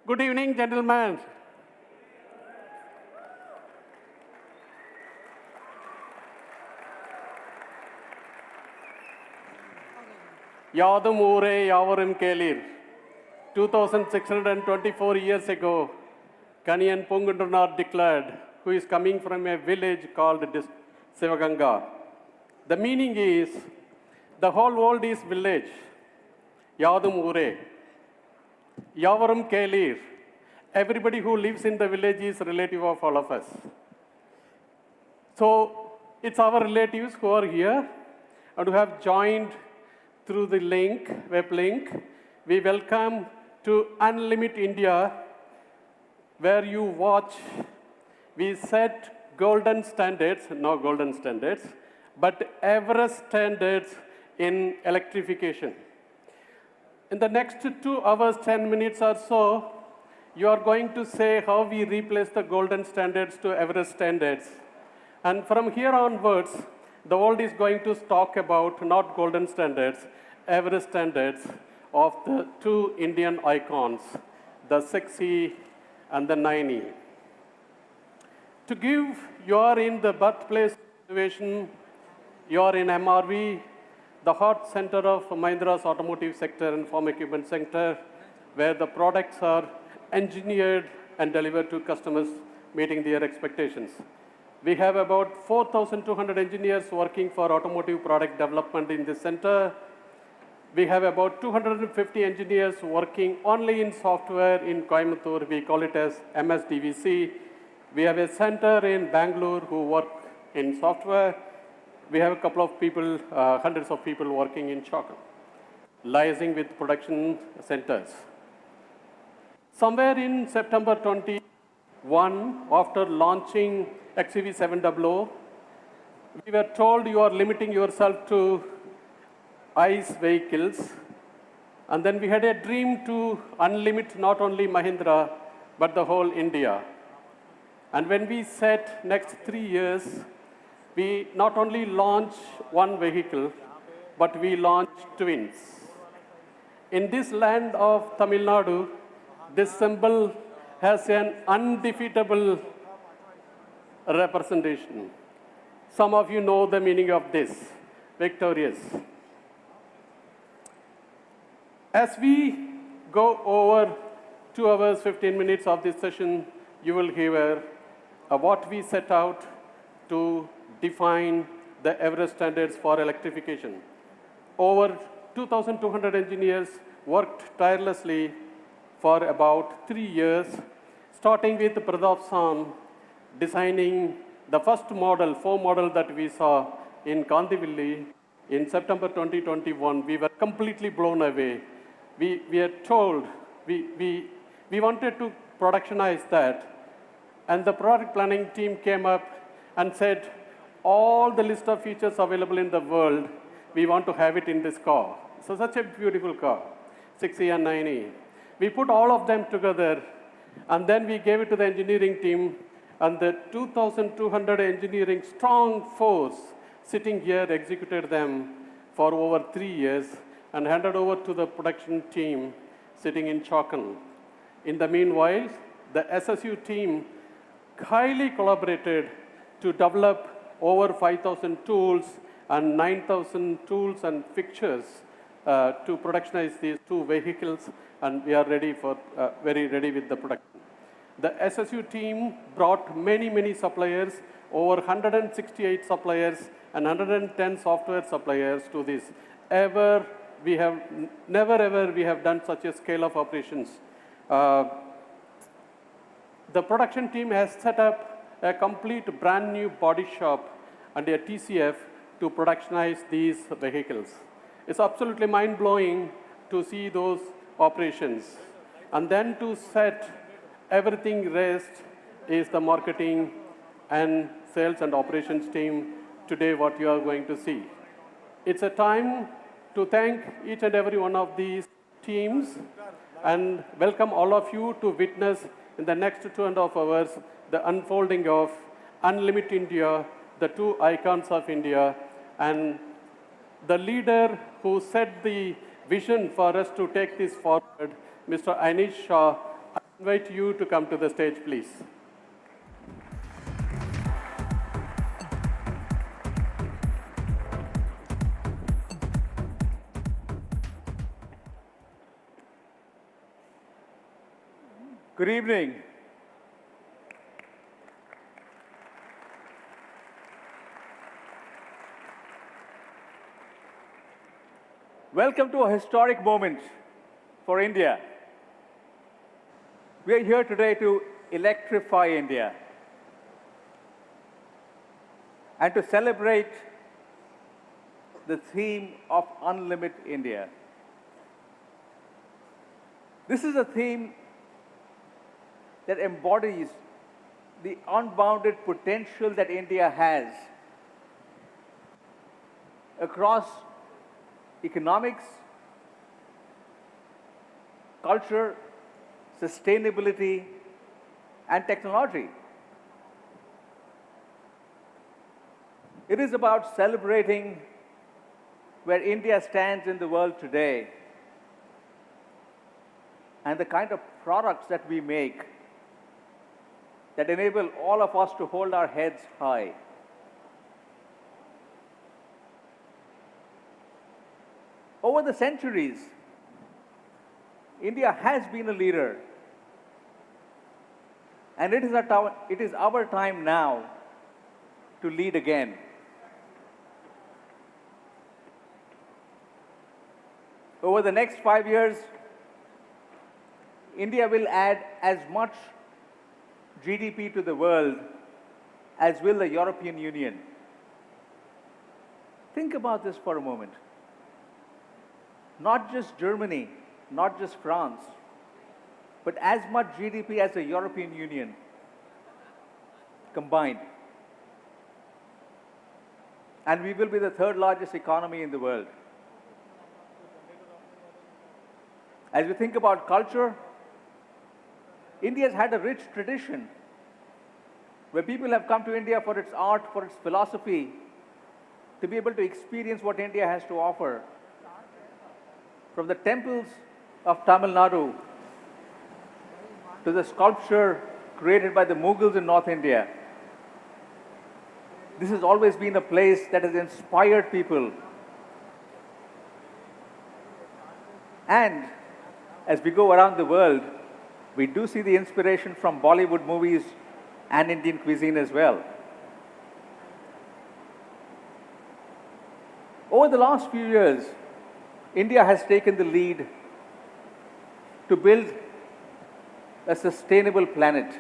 Good evening, gentlemen. Yadum Ure Yavarum Kelir. 2624 years ago, Kaniyan Pungundunar declared, who is coming from a village called Sivaganga. The meaning is, the whole world is village. Yadum Ure. Yavarum Kelir. Everybody who lives in the village is relative of all of us. So it's our relatives who are here and who have joined through the link, web link. We welcome to Unlimit India, where you watch. We set golden standards, not golden standards, but Everest standards in electrification. In the next 2 hours, 10 minutes or so, you are going to say how we replace the golden standards to Everest standards. And from here onwards, the world is going to talk about not golden standards, Everest standards of the two Indian icons, the 6E and the 9E. To give, you are in the birthplace of innovation, you are in MRV, the heart center of Mahindra's automotive sector and farm equipment sector, where the products are engineered and delivered to customers, meeting their expectations. We have about 4,200 engineers working for automotive product development in this center. We have about 250 engineers working only in software in Coimbatore. We call it as MSDVC. We have a center in Bangalore who work in software. We have a couple of people, hundreds of people working in Chakan, liaising with production centers. Somewhere in September 21, after launching XUV 700, we were told you are limiting yourself to ICE vehicles. And then we had a dream to unlimit not only Mahindra, but the whole India. And when we set next 3 years, we not only launch one vehicle, but we launch twins. In this land of Tamil Nadu, this symbol has an undefeatable representation. Some of you know the meaning of this, victorious. As we go over 2 hours, 15 minutes of this session, you will hear what we set out to define the Everest standards for electrification. Over 2,200 engineers worked tirelessly for about 3 years, starting with Pradap San, designing the first model, 4 model that we saw in Kandivilli in September 2021. We were completely blown away. We are told, we wanted to productionize that. And the product planning team came up and said, all the list of features available in the world, we want to have it in this car. So such a beautiful car, 6E and 9E. We put all of them together, and then we gave it to the engineering team, and the 2,200 engineering strong force sitting here executed them for over 3 years and handed over to the production team sitting in Chakan. In the meanwhile, the SSU team highly collaborated to develop over 5,000 tools and 9,000 tools and fixtures to productionize these 2 vehicles, and we are ready for, very ready with the production. The SSU team brought many, many suppliers, over 168 suppliers and 110 software suppliers to this. Never ever we have done such a scale of operations. The production team has set up a complete brand new body shop and a TCF to productionize these vehicles. It's absolutely mind-blowing to see those operations. And then to set everything rest is the marketing and sales and operations team today what you are going to see. It's a time to thank each and every one of these teams and welcome all of you to witness in the next 2.5 hours the unfolding of Unlimit India, the 2 icons of India, and the leader who set the vision for us to take this forward, Mr. Anish Shah. invite you to come to the stage, please. Good evening. Welcome to a historic moment for India. We are here today to electrify India and to celebrate the theme of Unlimit India. This is a theme that embodies the unbounded potential that India has across economics, culture, sustainability, and technology. It is about celebrating where India stands in the world today and the kind of products that we make that enable all of us to hold our heads high. Over the centuries, India has been a leader, and it is our time now to lead again. Over the next 5 years, India will add as much GDP to the world as will the European Union. Think about this for a moment. Not just Germany, not just France, but as much GDP as the European Union combined. And we will be the third largest economy in the world. As we think about culture, India has had a rich tradition where people have come to India for its art, for its philosophy, to be able to experience what India has to offer. From the temples of Tamil Nadu to the sculpture created by the Mughals in North India, this has always been a place that has inspired people. And as we go around the world, we do see the inspiration from Bollywood movies and Indian cuisine as well. Over the last few years, India has taken the lead to build a sustainable planet.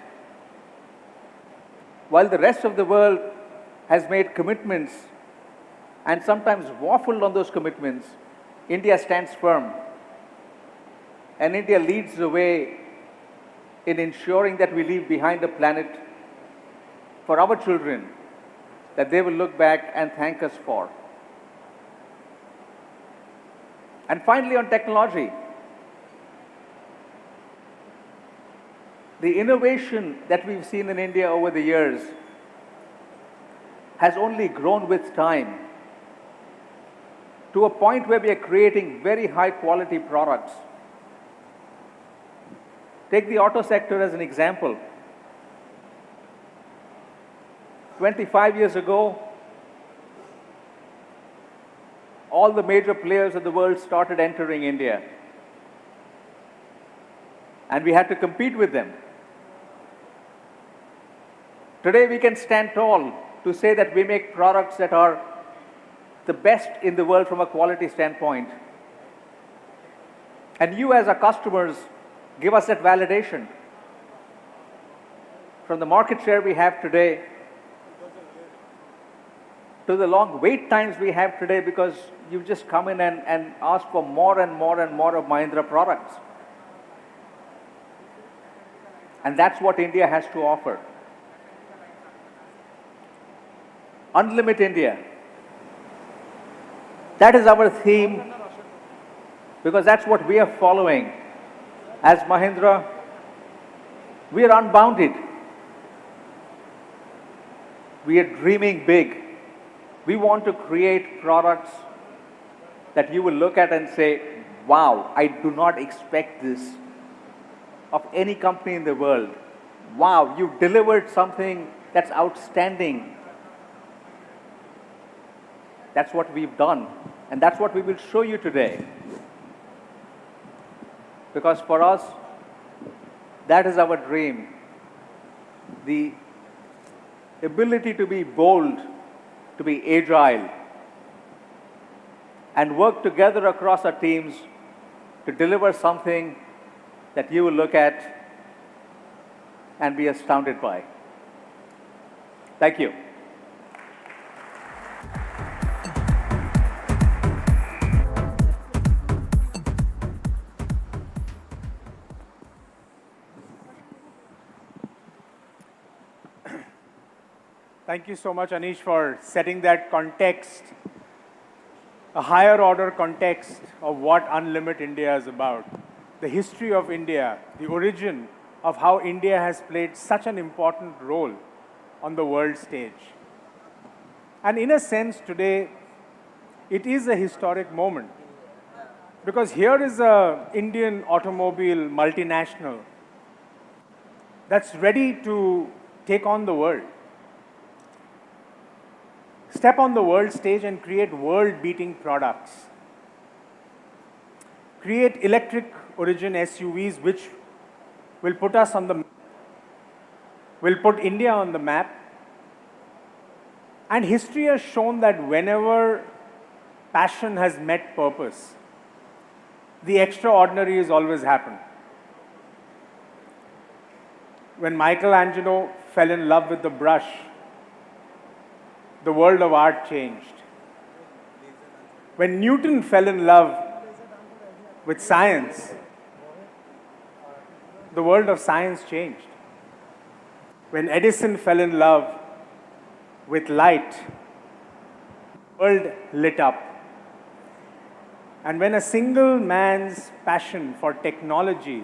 While the rest of the world has made commitments and sometimes waffled on those commitments, India stands firm. And India leads the way in ensuring that we leave behind a planet for our children that they will look back and thank us for. And finally, on technology, the innovation that we've seen in India over the years has only grown with time to a point where we are creating very high quality products. Take the auto sector as an example. 25 years ago, all the major players of the world started entering India. And we had to compete with them. Today we can stand tall to say that we make products that are the best in the world from a quality standpoint. And you as our customers give us that validation. From the market share we have today, to the long wait times we have today because you've just come in and asked for more and more and more of Mahindra products. And that's what India has to offer. Unlimit India. That is our theme because that's what we are following. As Mahindra, we are unbounded. We are dreaming big. We want to create products that you will look at and say, wow, I do not expect this. of any company in the world, wow, you've delivered something that's outstanding. That's what we've done, and that's what we will show you today. Because for us, that is our dream. The ability to be bold, to be agile, and work together across our teams to deliver something that you will look at and be astounded by. Thank you. Thank you so much, Anish, for setting that context, a higher order context of what Unlimit India is about. The history of India, the origin of how India has played such an important role on the world stage. And in a sense, today, it is a historic moment. Because here is an Indian automobile multinational that's ready to take on the world. Step on the world stage and create world-beating products. Create electric origin SUVs which will put us on the, will put India on the map. And history has shown that whenever passion has met purpose, the extraordinary has always happened. When Michelangelo fell in love with the brush, the world of art changed. When Newton fell in love with science, the world of science changed. When Edison fell in love with light, the world lit up. And when a single man's passion for technology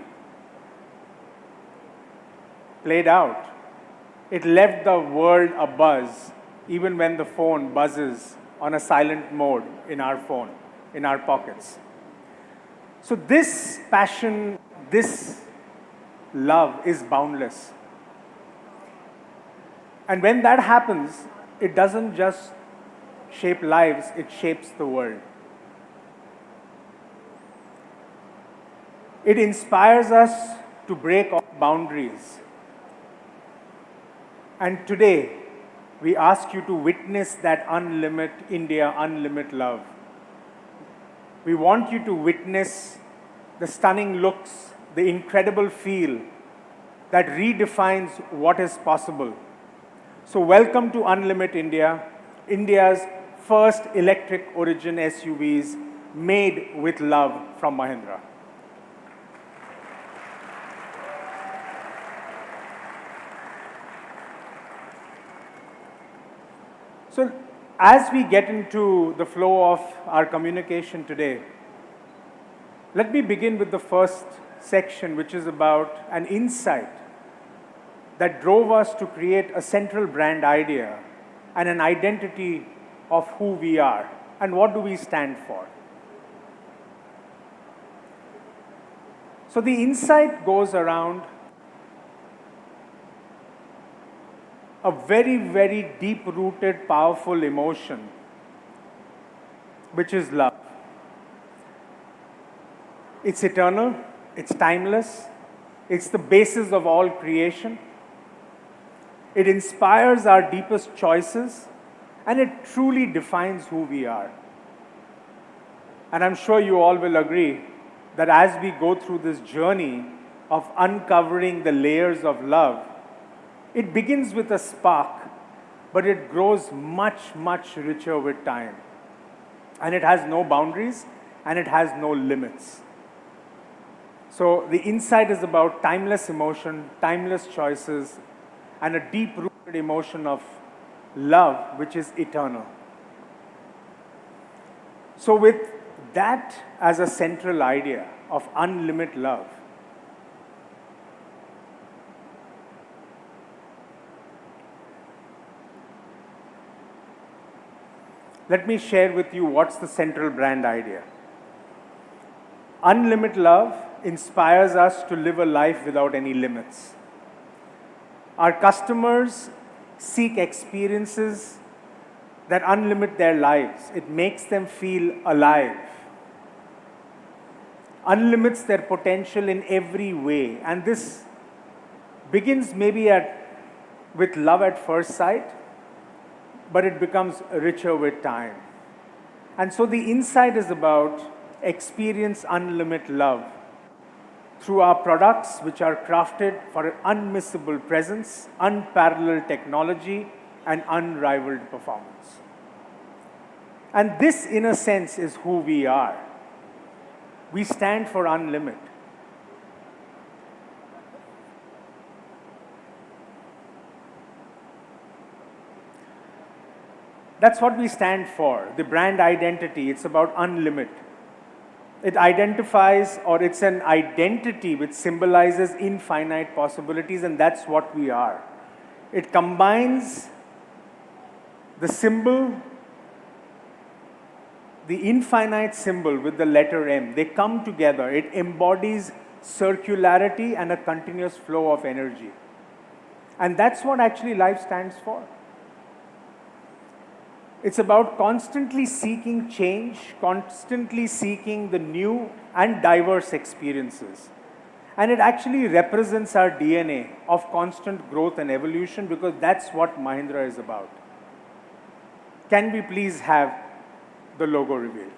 played out, it left the world abuzz, even when the phone buzzes on a silent mode in our phone, in our pockets. So this passion, this love is boundless. And when that happens, it doesn't just shape lives, it shapes the world. It inspires us to break all boundaries. And today, we ask you to witness that Unlimit India, Unlimit love. We want you to witness the stunning looks, the incredible feel that redefines what is possible. So welcome to Unlimit India, India's first electric origin SUVs made with love from Mahindra. So as we get into the flow of our communication today, let me begin with the first section, which is about an insight that drove us to create a central brand idea and an identity of who we are and what do we stand for. So the insight goes around a very, very deep-rooted, powerful emotion, which is love. It's eternal, it's timeless, it's the basis of all creation. It inspires our deepest choices, and it truly defines who we are. And I'm sure you all will agree that as we go through this journey of uncovering the layers of love, it begins with a spark, but it grows much, much richer with time. And it has no boundaries, and it has no limits. So the insight is about timeless emotion, timeless choices, and a deep-rooted emotion of love, which is eternal. So with that as a central idea of unlimited love, let me share with you what's the central brand idea. Unlimited love inspires us to live a life without any limits. Our customers seek experiences that unlimit their lives. It makes them feel alive, unlimits their potential in every way. And this begins maybe with love at first sight, but it becomes richer with time. And so the insight is about experience unlimited love through our products, which are crafted for an unmissable presence, unparalleled technology, and unrivaled performance. And this, in a sense, is who we are. We stand for Unlimit. That's what we stand for, the brand identity. It's about Unlimit. It identifies, or it's an identity which symbolizes infinite possibilities, and that's what we are. It combines the symbol, the infinite symbol with the letter M. They come together. It embodies circularity and a continuous flow of energy. And that's what actually life stands for. It's about constantly seeking change, constantly seeking the new and diverse experiences. And it actually represents our DNA of constant growth and evolution, because that's what Mahindra is about. Can we please have the logo reveal?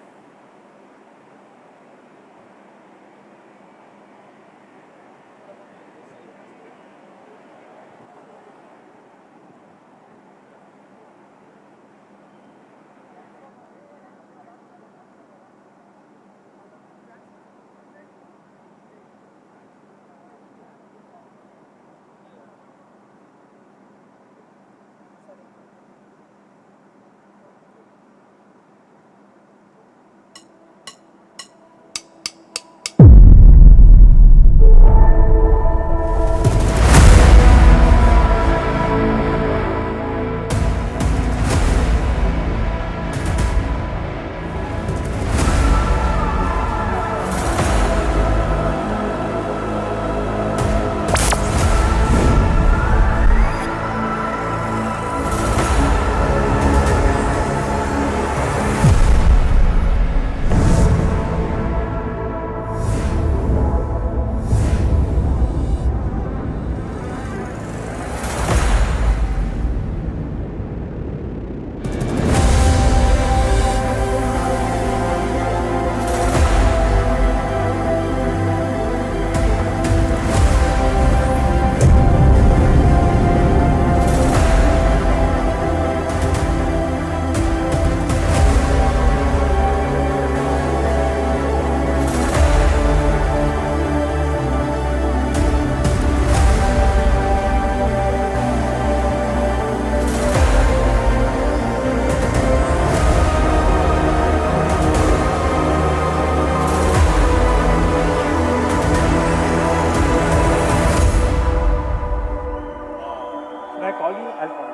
Should I call you? I'll call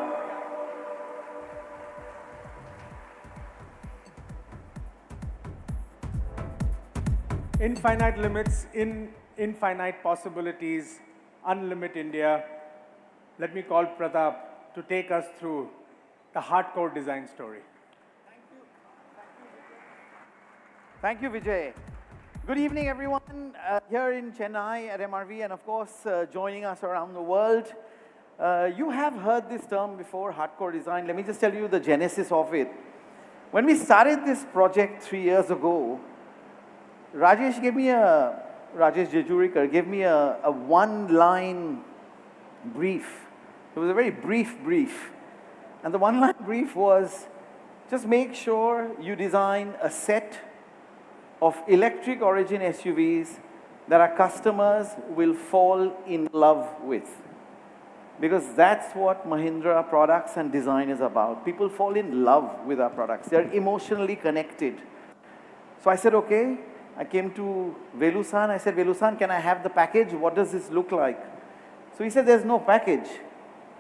you. Infinite limits, infinite possibilities, Unlimit India. Let me call Pratap to take us through the hardcore design story. Thank you, Vijay. Good evening, everyone, here in Chennai at MRV, and of course, joining us around the world. You have heard this term before, hardcore design. Let me just tell you the genesis of it. When we started this project 3 years ago, Rajesh Jejurikar gave me a one-line brief. It was a very brief. And the one-line brief was, just make sure you design a set of electric origin SUVs that our customers will fall in love with. Because that's what Mahindra products and design is about. People fall in love with our products. They're emotionally connected. So I said, okay. I came to Velu-san. I said, Velu-san, can I have the package? What does this look like? So he said, there's no package.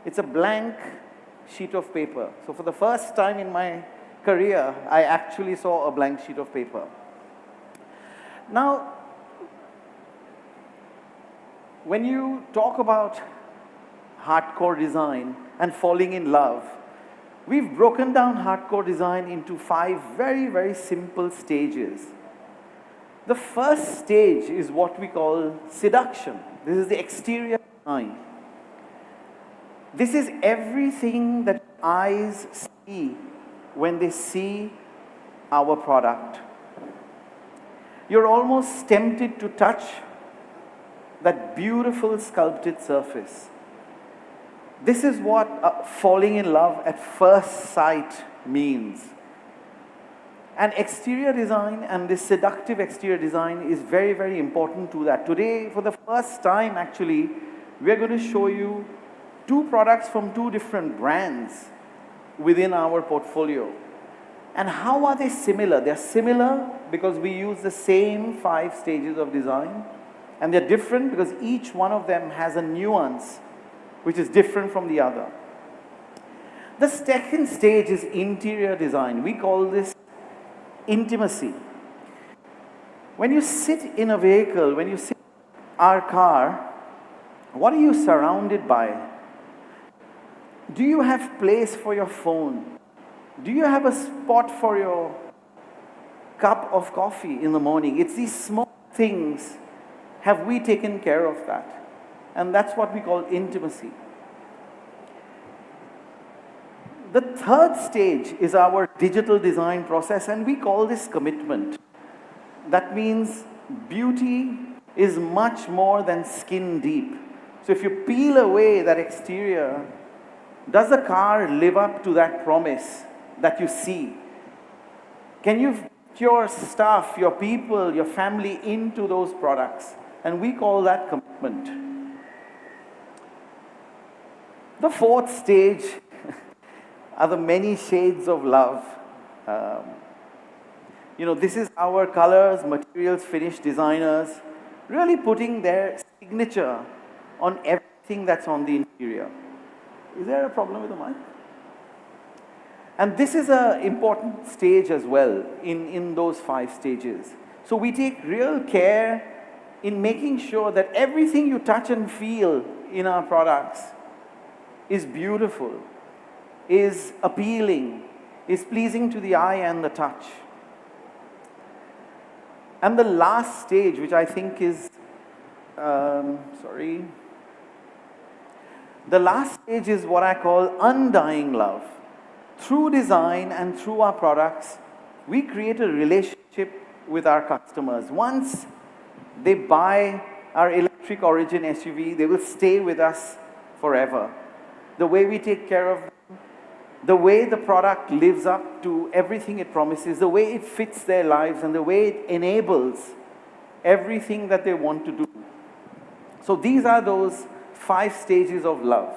It's a blank sheet of paper. So for the first time in my career, I actually saw a blank sheet of paper. Now, when you talk about hardcore design and falling in love, we've broken down hardcore design into 5 very, very simple stages. The first stage is what we call seduction. This is the exterior design. This is everything that eyes see when they see our product. You're almost tempted to touch that beautiful sculpted surface. This is what falling in love at first sight means. And exterior design and this seductive exterior design is very, very important to that. Today, for the first time actually, we're going to show you 2 products from 2 different brands within our portfolio. And how are they similar? They're similar because we use the same 5 stages of design. And they're different because each one of them has a nuance which is different from the other. The second stage is interior design. We call this intimacy. When you sit in a vehicle, when you sit in our car, what are you surrounded by? Do you have place for your phone? Do you have a spot for your cup of coffee in the morning? It's these small things. Have we taken care of that? And that's what we call intimacy. The third stage is our digital design process, and we call this commitment. That means beauty is much more than skin deep. So if you peel away that exterior, does the car live up to that promise that you see? Can you fit your stuff, your people, your family into those products? And we call that commitment. The fourth stage are the many shades of love. This is our colors, materials, finish designers really putting their signature on everything that's on the interior. Is there a problem with the mic? And this is an important stage as well in those 5 stages. So we take real care in making sure that everything you touch and feel in our products is beautiful, is appealing, is pleasing to the eye and the touch. And the last stage, which I think is, the last stage is what I call undying love. Through design and through our products, we create a relationship with our customers. Once they buy our electric origin SUV, they will stay with us forever. The way we take care of them, the way the product lives up to everything it promises, the way it fits their lives, and the way it enables everything that they want to do. So these are those 5 stages of love.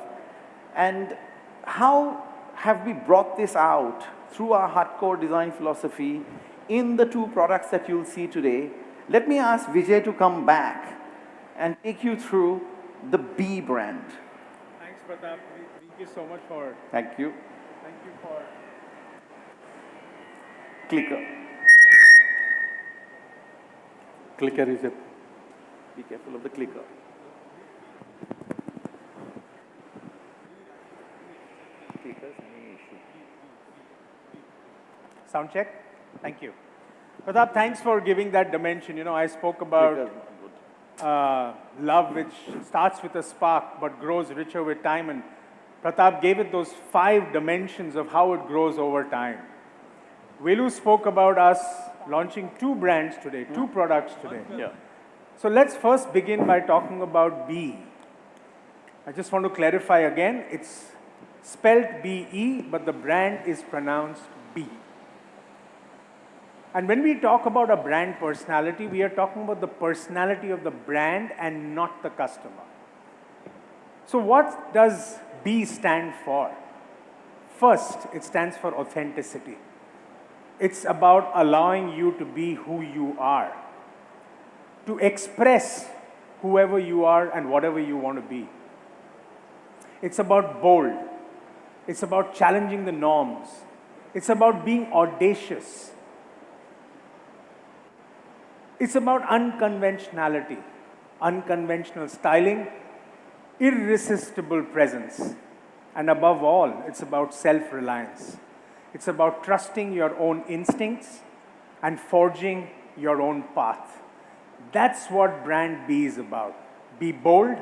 And how have we brought this out through our hardcore design philosophy in the 2 products that you'll see today? Let me ask Vijay to come back and take you through the B brand. Thanks, Pratap. Thank you so much for... Thank you. Thank you for... Clicker. Clicker is a... Be careful of the clicker. Sound check? Thank you. Pratap, thanks for giving that dimension. I spoke about love, which starts with a spark but grows richer with time. And Pratap gave it those 5 dimensions of how it grows over time. Velu spoke about us launching 2 brands today, 2 products today. Yeah. So let's first begin by talking about B. I just want to clarify again, it's spelled B-E, but the brand is pronounced B. And when we talk about a brand personality, we are talking about the personality of the brand and not the customer. So what does B stand for? First, it stands for authenticity. It's about allowing you to be who you are, to express whoever you are and whatever you want to be. It's about bold. It's about challenging the norms. It's about being audacious. It's about unconventionality. unconventional styling, irresistible presence. And above all, it's about self-reliance. It's about trusting your own instincts and forging your own path. That's what brand B is about. Be bold,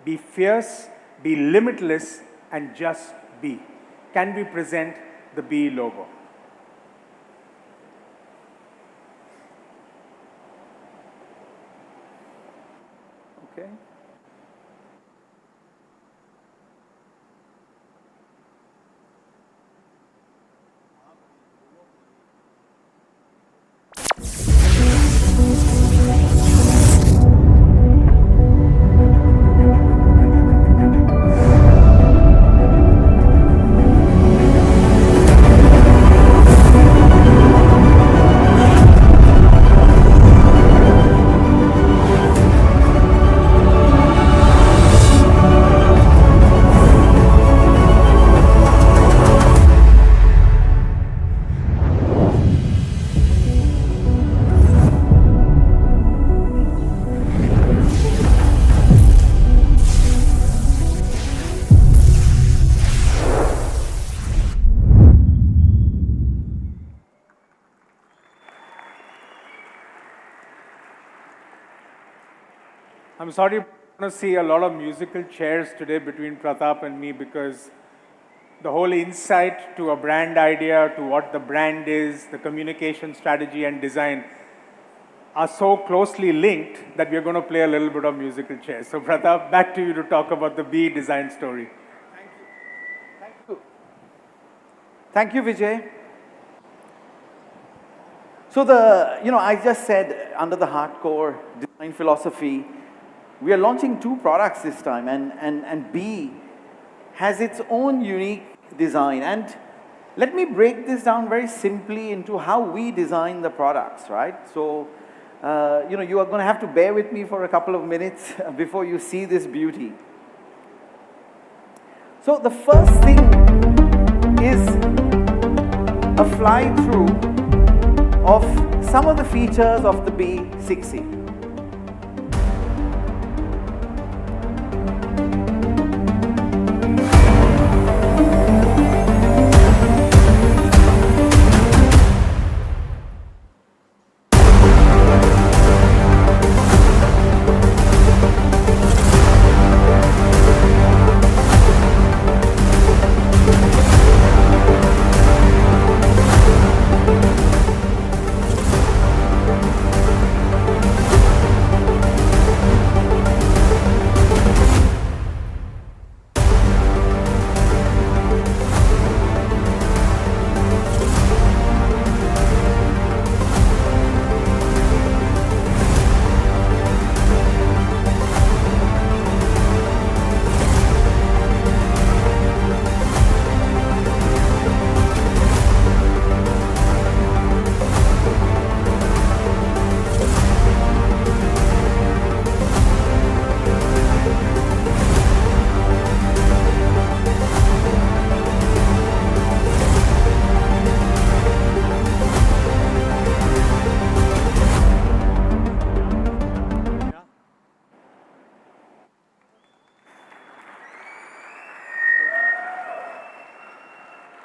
be fierce, be limitless, and just be. Can we present the B logo? Okay. I'm sorry, you're going to see a lot of musical chairs today between Pratap and me because the whole insight to a brand idea, to what the brand is, the communication strategy and design are so closely linked that we're going to play a little bit of musical chairs. So Pratap, back to you to talk about the B design story. Thank you, Vijay. So I just said under the hardcore design philosophy, we are launching 2 products this time, and B has its own unique design. And let me break this down very simply into how we design the products, right? So, you are going to have to bear with me for a couple of minutes before you see this beauty. So the first thing is a fly-through of some of the features of the B60.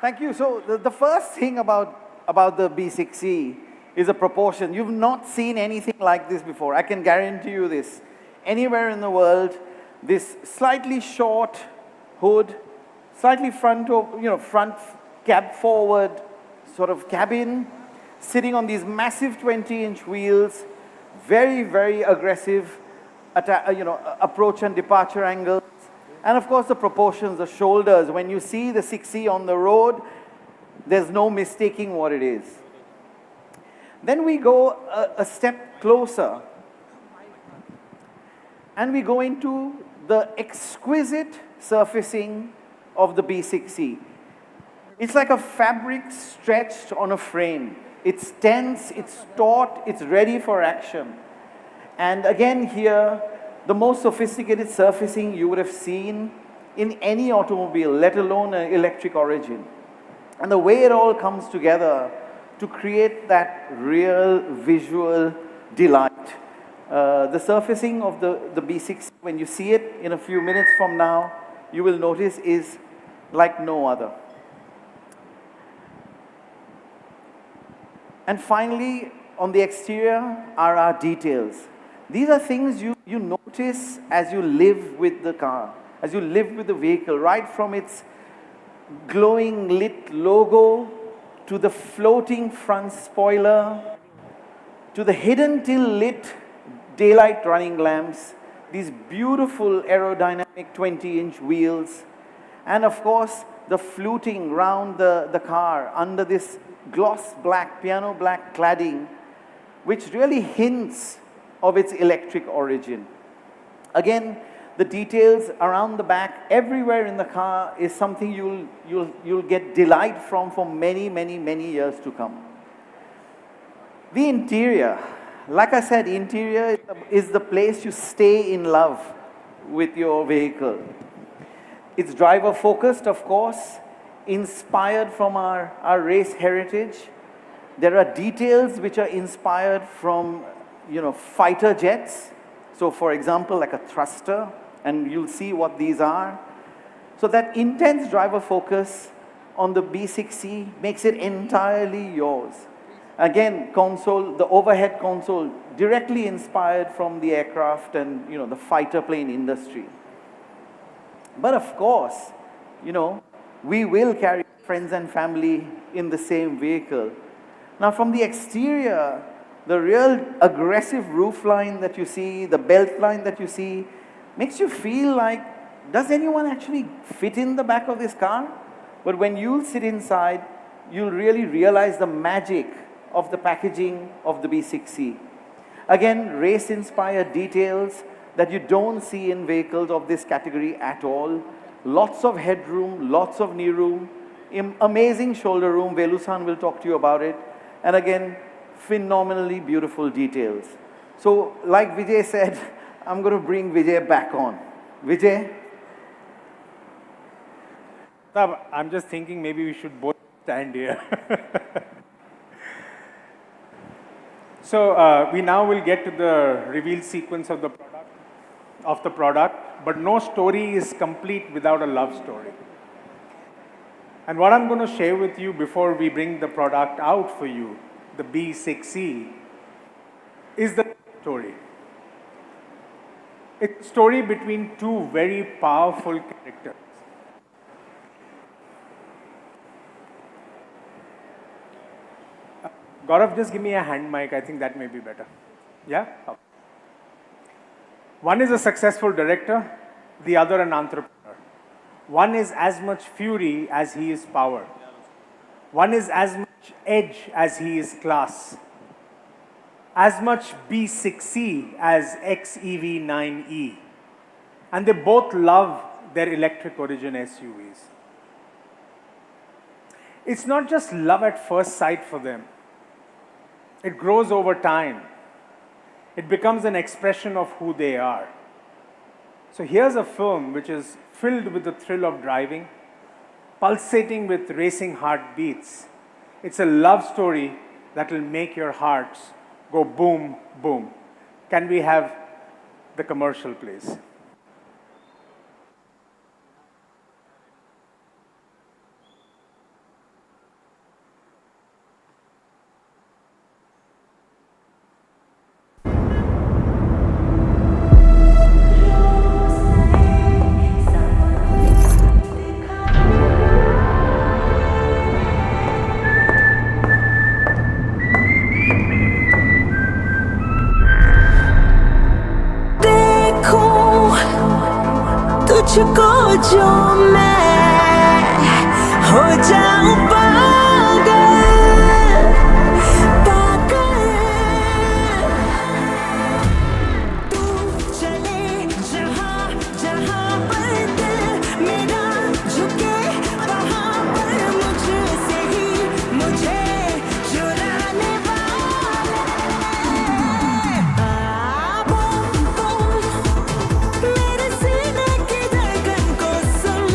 Thank you. So the first thing about the B6E is a proportion. You've not seen anything like this before. I can guarantee you this. Anywhere in the world, this slightly short hood, slightly front cab forward sort of cabin, sitting on these massive 20-inch wheels, very, very aggressive approach and departure angles. And of course, the proportions, the shoulders. When you see the 6E on the road, there's no mistaking what it is. Then we go a step closer, and we go into the exquisite surfacing of the B6E. It's like a fabric stretched on a frame. It's tense, it's taut, it's ready for action. And again here, the most sophisticated surfacing you would have seen in any automobile, let alone an electric origin. And the way it all comes together to create that real visual delight. The surfacing of the B6, when you see it in a few minutes from now, you will notice is like no other. And finally, on the exterior are our details. These are things you notice as you live with the car, as you live with the vehicle, right from its glowing lit logo to the floating front spoiler, to the hidden till lit daylight running lamps, these beautiful aerodynamic 20-inch wheels, and of course the fluting round the car under this gloss black, piano black cladding, which really hints of its electric origin. Again, the details around the back, everywhere in the car is something you'll get delight from for many, many, many years to come. The interior, like I said, interior is the place you stay in love with your vehicle. It's driver focused, of course, inspired from our race heritage. There are details which are inspired from, fighter jets. So for example, like a thruster, and you'll see what these are. So that intense driver focus on the B6C makes it entirely yours. Again, console, the overhead console, directly inspired from the aircraft and, the fighter plane industry. But of course, we will carry friends and family in the same vehicle. Now from the exterior, the real aggressive roofline that you see, the belt line that you see, makes you feel like, does anyone actually fit in the back of this car? But when you sit inside, you'll really realize the magic of the packaging of the B6C. Again, race-inspired details that you don't see in vehicles of this category at all. Lots of headroom, lots of knee room, amazing shoulder room. Velusan will talk to you about it. And again, phenomenally beautiful details. So, like Vijay said, I'm going to bring Vijay back on. Vijay? I'm just thinking maybe we should both stand here. So we now will get to the reveal sequence of the product, but no story is complete without a love story. And what I'm going to share with you before we bring the product out for you, the B6C, is the story. It's a story between two very powerful characters. Gaurav, just give me a hand mic. I think that may be better. Yeah? Okay. One is a successful director, the other an entrepreneur. One is as much fury as he is power. One is as much edge as he is class. As much B6C as XEV9E. And they both love their electric origin SUVs. It's not just love at first sight for them. It grows over time. It becomes an expression of who they are. So here's a film which is filled with the thrill of driving, pulsating with racing heartbeats. It's a love story that will make your hearts go boom, boom. Can we have the commercial, please? तुझको जो मैं हो जाऊं पागल पागल तू चले जहां जहां पर दिल मेरा झुके वहां पर मुझसे ही मुझे चुराने वाले बूम बूम मेरे सीने की धड़कन को सुन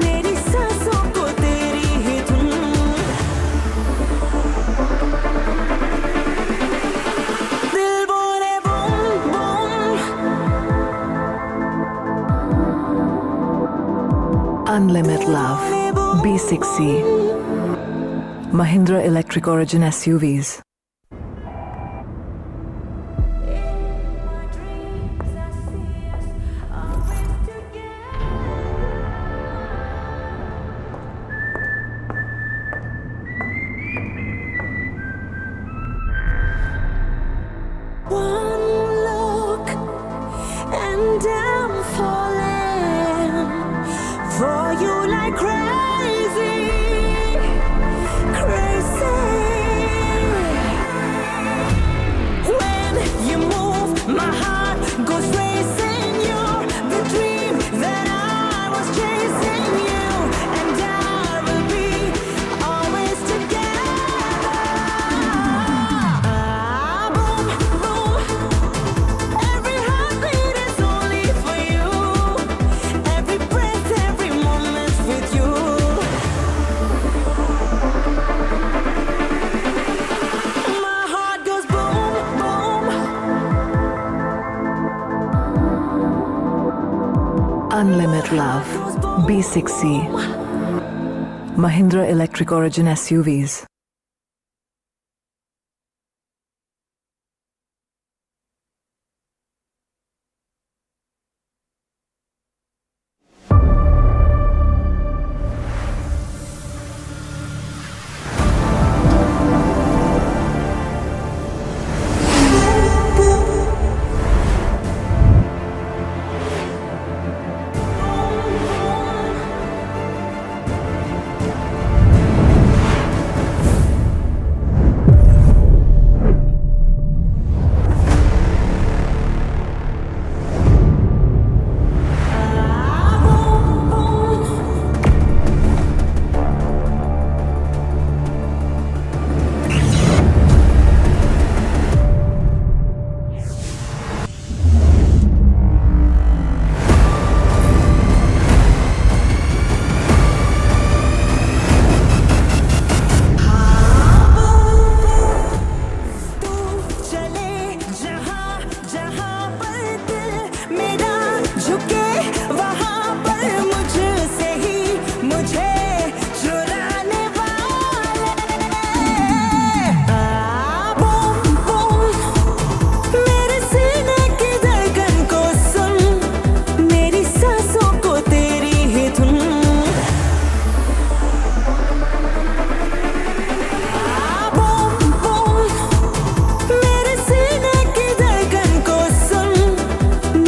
मेरी सांसों को तेरी ही धुन Unlimit Love. B6C. Mahindra Electric Origin SUVs. One look and I'm falling for you like crazy, crazy. When you move, my heart goes racing. You're the dream that I was chasing. You and I will be always together. Boom, boom. Every heartbeat is only for you. Every breath, every moment with you. My heart goes boom, boom. Unlimit Love. B6C. Mahindra Electric Origin SUVs. तू चले जहाँ जहाँ पर दिल मेरा झुके वहाँ पर मुझसे ही मुझे चुराने वाले बूम बूम मेरे सीने की धड़कन को सुन मेरी सांसों को तेरी ही धुन बूम बूम मेरे सीने की धड़कन को सुन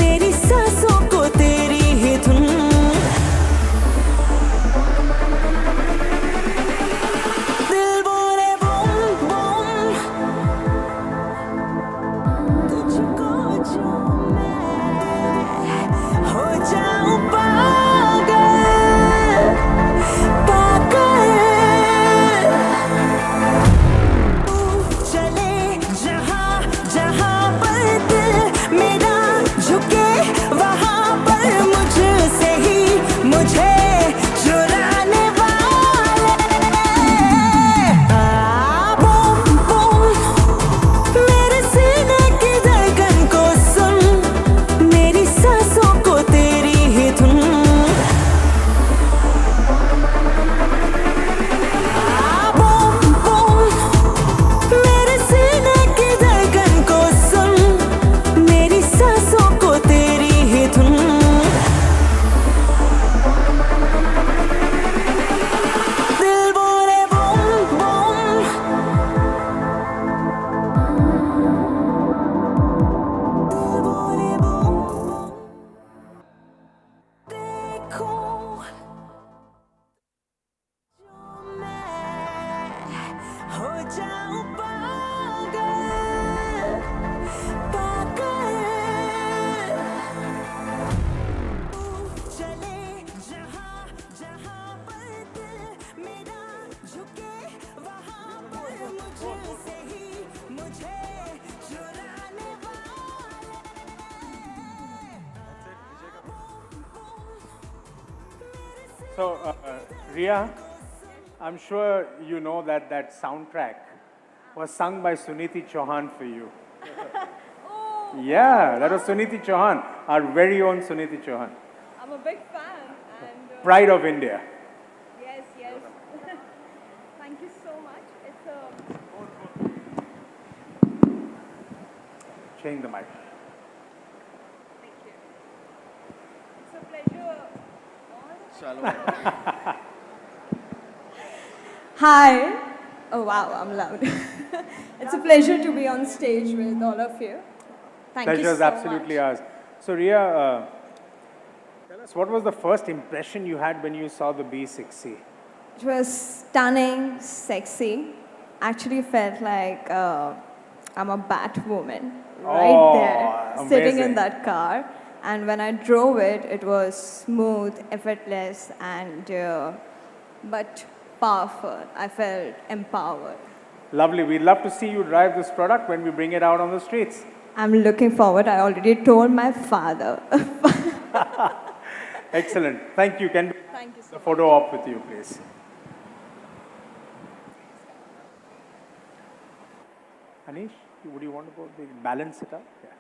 मेरी सांसों को तेरी ही धुन दिल बोले बूम बूम तुझको जो मैं हो जाऊं पागल पागल तू चले जहाँ जहाँ पर दिल मेरा झुके वहाँ पर मुझसे ही मुझे चुराने वाले बूम बूम मेरे सीने की धड़कन को सुन मेरी सांसों को तेरी ही धुन बूम बूम मेरे सीने की धड़कन को सुन मेरी सांसों को तेरी ही धुन दिल बोले बूम बूम दिल बोले बूम देखूं जो मैं हो जाऊं पागल पागल तू चले जहाँ जहाँ पर दिल मेरा झुके वहाँ पर मुझसे ही मुझे चुराने वाले So, Ria, I'm sure you know that that soundtrack was sung by Suniti Chauhan for you. Yeah, that was Suniti Chauhan, our very own Suniti Chauhan. I'm a big fan, and pride of India. Yes, yes. Thank you so much. It's a Change the mic. thank you. It's a pleasure. Hi. Oh wow, I'm loud. It's a pleasure to be on stage with all of you. Thank Pleasure you is so absolutely much. ours. So, Ria, tell us, what was the first impression you had when you saw the B6C? It was stunning, sexy. Actually felt like I'm a Batwoman right Oh, there, sitting amazing. in that car. And when I drove it, it was smooth, effortless, and but powerful. I felt empowered. Lovely. We'd love to see you drive this product when we bring it out on the streets. I'm looking forward. I already told my father. Excellent. Thank you. Can we Thank you so the photo op with you, please? Anish, would you want to go balance it out? Yeah.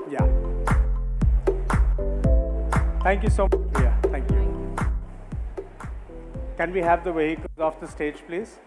Yeah. Thank you so much. Yeah, thank you. Can we have the vehicles off the stage, please?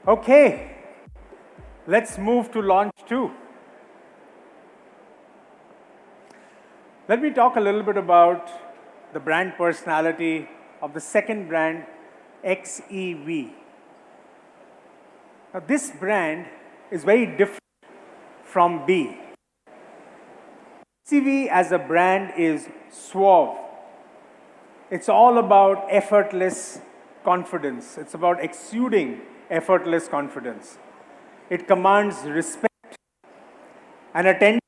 Okay, let's move to launch 2. Let me talk a little bit about the brand personality of the second brand, XEV. Now, this brand is very different from B. XEV as a brand is suave. It's all about effortless confidence. It's about exuding effortless confidence. It commands respect and attention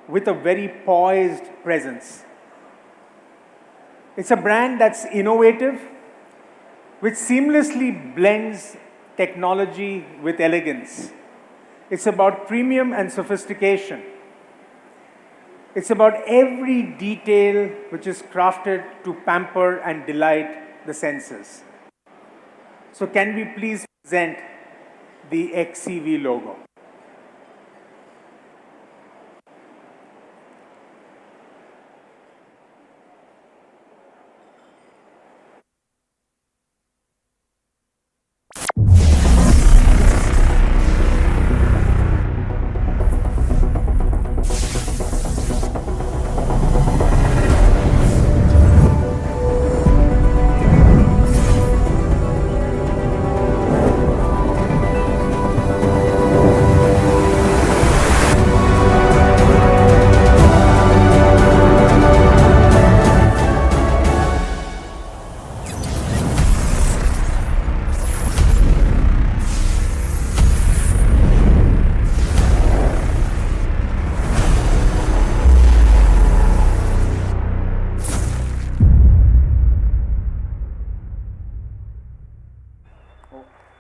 with a very poised presence. It's a brand that's innovative, which seamlessly blends technology with elegance. It's about premium and sophistication. It's about every detail which is crafted to pamper and delight the senses. So can we please present the XCV logo?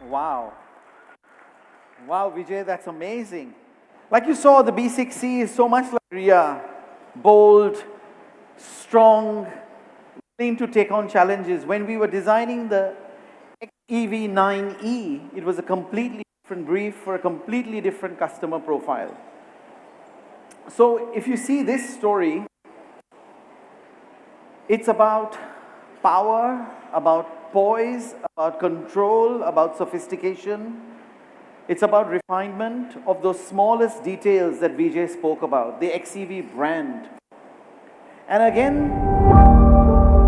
Wow. Wow, Vijay, that's amazing. Like you saw, the B6C is so much like Ria, bold, strong, willing to take on challenges. When we were designing the XEV9E, it was a completely different brief for a completely different customer profile. So if you see this story, it's about power, about poise, about control, about sophistication. It's about refinement of those smallest details that Vijay spoke about, the XEV brand. And again,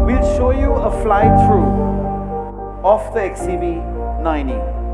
we'll show you a fly-through of the XEV9E.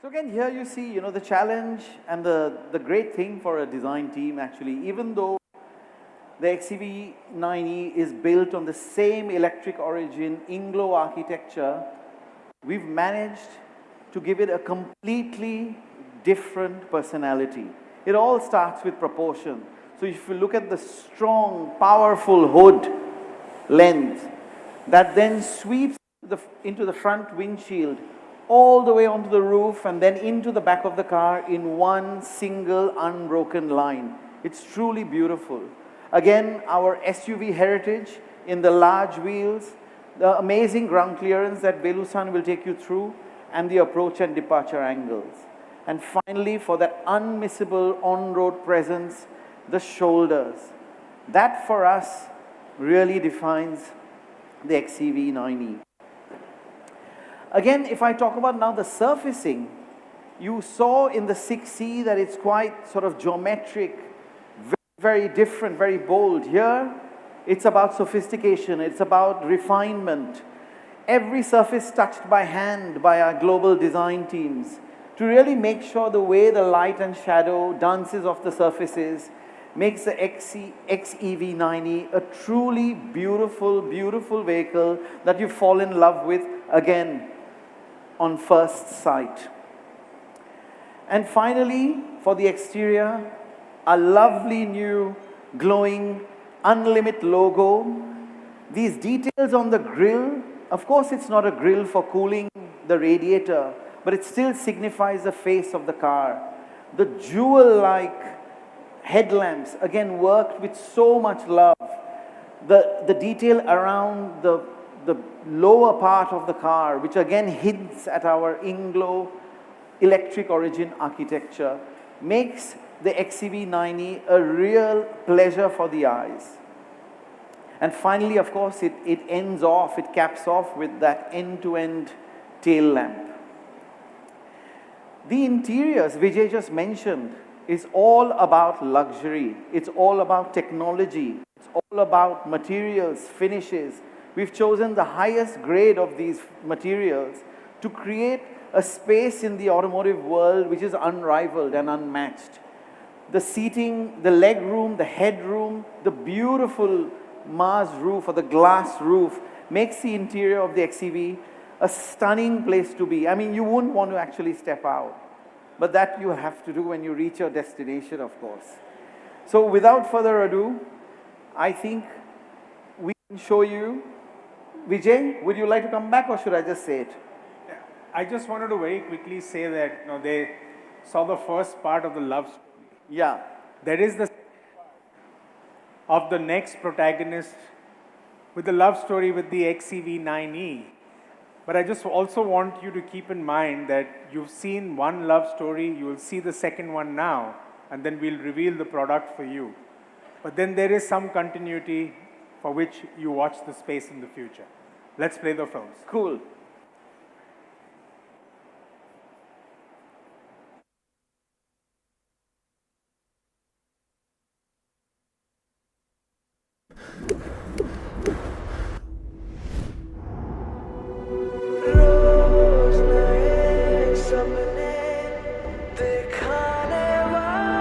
So again, here you see, the challenge and the great thing for a design team actually, even though the XEV9E is built on the same electric origin Inglo architecture, we've managed to give it a completely different personality. It all starts with proportion. So if you look at the strong, powerful hood length that then sweeps into the front windshield, all the way onto the roof and then into the back of the car in one single unbroken line. It's truly beautiful. Again, our SUV heritage in the large wheels, the amazing ground clearance that Velu-san will take you through, and the approach and departure angles. And finally, for that unmissable on-road presence, the shoulders. That for us really defines the XEV9E. Again, if I talk about now the surfacing, you saw in the 6C that it's quite sort of geometric, very different, very bold. Here, it's about sophistication, it's about refinement. Every surface touched by hand by our global design teams to really make sure the way the light and shadow dances off the surfaces makes the XEV9E a truly beautiful, beautiful vehicle that you fall in love with again on first sight. And finally, for the exterior, a lovely new glowing Unlimit logo. These details on the grille, of course it's not a grille for cooling the radiator, but it still signifies the face of the car. The jewel-like headlamps, again worked with so much love. The detail around the lower part of the car, which again hints at our Inglo electric origin architecture, makes the XEV9E a real pleasure for the eyes. And finally, of course, it caps off with that end-to-end tail lamp. The interiors, Vijay just mentioned, is all about luxury. It's all about technology. It's all about materials, finishes. We've chosen the highest grade of these materials to create a space in the automotive world which is unrivaled and unmatched. The seating, the leg room, the headroom, the beautiful Mars roof or the glass roof makes the interior of the XEV a stunning place to be. I mean, you wouldn't want to actually step out, but that you have to do when you reach your destination, of course. So without further ado, I think we can show you. Vijay, would you like to come back or should I just say it? Yeah, I just wanted to very quickly say that they saw the first part of the love story. Yeah. There is the of the next protagonist with the love story with the XEV9E. But I just also want you to keep in mind that you've seen one love story, you will see the second one now, and then we'll reveal the product for you. But then there is some continuity for which you watch the space in the future. Let's play the films. Cool. रोज नए सपने दिखाने वाले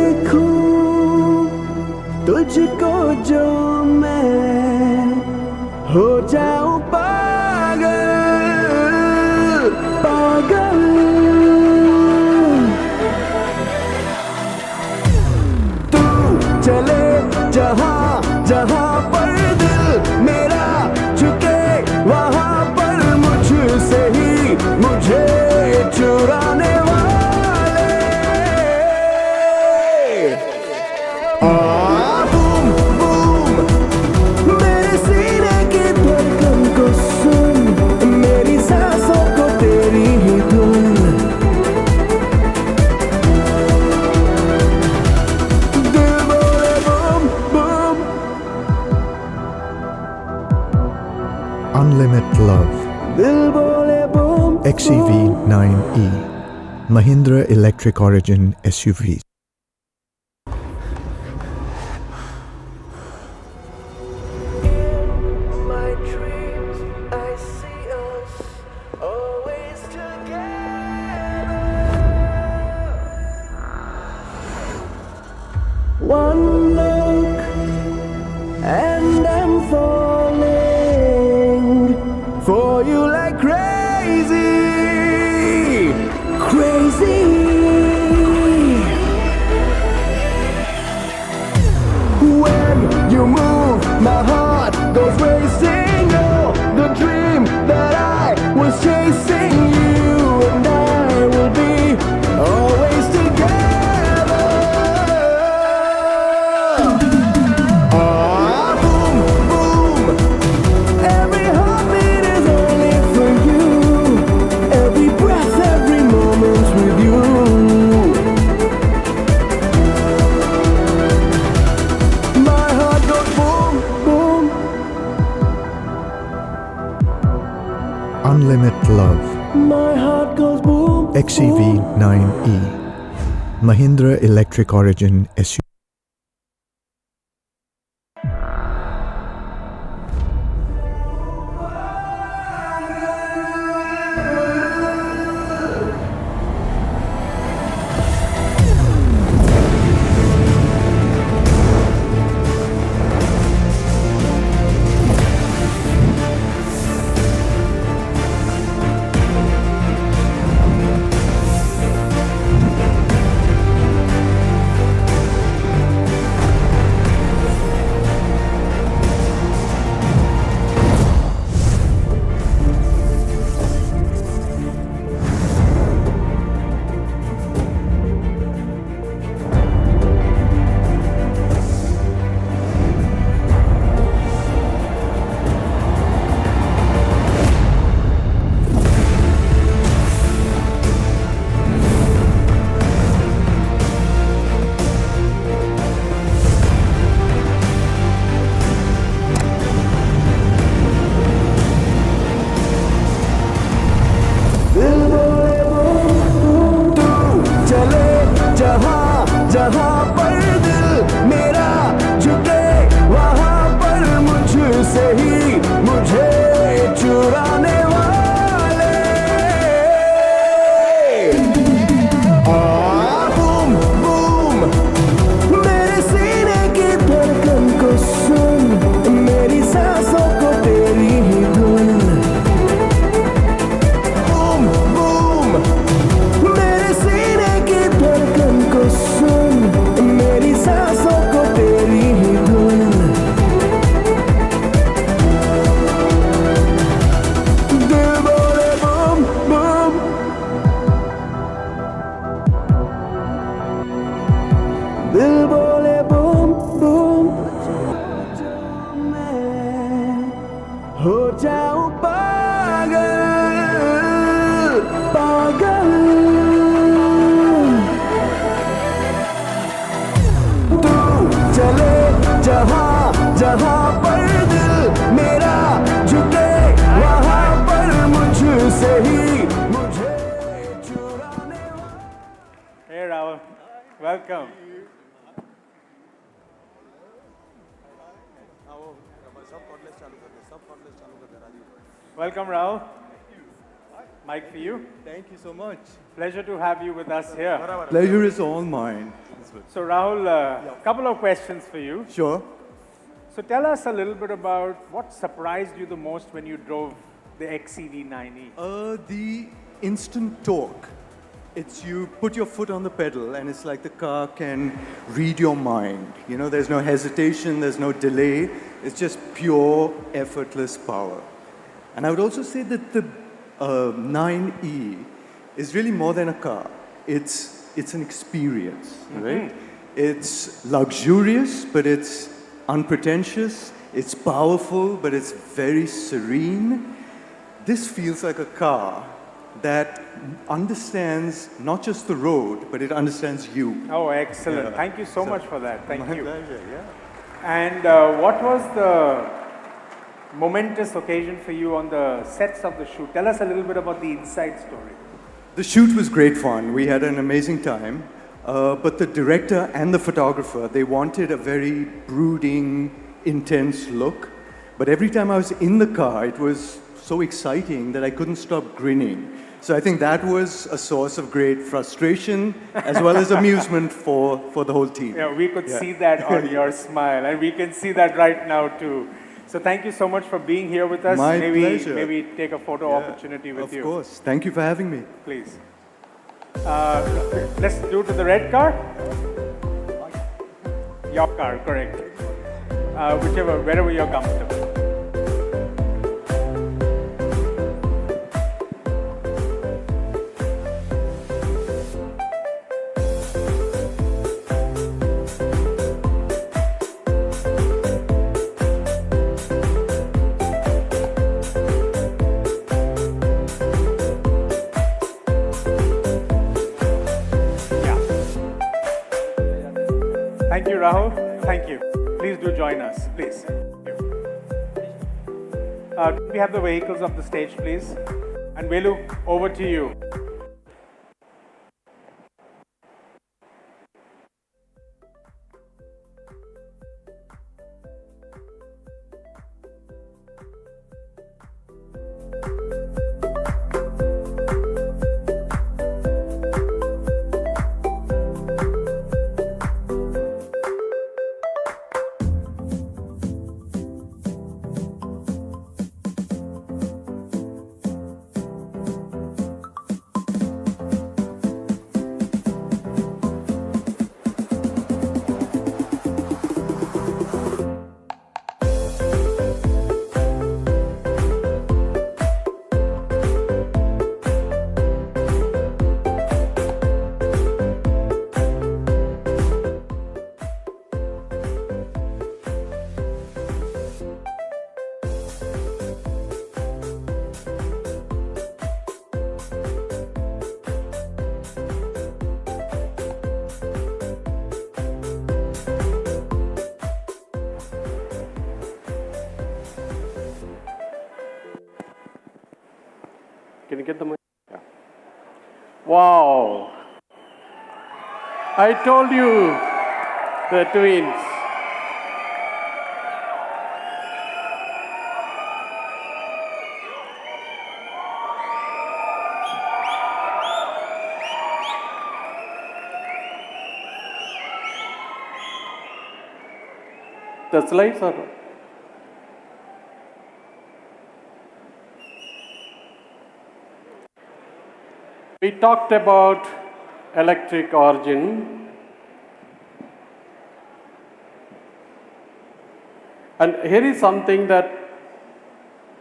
देखूं तुझको जो मैं हो जाऊं पागल पागल तू चले जहां जहां पर दिल मेरा झुके वहां पर मुझसे ही मुझे चुराने वाले बूम बूम मेरे सीने की धड़कन को सुन मेरी सांसों को तेरी ही धुन दिल बोले बूम बूम Unlimit Love दिल बोले boom XEV 9e Mahindra Electric Origin SUV. my dreams I see us always together one look and I'm falling for you like crazy crazy when you move, my heart goes racing. You're the dream that I was chasing. You and I will be always together. Boom, boom. Every heartbeat is only for you. Every breath, every moment with you. My heart goes boom, boom. Unlimit Love My heart goes boom. XEV 9e Mahindra Electric Origin SUV. दिल बोले boom boom तू चले जहां जहां पर दिल मेरा झुके वहां पर मुझसे ही मुझे चुराने वाले बूम बूम मेरे सीने की धड़कन को सुन मेरी सांसों को तेरी ही धुन बूम बूम मेरे सीने की धड़कन को सुन मेरी सांसों को तेरी ही धुन दिल बोले बूम बूम दिल बोले बूम बूम जहां पर दिल मेरा झुके वहां पर मुझसे ही मुझे चुराने Hey Rahul, welcome. Welcome Rahul. Mic for you. Thank you so much. Pleasure to have you with us here. Pleasure is all mine. So Rahul, a couple of questions for you. Sure. So tell us a little bit about what surprised you the most when you drove the XCV9E. The instant torque. It's you put your foot on the pedal and it's like the car can read your mind. You know, there's no hesitation, there's no delay. It's just pure, effortless power. And I would also say that the 9E is really more than a car. It's an experience, right? It's luxurious, but it's unpretentious. It's powerful, but it's very serene. This feels like a car that understands not just the road, but it understands you. Oh, excellent. Yeah. Thank you so much for that. Thank My you. pleasure, yeah. And what was the momentous occasion for you on the sets of the shoot? Tell us a little bit about the inside story. The shoot was great fun. We had an amazing time. But the director and the photographer, they wanted a very brooding, intense look. But every time I was in the car, it was so exciting that I couldn't stop grinning. So I think that was a source of great frustration as well as amusement for the whole team. Yeah, we could see that on your smile, and we can see that right now too. So thank you so much for being here with us. My pleasure. Maybe take a photo opportunity with you. Of course. Thank you for having me. Please. Let's do to the red car. Your car, correct. Wherever you're comfortable. Thank you, Rahul. Thank you. Please do join us, please. Can we have the vehicles of the stage, please? And Velu, over to you. Can you get the mic? Yeah. Wow. I told you, the twins. The slides are. We talked about electric origin. And here is something that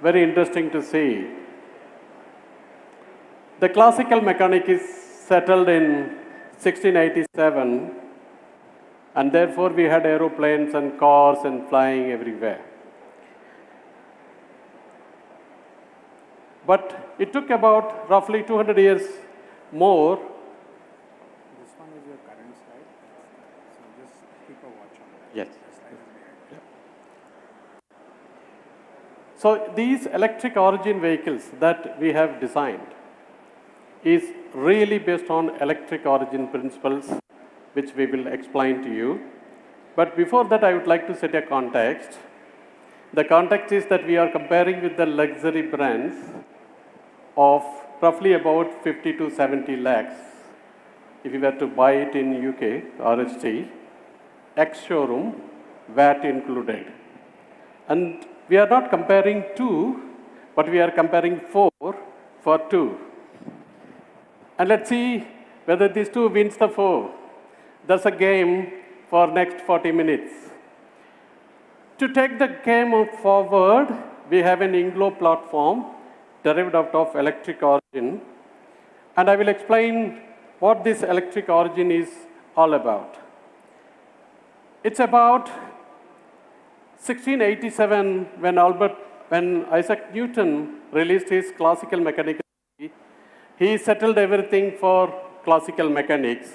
very interesting to see. The classical mechanic is settled in 1687, and therefore we had aeroplanes and cars and flying everywhere. But it took about roughly 200 years more. This one is your current slide, so just keep a watch on that. Yes. So these electric origin vehicles that we have designed is really based on electric origin principles, which we will explain to you. But before that, I would like to set a context. The context is that we are comparing with the luxury brands of roughly about 50 to 70 lakhs. If you were to buy it in UK, RST, ex-showroom, VAT included. And we are not comparing two, but we are comparing four for two. And let's see whether these two wins the four. That's a game for next 40 minutes. To take the game forward, we have an Inglo platform derived out of electric origin. And I will explain what this electric origin is all about. It's about 1687 when Isaac Newton released his classical mechanics. He settled everything for classical mechanics.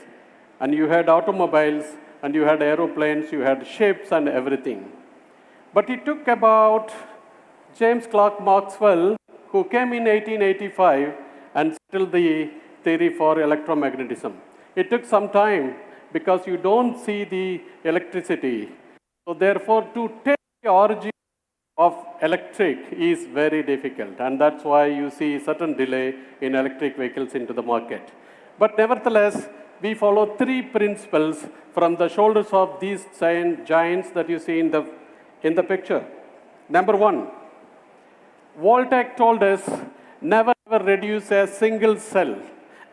And you had automobiles, and you had aeroplanes, you had ships and everything. But it took about James Clerk Maxwell, who came in 1885 and settled the theory for electromagnetism. It took some time because you don't see the electricity. So therefore, to take the origin of electric is very difficult, and that's why you see certain delay in electric vehicles into the market. But nevertheless, we follow three principles from the shoulders of these giants that you see in the picture. Number one, Voltaire told us, never ever reduce a single cell.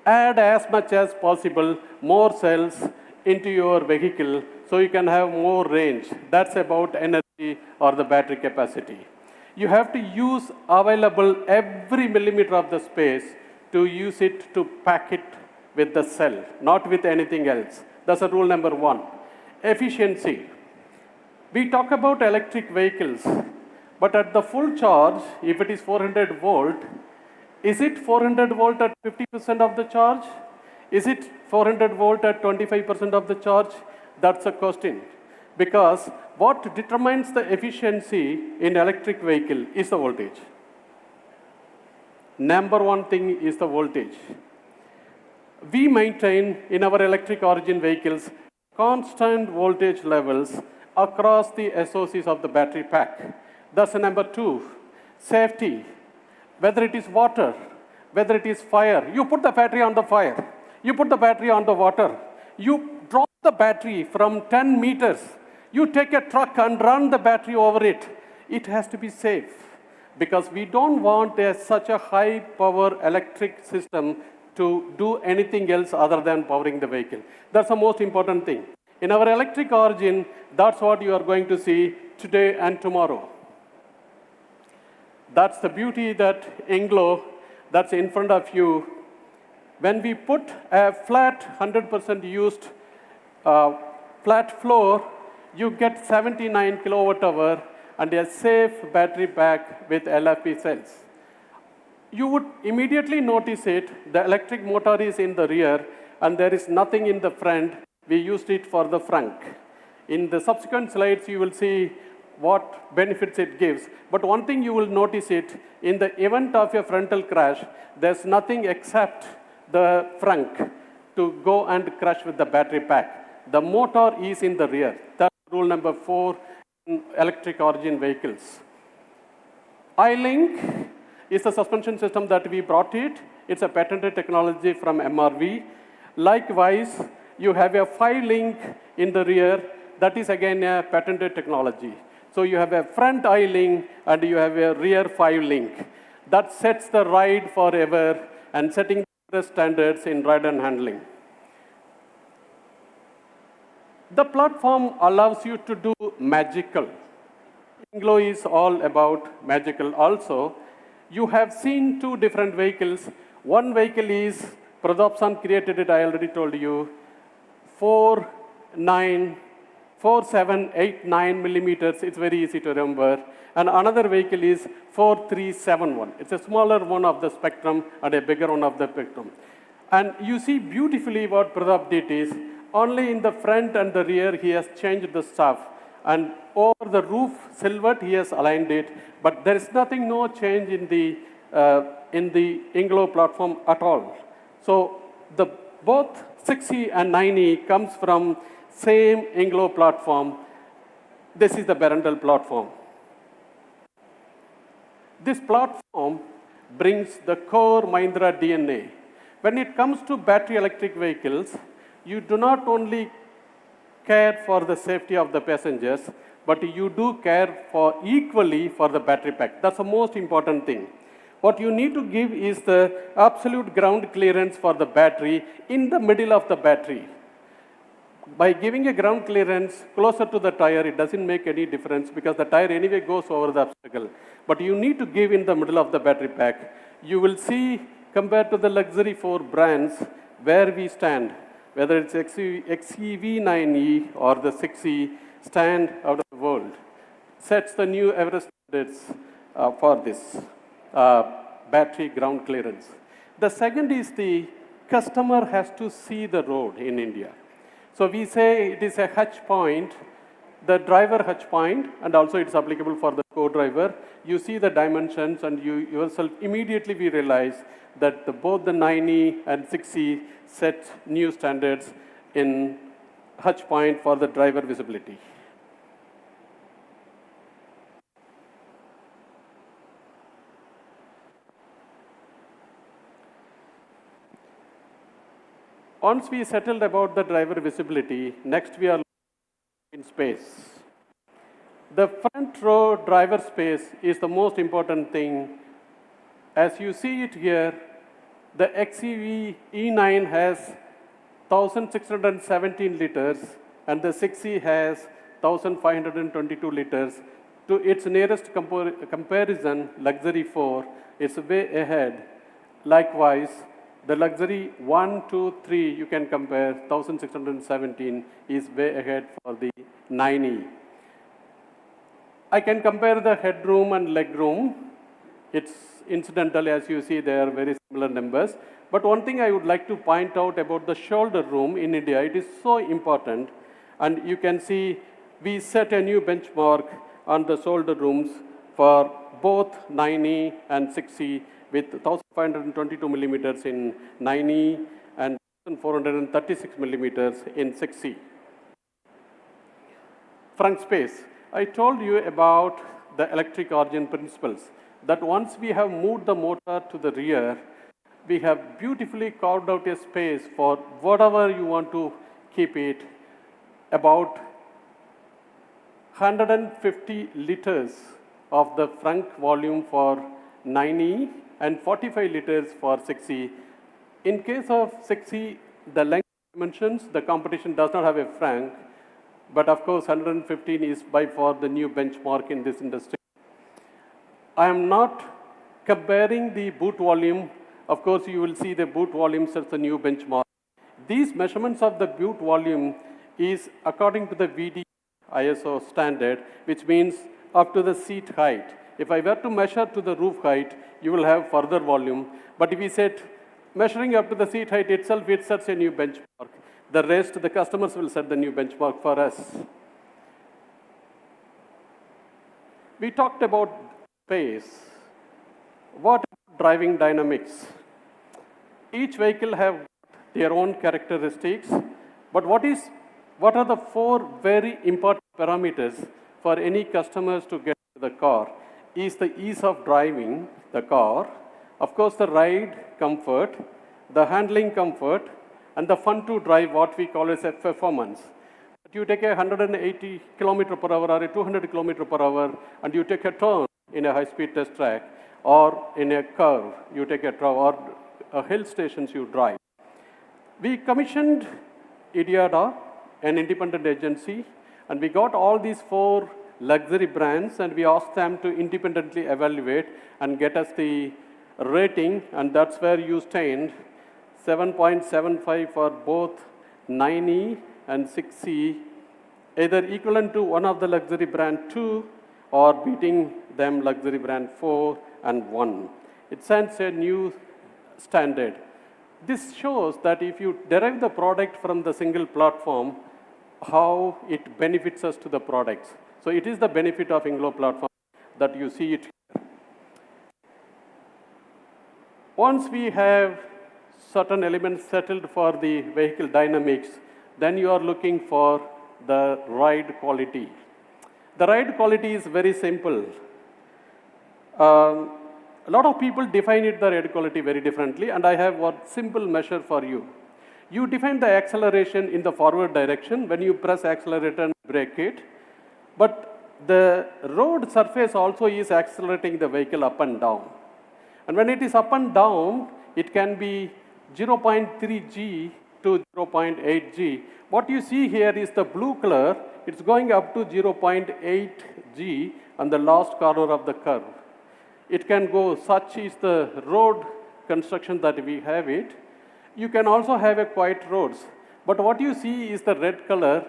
Add as much as possible more cells into your vehicle so you can have more range. That's about energy or the battery capacity. You have to use available every millimeter of the space to use it to pack it with the cell, not with anything else. That's a rule number one. Efficiency. We talk about electric vehicles, but at the full charge, if it is 400 volt, is it 400 volt at 50% of the charge? Is it 400 volt at 25% of the charge? That's a question. Because what determines the efficiency in electric vehicle is the voltage. Number one thing is the voltage. We maintain in our electric origin vehicles constant voltage levels across the SOCs of the battery pack. That's number two. Safety. Whether it is water, whether it is fire, you put the battery on the fire, you put the battery on the water, you drop the battery from 10 meters, you take a truck and run the battery over it. It has to be safe because we don't want such a high power electric system to do anything else other than powering the vehicle. That's the most important thing. In our electric origin, that's what you are going to see today and tomorrow. That's the beauty that Inglo, that's in front of you. When we put a flat 100% used flat floor, you get 79 kilowatt hour and a safe battery pack with LFP cells. You would immediately notice it. The electric motor is in the rear and there is nothing in the front. We used it for the frunk. In the subsequent slides, you will see what benefits it gives. But one thing you will notice it, in the event of a frontal crash, there's nothing except the frunk to go and crash with the battery pack. The motor is in the rear. That's rule number 4 in electric origin vehicles. iLink is the suspension system that we brought it. It's a patented technology from MRV. Likewise, you have a 5-link in the rear. That is again a patented technology. So you have a front iLink and you have a rear 5-link. That sets the ride forever and setting the standards in ride and handling. The platform allows you to do magical. Inglo is all about magical also. You have seen 2 different vehicles. One vehicle is, Pradopsan created it, I already told you, 4789 millimeters, it's very easy to remember. And another vehicle is 4371. It's a smaller one of the spectrum and a bigger one of the spectrum. And you see beautifully what Pradap did is, only in the front and the rear he has changed the stuff. And over the roof silhouette, he has aligned it, but there is nothing, no change in the Inglo platform at all. So both 6E and 9E comes from same Inglo platform. This is the Berendal platform. This platform brings the core Mahindra DNA. When it comes to battery electric vehicles, you do not only care for the safety of the passengers, but you do care for equally for the battery pack. That's the most important thing. What you need to give is the absolute ground clearance for the battery in the middle of the battery. By giving a ground clearance closer to the tire, it doesn't make any difference because the tire anyway goes over the obstacle. But you need to give in the middle of the battery pack. You will see, compared to the luxury 4 brands, where we stand, whether it's XEV9E or the 6E, stand out of the world. Sets the new Everest standards for this battery ground clearance. The second is the customer has to see the road in India. So we say it is a hatch point, the driver hatch point, and also it's applicable for the co-driver. You see the dimensions and you yourself immediately we realize that both the 9E and 6E set new standards in hatch point for the driver visibility. Once we settled about the driver visibility, next we are in space. The front row driver space is the most important thing. As you see it here, the XEV E9 has 1,617 liters and the 6E has 1,522 liters. To its nearest comparison, luxury 4, it's way ahead. Likewise, the luxury 1, 2, 3, you can compare, 1,617 is way ahead for the 9E. I can compare the headroom and legroom. It's incidental, as you see, they are very similar numbers. But one thing I would like to point out about the shoulder room in India, it is so important. And you can see we set a new benchmark on the shoulder rooms for both 9E and 6E, with 1,522 millimeters in 9E and 1,436 millimeters in 6E. Front space. I told you about the electric origin principles, that once we have moved the motor to the rear, we have beautifully carved out a space for whatever you want to keep it, about 150 liters of the frunk volume for 9E and 45 liters for 6E. In case of 6E, the length dimensions, the competition does not have a frunk, but of course 115 is by far the new benchmark in this industry. I am not comparing the boot volume. Of course, you will see the boot volume sets the new benchmark. These measurements of the boot volume is according to the VD ISO standard, which means up to the seat height. If I were to measure to the roof height, you will have further volume. But if we set measuring up to the seat height itself, it sets a new benchmark. The rest, the customers will set the new benchmark for us. We talked about space. What about driving dynamics? Each vehicle have their own characteristics, but what are the 4 very important parameters for any customers to get to the car? Is the ease of driving the car, of course the ride comfort, the handling comfort, and the fun to drive, what we call as a performance. You take a 180 km per hour or a 200 km per hour and you take a turn in a high-speed test track, or in a curve, you take a turn, or hill stations you drive. We commissioned IDIADA, an independent agency, and we got all these 4 luxury brands and we asked them to independently evaluate and get us the rating, and that's where you stand. 7.75 for both 9E and 6E, either equivalent to one of the luxury brand 2 or beating them luxury brand 4 and 1. It sets a new standard. This shows that if you derive the product from the single platform, how it benefits us to the products. So it is the benefit of Inglo platform that you see it. Once we have certain elements settled for the vehicle dynamics, then you are looking for the ride quality. The ride quality is very simple. A lot of people define the ride quality very differently, and I have one simple measure for you. You define the acceleration in the forward direction when you press accelerator and brake it, but the road surface also is accelerating the vehicle up and down. And when it is up and down, it can be 0.3 G to 0.8 G. What you see here is the blue color. It's going up to 0.8 G on the last corner of the curve. It can go, such is the road construction that we have it. You can also have a quiet roads. But what you see is the red color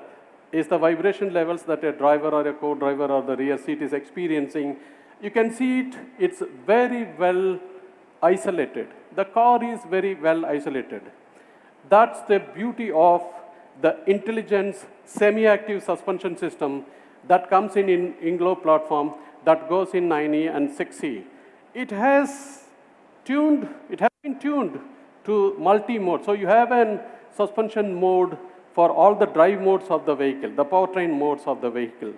is the vibration levels that a driver or a co-driver or the rear seat is experiencing. You can see it, it's very well isolated. The car is very well isolated. That's the beauty of the intelligence semi-active suspension system that comes in Inglo platform that goes in 9E and 6E. It has been tuned to multi-mode. So you have a suspension mode for all the drive modes of the vehicle, the powertrain modes of the vehicle.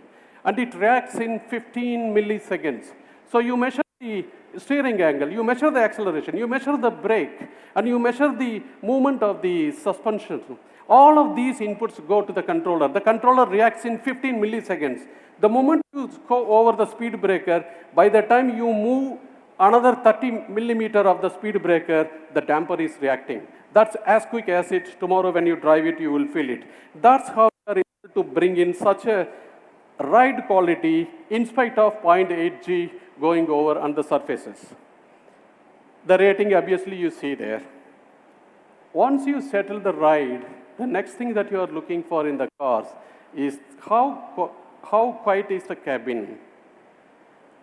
And it reacts in 15 milliseconds. So you measure the steering angle, you measure the acceleration, you measure the brake, and you measure the movement of the suspension. All of these inputs go to the controller. The controller reacts in 15 milliseconds. The moment you go over the speed breaker, by the time you move another 30 millimeter of the speed breaker, the damper is reacting. That's as quick as it. Tomorrow when you drive it, you will feel it. That's how we are able to bring in such a ride quality in spite of 0.8 G going over on the surfaces. The rating, obviously, you see there. Once you settle the ride, the next thing that you are looking for in the cars is how quiet is the cabin.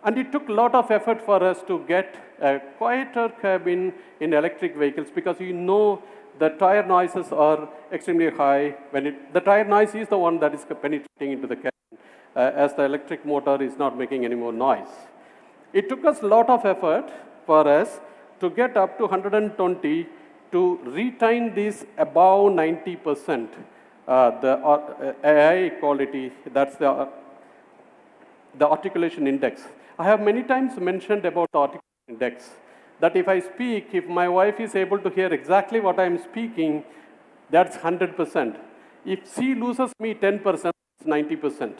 And it took a lot of effort for us to get a quieter cabin in electric vehicles because you know the tire noises are extremely high. The tire noise is the one that is penetrating into the cabin as the electric motor is not making any more noise. It took us a lot of effort for us to get up to 120 to retain this above 90%. The AI quality, that's the articulation index. I have many times mentioned about the articulation index, that if I speak, if my wife is able to hear exactly what I'm speaking, that's 100%. If she loses me 10%, it's 90%.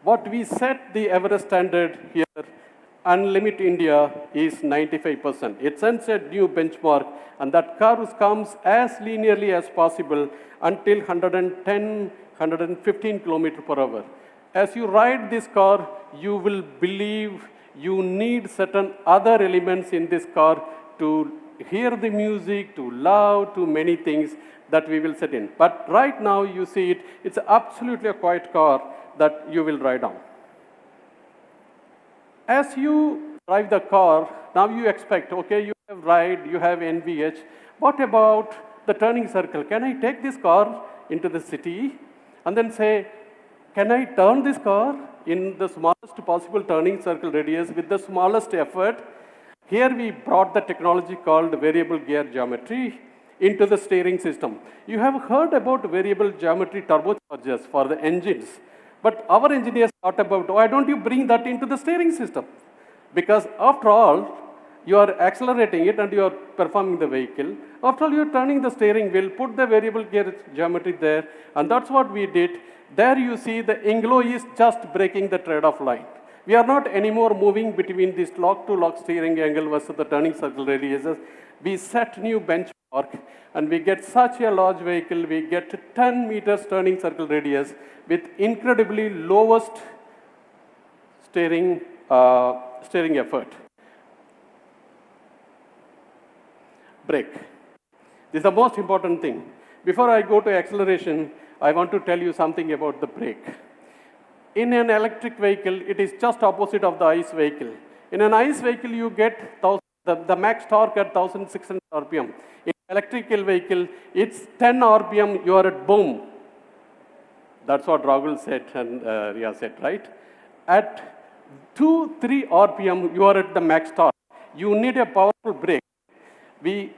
What we set the Everest standard here, Unlimit India, is 95%. It sets a new benchmark, and that curve comes as linearly as possible until 110, 115 kilometers per hour. As you ride this car, you will believe you need certain other elements in this car to hear the music, to love, to many things that we will set in. But right now you see it, it's absolutely a quiet car that you will ride on. As you drive the car, now you expect, okay, you have ride, you have NVH. What about the turning circle? Can I take this car into the city and then say, can I turn this car in the smallest possible turning circle radius with the smallest effort? Here we brought the technology called variable gear geometry into the steering system. You have heard about variable geometry turbochargers for the engines, but our engineers thought about, why don't you bring that into the steering system? Because after all, you are accelerating it and you are performing the vehicle. After all, you are turning the steering wheel, put the variable gear geometry there, and that's what we did. There you see the Inglo is just breaking the trade-off line. We are not anymore moving between this lock-to-lock steering angle versus the turning circle radiuses. We set new benchmark, and we get such a large vehicle, we get 10 meters turning circle radius with incredibly lowest steering effort. Brake. This is the most important thing. Before I go to acceleration, I want to tell you something about the brake. In an electric vehicle, it is just opposite of the ICE vehicle. In an ICE vehicle, you get the max torque at 1600 RPM. In electrical vehicle, it's 10 RPM, you are at boom. That's what Rahul said and Ria said, right? At 2-3 RPM, you are at the max torque. You need a powerful brake. We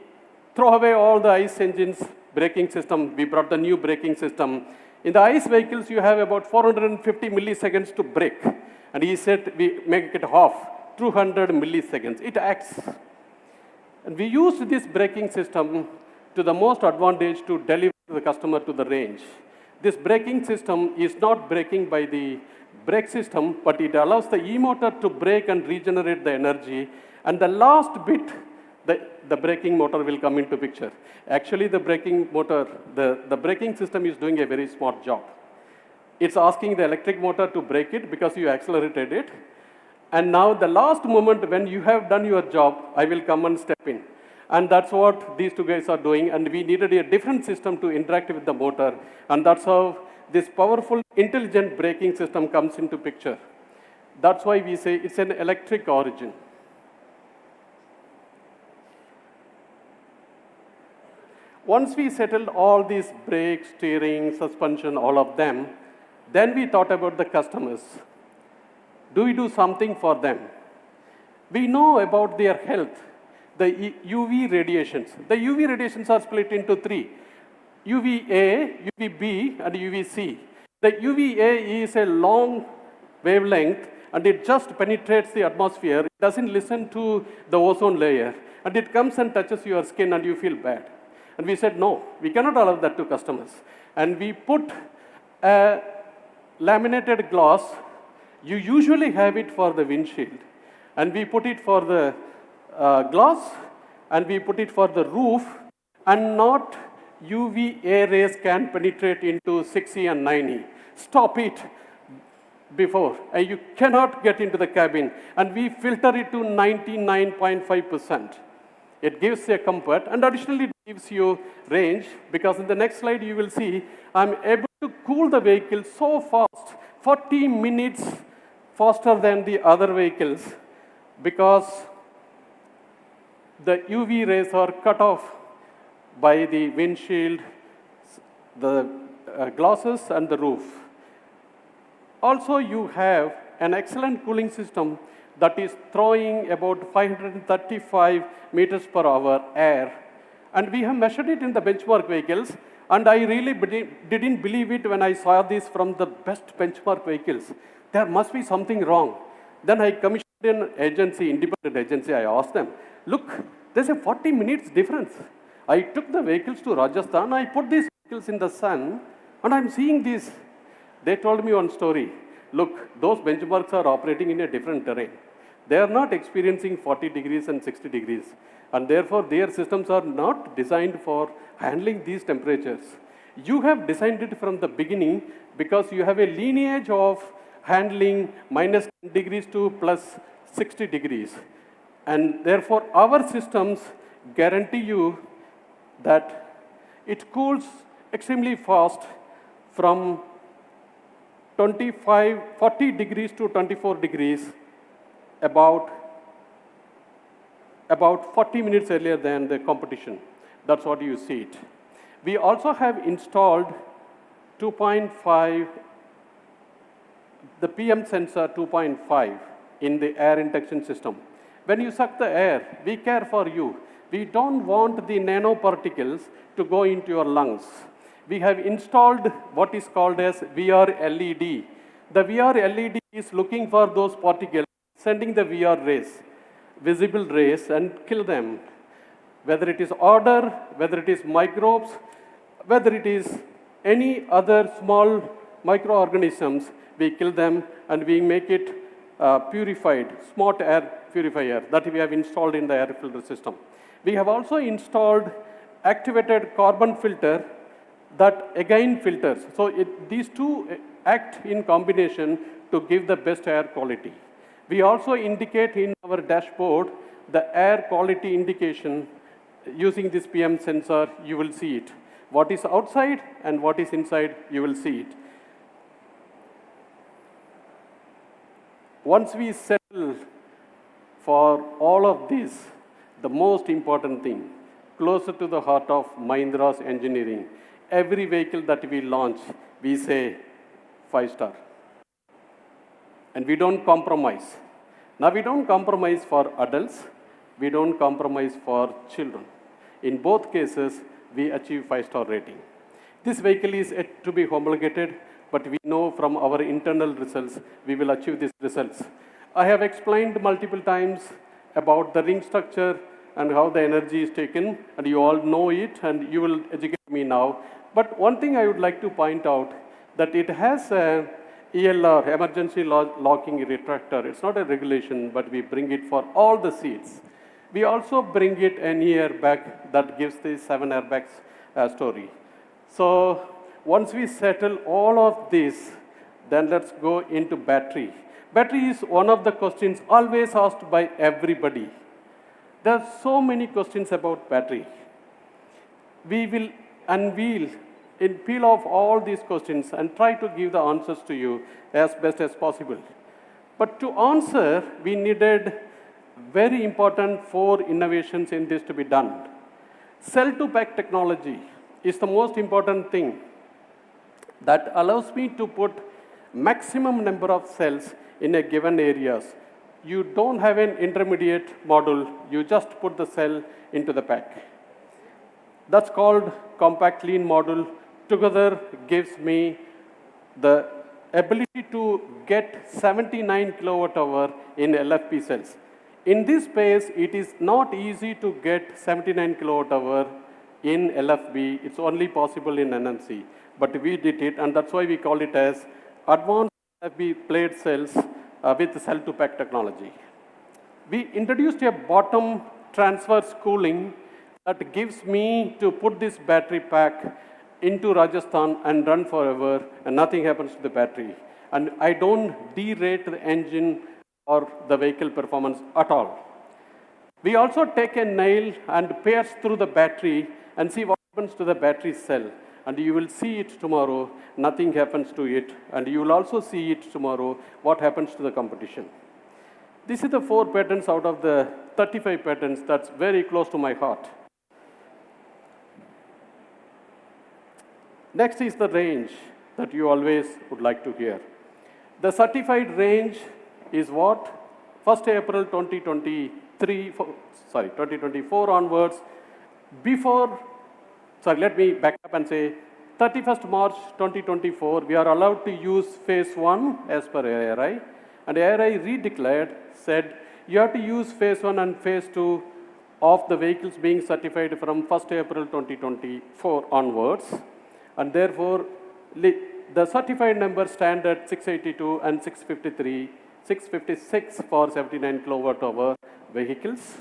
throw away all the ICE engines braking system. We brought the new braking system. In the ICE vehicles, you have about 450 milliseconds to brake. And he said we make it half, 200 milliseconds. It acts. And we used this braking system to the most advantage to deliver the customer to the range. This braking system is not braking by the brake system, but it allows the e-motor to brake and regenerate the energy. And the last bit, the braking motor will come into picture. Actually, the braking motor, the braking system is doing a very smart job. It's asking the electric motor to brake it because you accelerated it. And now the last moment when you have done your job, I will come and step in. And that's what these two guys are doing. And we needed a different system to interact with the motor. And that's how this powerful, intelligent braking system comes into picture. That's why we say it's an electric origin. Once we settled all these brakes, steering, suspension, all of them, then we thought about the customers. Do we do something for them? We know about their health, the UV radiations. The UV radiations are split into three: UVA, UVB, and UVC. The UVA is a long wavelength, and it just penetrates the atmosphere. It doesn't listen to the ozone layer, and it comes and touches your skin, and you feel bad. And we said, no, we cannot allow that to customers. And we put a laminated glass. You usually have it for the windshield. And we put it for the glass, and we put it for the roof, and not UVA rays can penetrate into 6E and 9E. Stop it before. You cannot get into the cabin. And we filter it to 99.5%. It gives a comfort, and additionally it gives you range, because in the next slide you will see I'm able to cool the vehicle so fast, 40 minutes faster than the other vehicles, because the UV rays are cut off by the windshield, the glasses, and the roof. Also, you have an excellent cooling system that is throwing about 535 meters per hour air. And we have measured it in the benchmark vehicles, and I really didn't believe it when I saw this from the best benchmark vehicles. There must be something wrong. Then I commissioned an agency, independent agency. I asked them, look, there's a 40 minutes difference. I took the vehicles to Rajasthan, I put these vehicles in the sun, and I'm seeing this. They told me one story. Look, those benchmarks are operating in a different terrain. They are not experiencing 40 degrees and 60 degrees. And therefore, their systems are not designed for handling these temperatures. You have designed it from the beginning because you have a lineage of handling minus 10 degrees to plus 60 degrees. And therefore, our systems guarantee you that it cools extremely fast from 40 degrees to 24 degrees about 40 minutes earlier than the competition. That's what you see it. We also have installed 2.5, the PM sensor 2.5 in the air induction system. When you suck the air, we care for you. We don't want the nanoparticles to go into your lungs. We have installed what is called as VR LED. The VR LED is looking for those particles, sending the VR rays, visible rays, and kill them. Whether it is odor, whether it is microbes, whether it is any other small microorganisms, we kill them and we make it purified, smart air purifier that we have installed in the air filter system. We have also installed activated carbon filter that again filters. So these two act in combination to give the best air quality. We also indicate in our dashboard the air quality indication using this PM sensor. You will see it. What is outside and what is inside, you will see it. Once we settle for all of this, the most important thing, closer to the heart of Mahindra's engineering, every vehicle that we launch, we say, 5-star. And we don't compromise. Now, we don't compromise for adults, we don't compromise for children. In both cases, we achieve 5-star rating. This vehicle is yet to be homologated, but we know from our internal results, we will achieve these results. I have explained multiple times about the ring structure and how the energy is taken, and you all know it, and you will educate me now. But one thing I would like to point out, that it has a ELR, emergency locking retractor. It's not a regulation, but we bring it for all the seats. We also bring it an airbag that gives the 7 airbags story. So once we settle all of this, then let's go into battery. Battery is one of the questions always asked by everybody. There are so many questions about battery. We will unveil and peel off all these questions and try to give the answers to you as best as possible. But to answer, we needed very important 4 innovations in this to be done. Cell-to-pack technology is the most important thing that allows me to put maximum number of cells in a given areas. You don't have an intermediate module, you just put the cell into the pack. That's called compact lean module. Together gives me the ability to get 79 kWh in LFP cells. In this space, it is not easy to get 79 kWh in LFP. It's only possible in NMC. But we did it, and that's why we call it as advanced LFP plate cells with cell-to-pack technology. We introduced a bottom transverse cooling that gives me to put this battery pack into Rajasthan and run forever, and nothing happens to the battery. And I don't derate the engine or the vehicle performance at all. We also take a nail and pierce through the battery and see what happens to the battery cell. And you will see it tomorrow, nothing happens to it. And you will also see it tomorrow, what happens to the competition. This is the 4 patents out of the 35 patents that's very close to my heart. Next is the range that you always would like to hear. The certified range is what? 1st April 2024 onwards. Let me back up and say 31st March 2024, we are allowed to use phase 1 as per ARI. And ARI redeclared, said you have to use phase 1 and phase 2 of the vehicles being certified from 1st April 2024 onwards. And therefore, the certified numbers stand at 682 and 653, 656 for 79 kWh vehicles.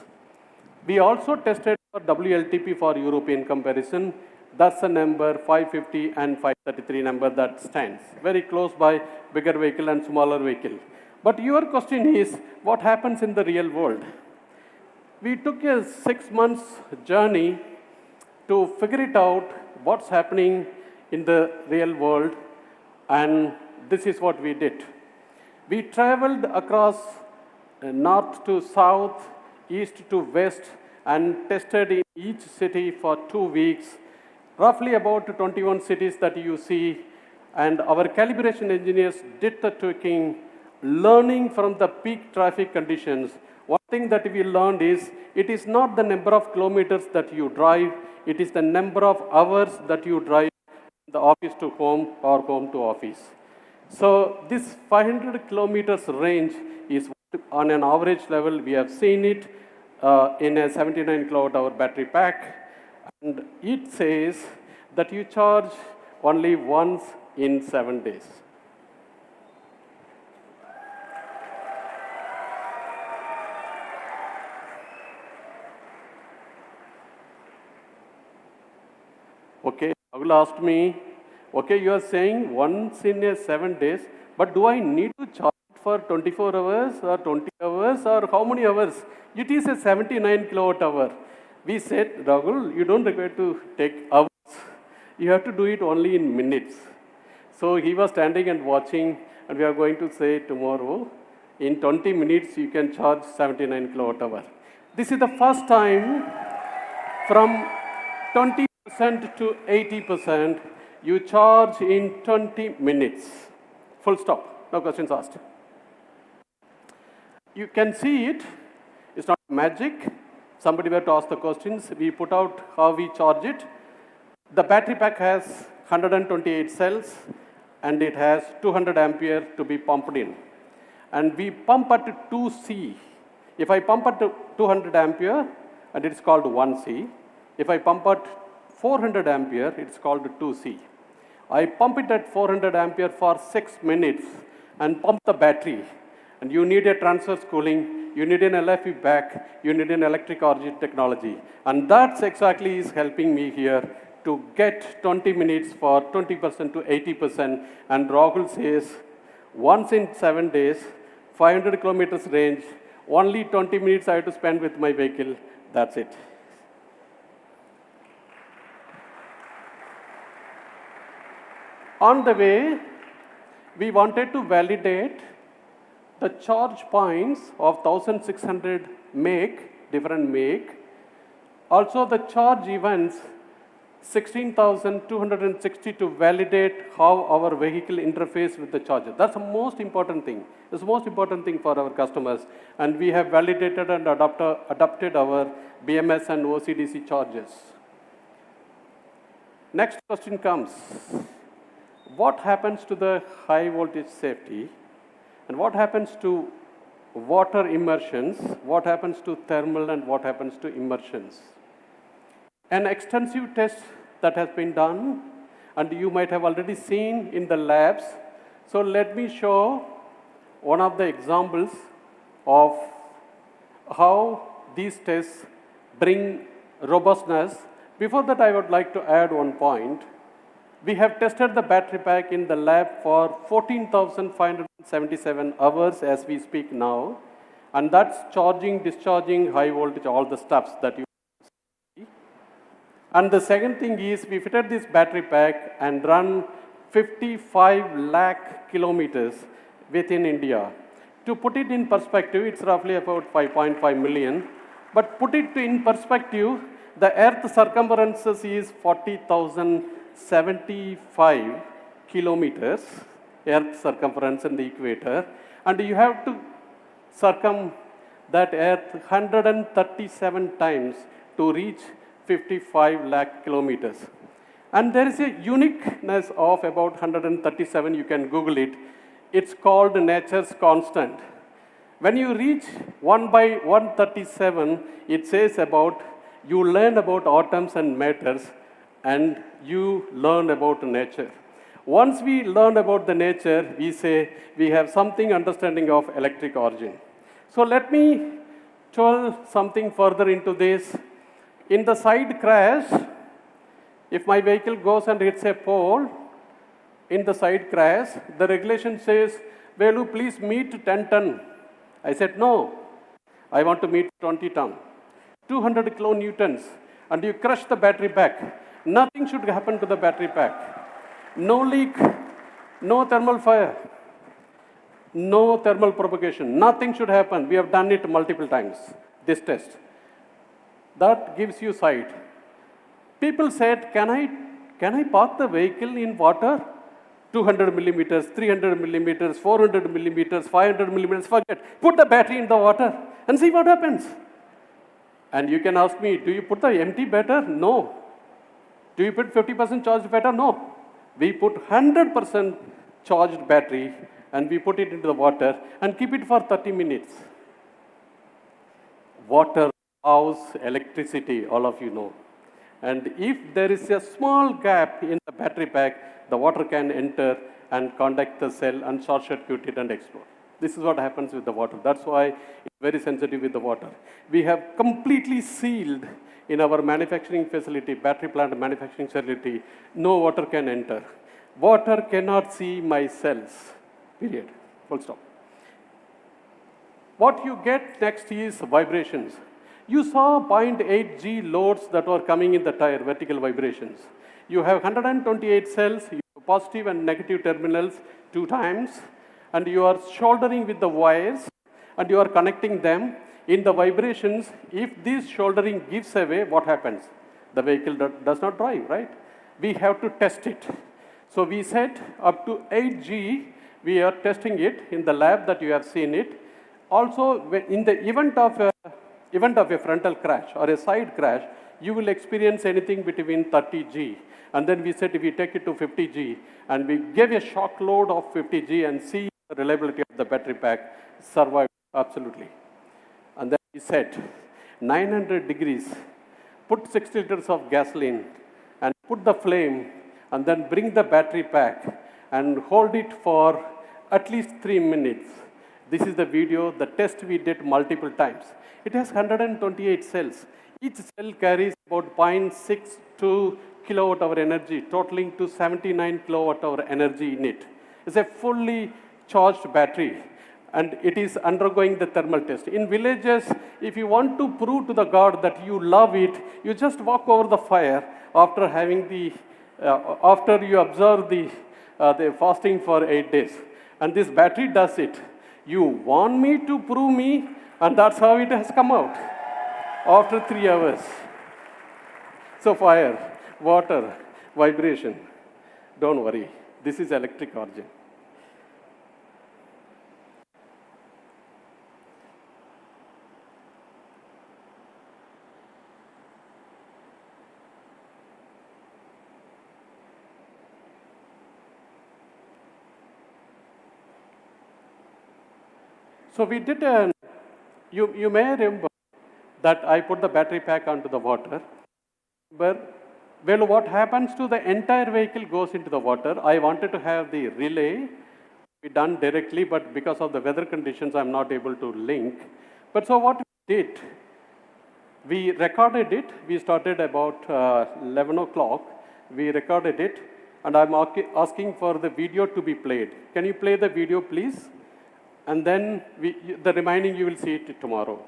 We also tested for WLTP for European comparison. That's the number 550 and 533 number that stands. Very close by bigger vehicle and smaller vehicle. But your question is, what happens in the real world? We took a 6 months journey to figure it out, what's happening in the real world, and this is what we did. We traveled across north to south, east to west, and tested in each city for 2 weeks, roughly about 21 cities that you see, and our calibration engineers did the tweaking, learning from the peak traffic conditions. One thing that we learned is, it is not the number of kilometers that you drive, it is the number of hours that you drive the office to home or home to office. So this 500 kilometers range is on an average level. We have seen it in a 79 kWh battery pack, and it says that you charge only once in 7 days. Okay, Rahul asked me, okay, you are saying once in a 7 days, but do I need to charge for 24 hours or 20 hours or how many hours? It is a 79 kWh. We said, Rahul, you don't require to take hours. You have to do it only in minutes. So he was standing and watching, and we are going to say tomorrow, in 20 minutes you can charge 79 kWh. This is the first time from 20% to 80%, you charge in 20 minutes. Full stop. No questions asked. You can see it. It's not magic. Somebody were to ask the questions. We put out how we charge it. The battery pack has 128 cells and it has 200 ampere to be pumped in. And we pump at 2C. If I pump at 200 ampere, and it's called 1C. If I pump at 400 ampere, it's called 2C. I pump it at 400 ampere for 6 minutes and pump the battery. And you need a transverse cooling, you need an LFE back, you need an electric origin technology. And that's exactly is helping me here to get 20 minutes for 20% to 80%. And Rahul says, once in 7 days, 500 kilometers range, only 20 minutes I have to spend with my vehicle, that's it. On the way, we wanted to validate the charge points of 1600 make, different make. Also the charge events, 16,260 to validate how our vehicle interface with the charger. That's the most important thing. It's the most important thing for our customers. And we have validated and adopted our BMS and OCDC chargers. Next question comes. What happens to the high voltage safety? And what happens to water immersions? What happens to thermal and what happens to immersions? An extensive test that has been done, and you might have already seen in the labs. So let me show one of the examples of how these tests bring robustness. Before that, I would like to add one point. We have tested the battery pack in the lab for 14,577 hours as we speak now. And that's charging, discharging, high voltage, all the steps that you see. And the second thing is we fitted this battery pack and run 55 lakh kilometers within India. To put it in perspective, it's roughly about 5.5 million. But put it in perspective, the Earth circumference is 40,075 kilometers, Earth circumference and the equator, and you have to circum that Earth 137 times to reach 55 lakh kilometers. And there is a uniqueness of about 137, you can Google it. It's called nature's constant. When you reach 1 by 137, it says about, you learn about atoms and matters, and you learn about nature. Once we learn about the nature, we say we have something understanding of electric origin. So let me tell something further into this. In the side crash, if my vehicle goes and hits a pole, in the side crash, the regulation says, Velu, please meet 10 ton. I said, no, I want to meet 20 ton. 200 kilonewtons, and you crush the battery pack. Nothing should happen to the battery pack. No leak, no thermal fire, no thermal propagation. Nothing should happen. We have done it multiple times, this test. That gives you sight. People said, can I park the vehicle in water? 200 millimeters, 300 millimeters, 400 millimeters, 500 millimeters, forget. Put the battery in the water and see what happens. And you can ask me, do you put the empty better? No. Do you put 50% charged better? No. We put 100% charged battery and we put it into the water and keep it for 30 minutes. Water, house, electricity, all of you know. And if there is a small gap in the battery pack, the water can enter and contact the cell and short circuit it and explode. This is what happens with the water. That's why it's very sensitive with the water. We have completely sealed in our manufacturing facility, battery plant manufacturing facility, no water can enter. Water cannot see my cells, period, full stop. What you get next is vibrations. You saw 0.8 G loads that were coming in the tire, vertical vibrations. You have 128 cells, you have positive and negative terminals 2 times, and you are shouldering with the wires, and you are connecting them. In the vibrations, if this shouldering gives away, what happens? The vehicle does not drive, right? We have to test it. So we set up to 8G, We are testing it in the lab that you have seen it. Also, in the event of a frontal crash or a side crash, you will experience anything between 30 G. And then we said if we take it to 50 G, and we gave a shock load of 50 G and see the reliability of the battery pack survived absolutely. And then we said 900 degrees, put 6 liters of gasoline and put the flame and then bring the battery pack and hold it for at least 3 minutes. This is the video, the test we did multiple times. It has 128 cells. Each cell carries about 0.62 kilowatt hour energy, totaling to 79 kilowatt hour energy in it. It's a fully charged battery, and it is undergoing the thermal test. In villages, if you want to prove to the god that you love it, you just walk over the fire after you observe the fasting for 8 days. And this battery does it. You want me to prove me, and that's how it has come out after 3 hours. So fire, water, vibration. Don't worry, this is electric origin. So we did you may remember that I put the battery pack onto the water. But, well, what happens to the entire vehicle goes into the water. I wanted to have the relay be done directly, but because of the weather conditions, I'm not able to link. But so what we did, we recorded it. We started about 11 o'clock. We recorded it, and I'm asking for the video to be played. Can you play the video, please? And then the remaining you will see it tomorrow.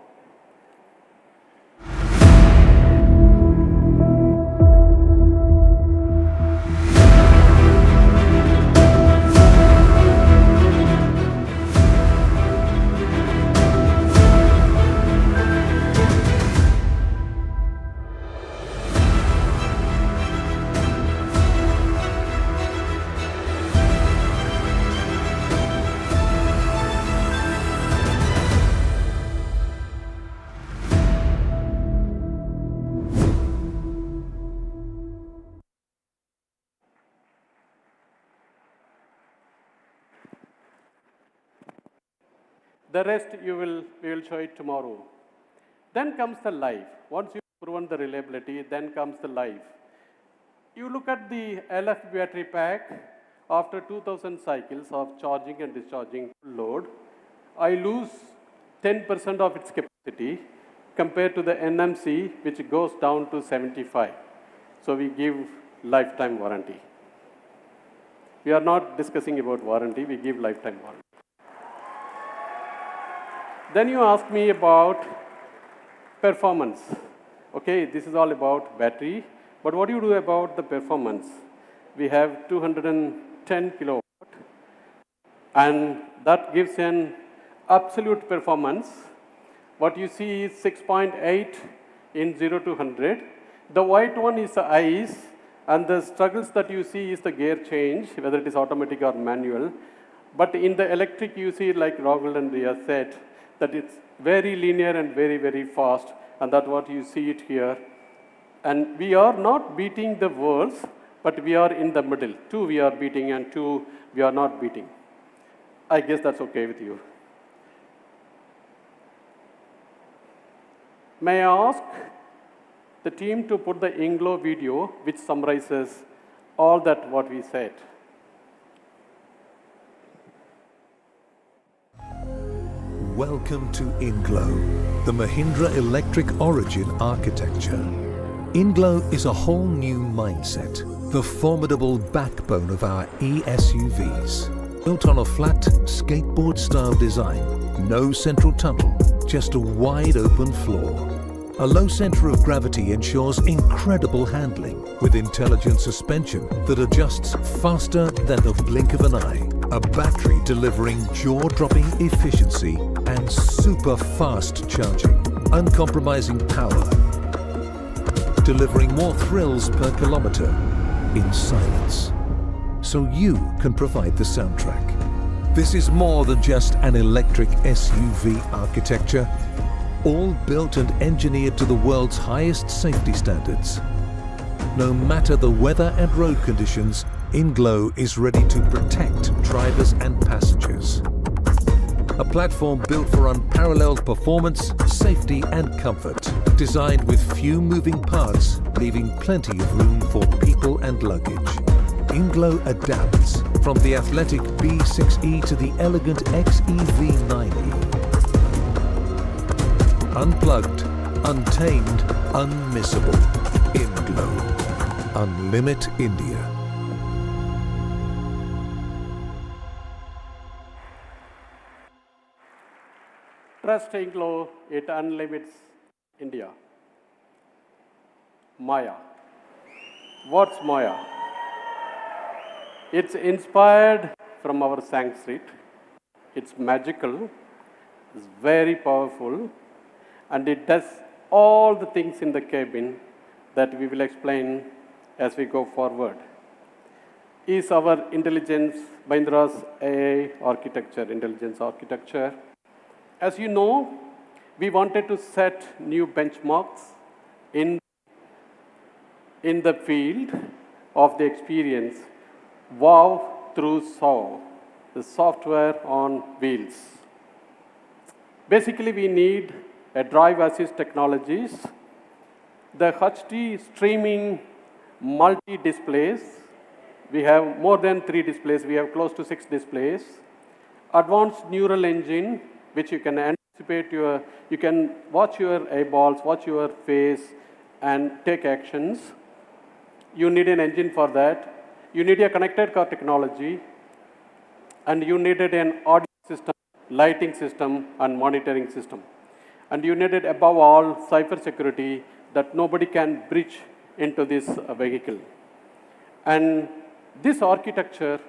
The rest we will show it tomorrow. Then comes the life. Once you've proven the reliability, then comes the life. You look at the LF battery pack, after 2000 cycles of charging and discharging load, I lose 10% of its capacity compared to the NMC, which goes down to 75. So we give lifetime warranty. We are not discussing about warranty, we give lifetime warranty. Then you ask me about performance. Okay, this is all about battery, but what do you do about the performance? We have 210 kilowatt, and that gives an absolute performance. What you see is 6.8 in 0 to 100. The white one is the ICE, and the struggles that you see is the gear change, whether it is automatic or manual. But in the electric, you see, like Rahul and Riya said, that it's very linear and very, very fast, and that's what you see it here. And we are not beating the worlds, but we are in the middle. 2 we are beating and 2 we are not beating. I guess that's okay with you. May I ask the team to put the Inglo video, which summarizes all that what we said. Welcome to Inglo, the Mahindra Electric Origin architecture. Inglo is a whole new mindset, the formidable backbone of our e-SUVs. Built on a flat, skateboard-style design, no central tunnel, just a wide open floor. A low center of gravity ensures incredible handling with intelligent suspension that adjusts faster than the blink of an eye. A battery delivering jaw-dropping efficiency and super fast charging. Uncompromising power. Delivering more thrills per kilometer in silence. So you can provide the soundtrack. This is more than just an electric SUV architecture, all built and engineered to the world's highest safety standards. No matter the weather and road conditions, InGlow is ready to protect drivers and passengers. A platform built for unparalleled performance, safety and comfort, designed with few moving parts, leaving plenty of room for people and luggage. InGlow adapts from the athletic B6E to the elegant XEV9e. Unplugged, untamed, unmissable. InGlow. Unlimit India. Trust InGlow, it unlimits India. Maya. What's Maya? It's inspired from our Sanskrit. It's magical, it's very powerful, and it does all the things in the cabin that we will explain as we go forward. Is our intelligence, Mahindra's AI architecture, intelligence architecture. As you know, we wanted to set new benchmarks in the field of the experience. Wow through SAW, the software on wheels. Basically, we need a drive assist technologies, the HD streaming multi-displays. We have more than 3 displays. We have close to 6 displays. Advanced neural engine, which you can anticipate you can watch your eyeballs, watch your face, and take actions. You need an engine for that. You need a connected car technology, and you needed an audio system, lighting system, and monitoring system. And you needed, above all, cyber security that nobody can breach into this vehicle. And this architecture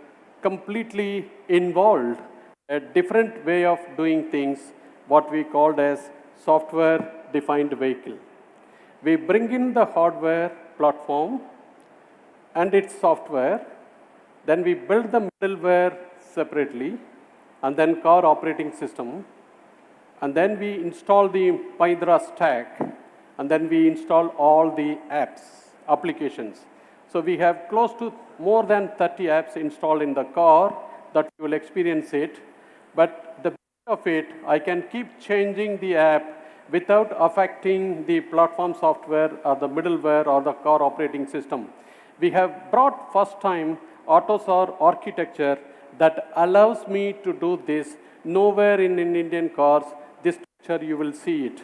completely involved a different way of doing things, what we called as software-defined vehicle. We bring in the hardware platform and its software, then we build the middleware separately, and then car operating system, and then we install the Mahindra stack, and then we install all the apps, applications. So we have close to more than 30 apps installed in the car that you will experience it, but the beauty of it, I can keep changing the app without affecting the platform software or the middleware or the car operating system. We have brought first time AutoSAR architecture that allows me to do this. Nowhere in Indian cars, this structure you will see it.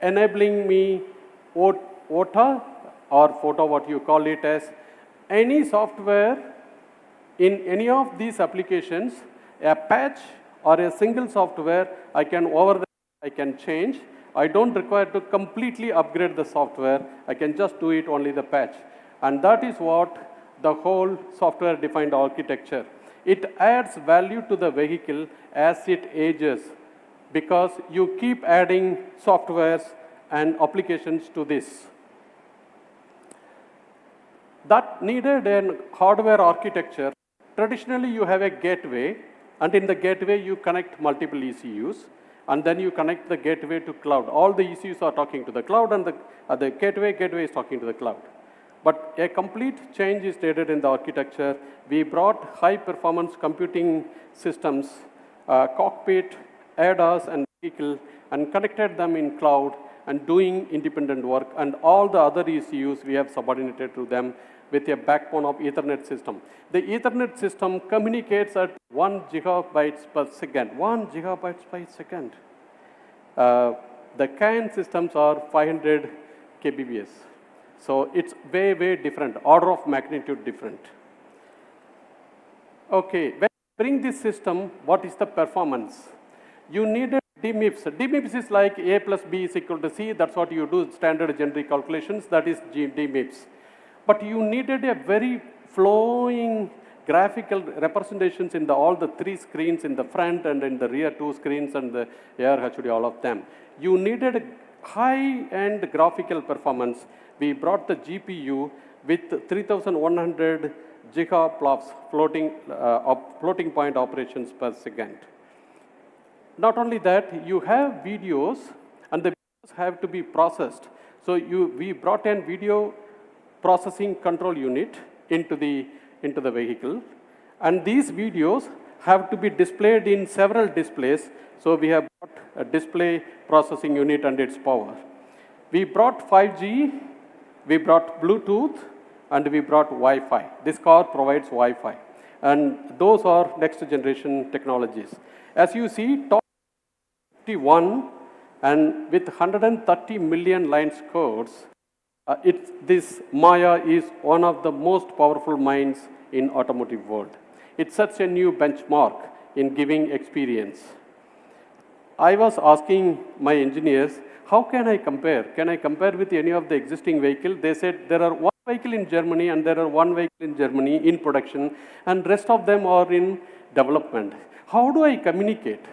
Enabling me OTA or photo, what you call it as, any software in any of these applications, a patch or a single software, I can change. I don't require to completely upgrade the software. I can just do it only the patch. And that is what the whole software-defined architecture. It adds value to the vehicle as it ages, because you keep adding softwares and applications to this. That needed a hardware architecture. Traditionally, you have a gateway, and in the gateway, you connect multiple ECUs, and then you connect the gateway to cloud. All the ECUs are talking to the cloud, and the gateway is talking to the cloud. But a complete change is needed in the architecture. We brought high-performance computing systems, cockpit, ADAS, and vehicle, and connected them in cloud and doing independent work. And all the other ECUs we have subordinated to them with a backbone of Ethernet system. The Ethernet system communicates at 1 gigabytes per second. 1 gigabytes per second. The CAN systems are 500 kbps. So it's way, way different, order of magnitude different. Okay, when you bring this system, what is the performance? You needed DMIPS. DMIPS is like A plus B is equal to C. That's what you do, standard generic calculations. That is DMIPS. But you needed a very flowing graphical representations in all the 3 screens in the front and in the rear 2 screens and the ARHD, all of them. You needed high-end graphical performance. We brought the GPU with 3100 gigaflops, floating point operations per second. Not only that, you have videos, and the videos have to be processed. So we brought in video processing control unit into the vehicle, and these videos have to be displayed in several displays. So we have brought a display processing unit and its power. We brought 5G, we brought Bluetooth, and we brought Wi-Fi. This car provides Wi-Fi, and those are next generation technologies. As you see, top 51, and with 130 million lines codes, this Maya is one of the most powerful minds in automotive world. It sets a new benchmark in giving experience. I was asking my engineers, how can I compare? Can I compare with any of the existing vehicle? They said there are one vehicle in Germany and there are one vehicle in Germany in production, and rest of them are in development. How do I communicate?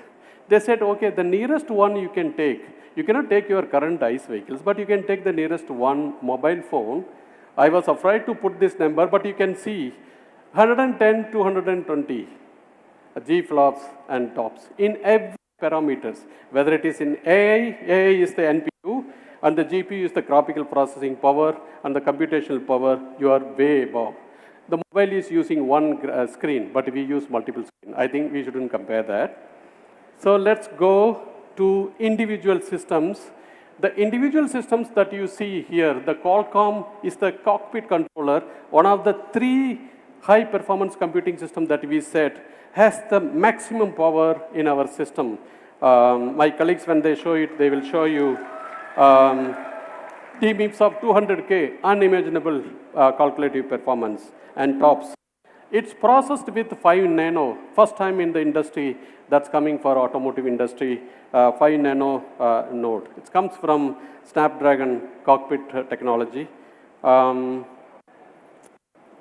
They said, okay, the nearest one you can take. You cannot take your current ICE vehicles, but you can take the nearest one mobile phone. I was afraid to put this number, but you can see 110 to 120 G-flops and tops in every parameters. Whether it is in AI is the NPU, and the GPU is the graphical processing power, and the computational power, you are way above. The mobile is using one screen, but we use multiple screens. I think we shouldn't compare that. So let's go to individual systems. The individual systems that you see here, the Qualcomm is the cockpit controller, one of the 3 high-performance computing systems that we set, has the maximum power in our system. My colleagues, when they show it, they will show you TMIPS of 200K, unimaginable calculative performance, and tops. It's processed with 5 nano, first time in the industry that's coming for automotive industry, 5 nano node. It comes from Snapdragon cockpit technology.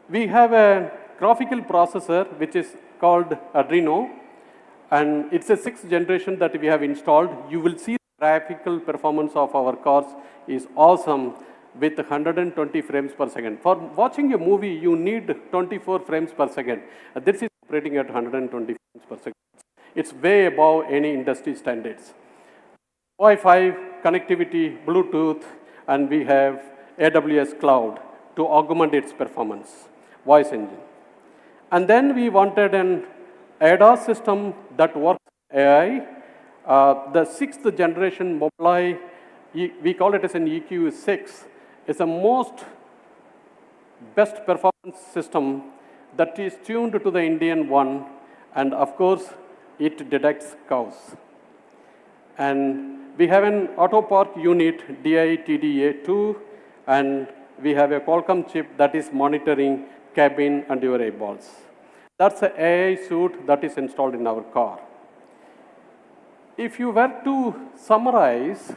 We have a graphical processor which is called Adreno, and it's a 6th generation that we have installed. You will see the graphical performance of our cars is awesome with 120 frames per second. For watching a movie, you need 24 frames per second. This is operating at 120 frames per second. It's way above any industry standards. Wi-Fi, connectivity, Bluetooth, and we have AWS Cloud to augment its performance, voice engine. And then we wanted an ADAS system that works AI. The 6th generation Mobileye, we call it as an EQ6, is the most best performance system that is tuned to the Indian one, and of course, it detects cows. And we have an auto park unit, DI-TDA2, and we have a Qualcomm chip that is monitoring cabin and your eyeballs. That's an AI suite that is installed in our car. If you were to summarize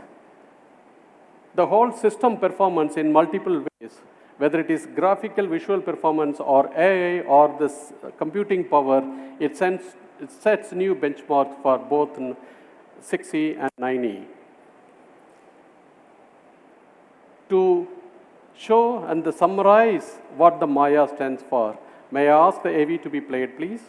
the whole system performance in multiple ways, whether it is graphical visual performance or AI or this computing power, it sets new benchmarks for both 6E and 9E. To show and to summarize what the Maya stands for, may I ask the AV to be played, please?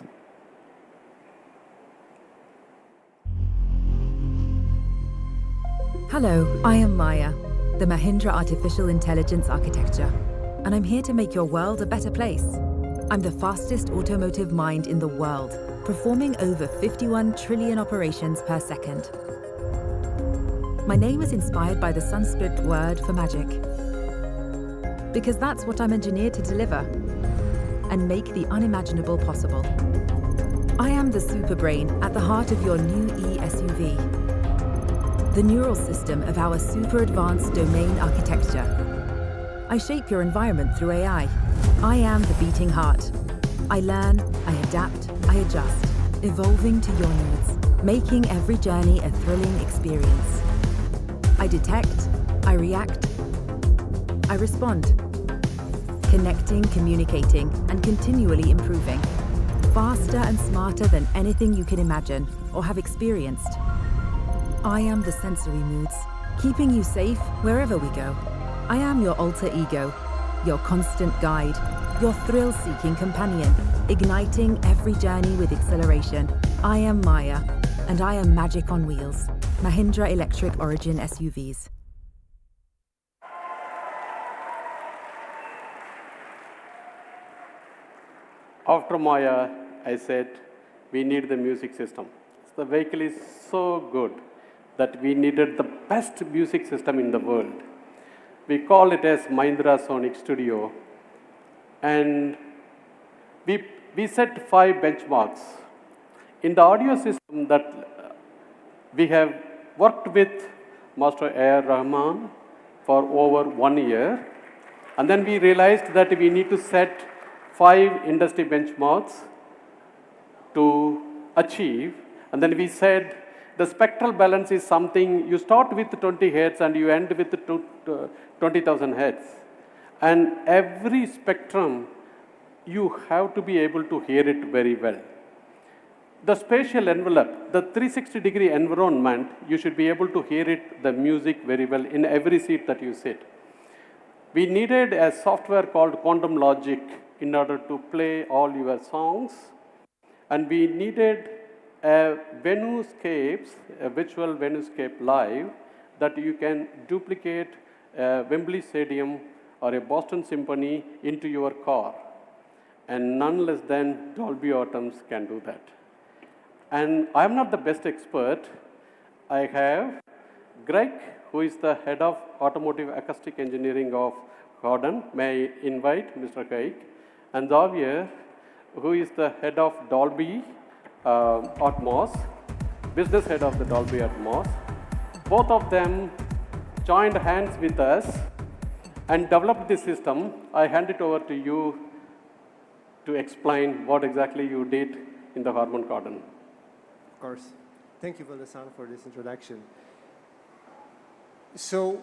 Hello, I am Maya, the Mahindra Artificial Intelligence Architecture, and I'm here to make your world a better place. I'm the fastest automotive mind in the world, performing over 51 trillion operations per second. My name is inspired by the Sanskrit word for magic, because that's what I'm engineered to deliver and make the unimaginable possible. I am the super brain at the heart of your new e-SUV, the neural system of our super advanced domain architecture. I shape your environment through AI. I am the beating heart. I learn, I adapt, I adjust, evolving to your needs, making every journey a thrilling experience. I detect, I react, I respond. Connecting, communicating, and continually improving. Faster and smarter than anything you can imagine or have experienced. I am the sensory moods, keeping you safe wherever we go. I am your alter ego, your constant guide, your thrill-seeking companion, igniting every journey with exhilaration. I am Maya, and I am magic on wheels. Mahindra Electric Origin SUVs. After Maya, I said, we need the music system. The vehicle is so good that we needed the best music system in the world. We call it as Mahindra Sonic Studio. And we set 5 benchmarks. In the audio system that we have worked with Master A.R. Rahman for over 1 year. And then we realized that we need to set 5 industry benchmarks to achieve. And then we said the spectral balance is something you start with 20 hertz and you end with 20,000 hertz. And every spectrum, you have to be able to hear it very well. The spatial envelope, the 360-degree environment, you should be able to hear it, the music very well in every seat that you sit. We needed a software called Quantum Logic in order to play all your songs. And we needed a venue-scapes, a virtual venue-scape live, that you can duplicate a Wembley Stadium or a Boston Symphony into your car. And none less than Dolby Atmos can do that. And I'm not the best expert. I have Greg, who is the head of automotive acoustic engineering of Gordon. May I invite Mr. Greg? And Xavier, who is the head of Dolby Atmos, business head of the Dolby Atmos. Both of them joined hands with us and developed this system. I hand it over to you to explain what exactly you did in the Harman Kardon. Of course. Thank you, Valdesan, for this introduction. So,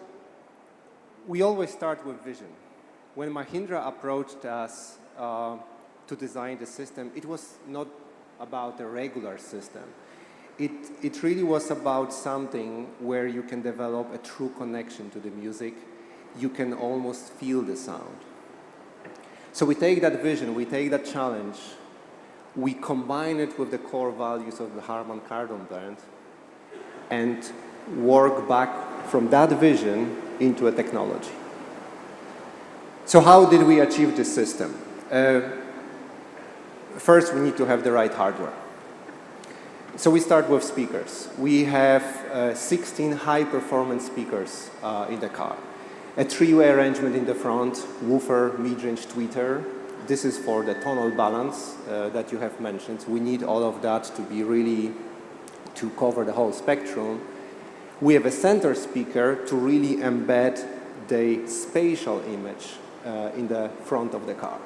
we always start with vision. When Mahindra approached us to design the system, it was not about a regular system. It really was about something where you can develop a true connection to the music. You can almost feel the sound. So we take that vision, we take that challenge, we combine it with the core values of the Harman Kardon brand, and work back from that vision into a technology. So how did we achieve this system? First, we need to have the right hardware. So we start with speakers. We have 16 high-performance speakers in the car. A three-way arrangement in the front, woofer, mid-range tweeter. This is for the tonal balance that you have mentioned. We need all of that to be really, to cover the whole spectrum. We have a center speaker to really embed the spatial image in the front of the car.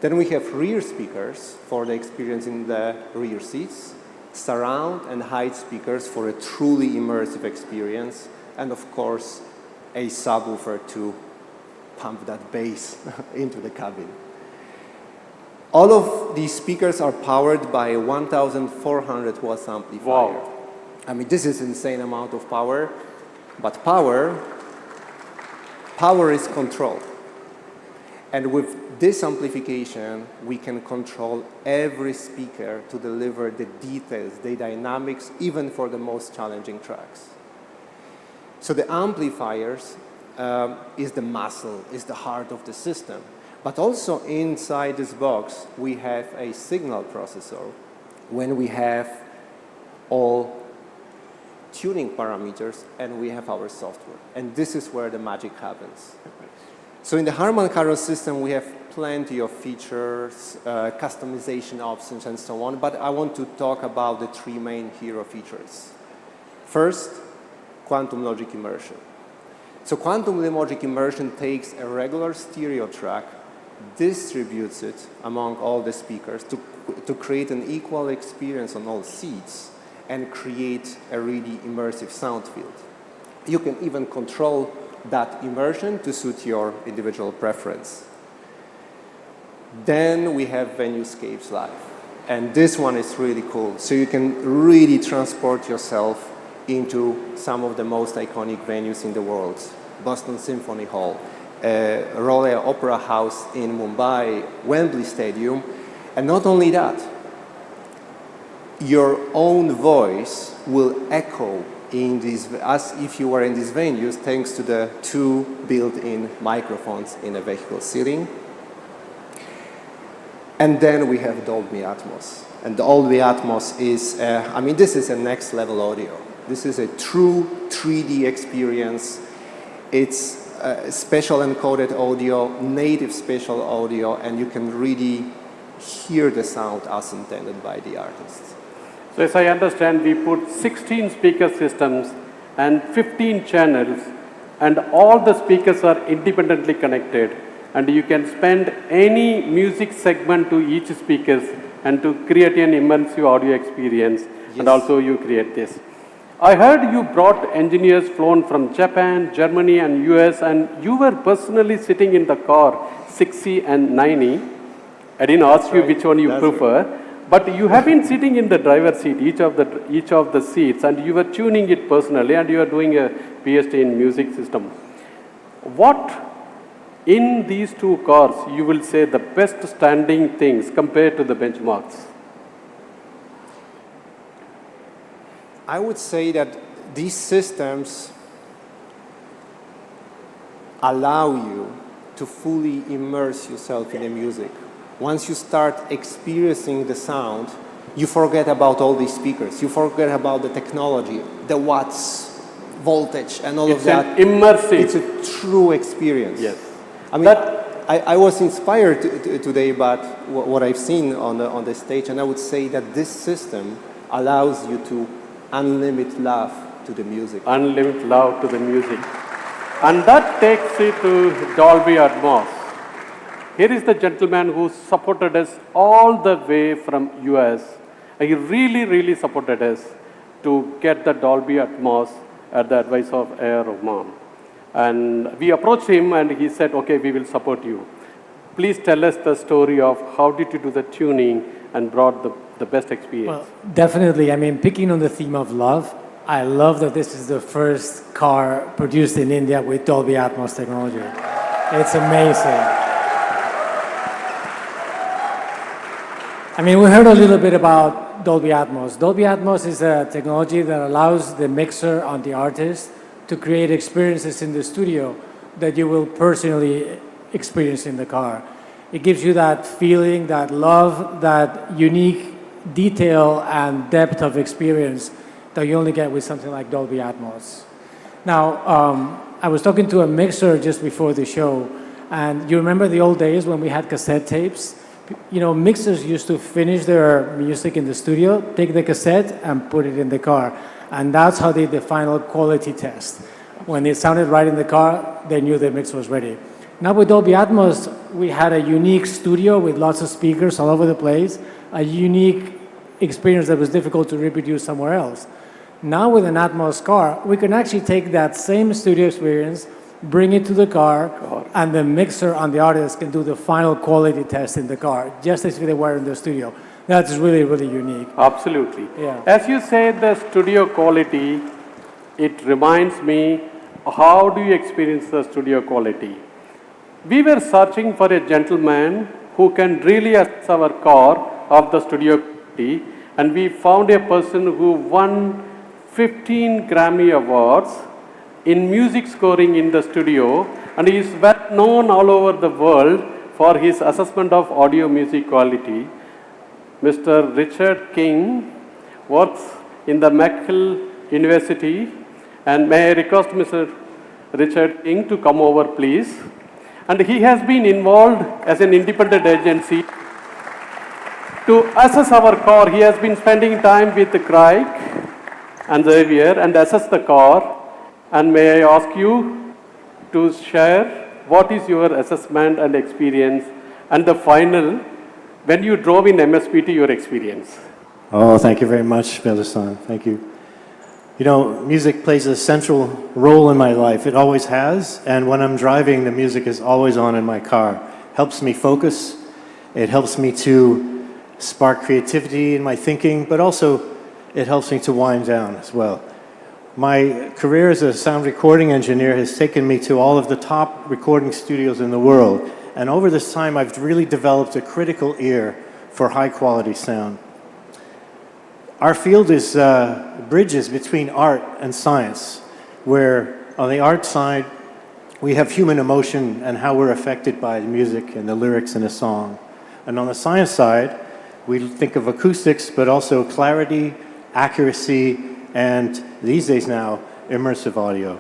Then we have rear speakers for the experience in the rear seats, surround and hide speakers for a truly immersive experience, and of course, a subwoofer to pump that bass into the cabin. All of these speakers are powered by a 1,400 watts amplifier. Wow. I mean, this is an insane amount of power, but power is control. And with this amplification, we can control every speaker to deliver the details, the dynamics, even for the most challenging tracks. So the amplifiers is the muscle, is the heart of the system. But also inside this box, we have a signal processor when we have all tuning parameters and we have our software. And this is where the magic happens. So in the Harman Kardon system, we have plenty of features, customization options, and so on. But I want to talk about the three main hero features. First, quantum logic immersion. So quantum logic immersion takes a regular stereo track, distributes it among all the speakers to create an equal experience on all seats and create a really immersive sound field. You can even control that immersion to suit your individual preference. Then we have Venue-Scapes Live. And this one is really cool. So you can really transport yourself into some of the most iconic venues in the world. Boston Symphony Hall, Royal Opera House in Mumbai, Wembley Stadium. And not only that, your own voice will echo in these, as if you were in these venues, thanks to the 2 built-in microphones in a vehicle seating. And then we have Dolby Atmos. And Dolby Atmos is, I mean, this is a next level audio. This is a true 3D experience. It's special encoded audio, native spatial audio, and you can really hear the sound as intended by the artists. So as I understand, we put 16 speaker systems and 15 channels, and all the speakers are independently connected. And you can spend any music segment to each speaker and to create an immersive audio experience. Yes. And also you create this. I heard you brought engineers flown from Japan, Germany, and US, and you were personally sitting in the car, 6E and 9E. I didn't ask you which one you prefer, but you have been sitting in the driver's seat, each of the seats, and you were tuning it personally, and you are doing a PhD in music system. What in these 2 cars you will say the best standing things compared to the benchmarks? I would say that these systems allow you to fully immerse yourself in the music. Once you start experiencing the sound, you forget about all these speakers. You forget about the technology, the watts, voltage, and all of that. It's immersive. It's a true experience. Yes. I mean, I was inspired today by what I've seen on the stage, and I would say that this system allows you to unlimit love to the music. Unlimit love to the music. And that takes it to Dolby Atmos. Here is the gentleman who supported us all the way from US. He really, really supported us to get the Dolby Atmos at the advice of A.R. Rahman. And we approached him and he said, okay, we will support you. Please tell us the story of how did you do the tuning and brought the best experience. Well, definitely. I mean, picking on the theme of love, I love that this is the first car produced in India with Dolby Atmos technology. It's amazing. I mean, we heard a little bit about Dolby Atmos. Dolby Atmos is a technology that allows the mixer on the artist to create experiences in the studio that you will personally experience in the car. It gives you that feeling, that love, that unique detail and depth of experience that you only get with something like Dolby Atmos. Now, I was talking to a mixer just before the show, and you remember the old days when we had cassette tapes? You know, mixers used to finish their music in the studio, take the cassette and put it in the car. And that's how they did the final quality test. When it sounded right in the car, they knew the mix was ready. Now with Dolby Atmos, we had a unique studio with lots of speakers all over the place, a unique experience that was difficult to reproduce somewhere else. Now with an Atmos car, we can actually take that same studio experience, bring it to the car, and the mixer on the artist can do the final quality test in the car, just as if they were in the studio. That's really, really unique. Absolutely. Yeah. As you say, the studio quality, it reminds me, how do you experience the studio quality? We were searching for a gentleman who can really assess our car of the studio quality, and we found a person who won 15 Grammy Awards in music scoring in the studio, and he is well known all over the world for his assessment of audio music quality. Mr. Richard King works in the McGill University, and may I request Mr. Richard King to come over, please. And he has been involved as an independent agency to assess our car. He has been spending time with Craig and Xavier and assess the car. And may I ask you to share what is your assessment and experience, and the final, when you drove in MSPT, your experience. Oh, thank you very much, Beldasan. Thank you. You know, music plays a central role in my life. It always has, and when I'm driving, the music is always on in my car. Helps me focus. It helps me to spark creativity in my thinking, but also it helps me to wind down as well. My career as a sound recording engineer has taken me to all of the top recording studios in the world. And over this time, I've really developed a critical ear for high quality sound. Our field is bridges between art and science, where on the art side, we have human emotion and how we're affected by the music and the lyrics in a song. And on the science side, we think of acoustics, but also clarity, accuracy, and these days now, immersive audio.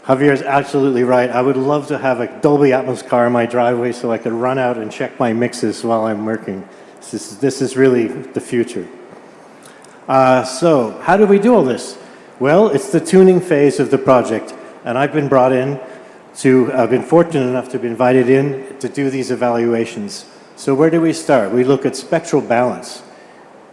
Javier is absolutely right. I would love to have a Dolby Atmos car in my driveway so I could run out and check my mixes while I'm working. This is really the future. So how do we do all this? Well, it's the tuning phase of the project, and I've been fortunate enough to be invited in to do these evaluations. So where do we start? We look at spectral balance.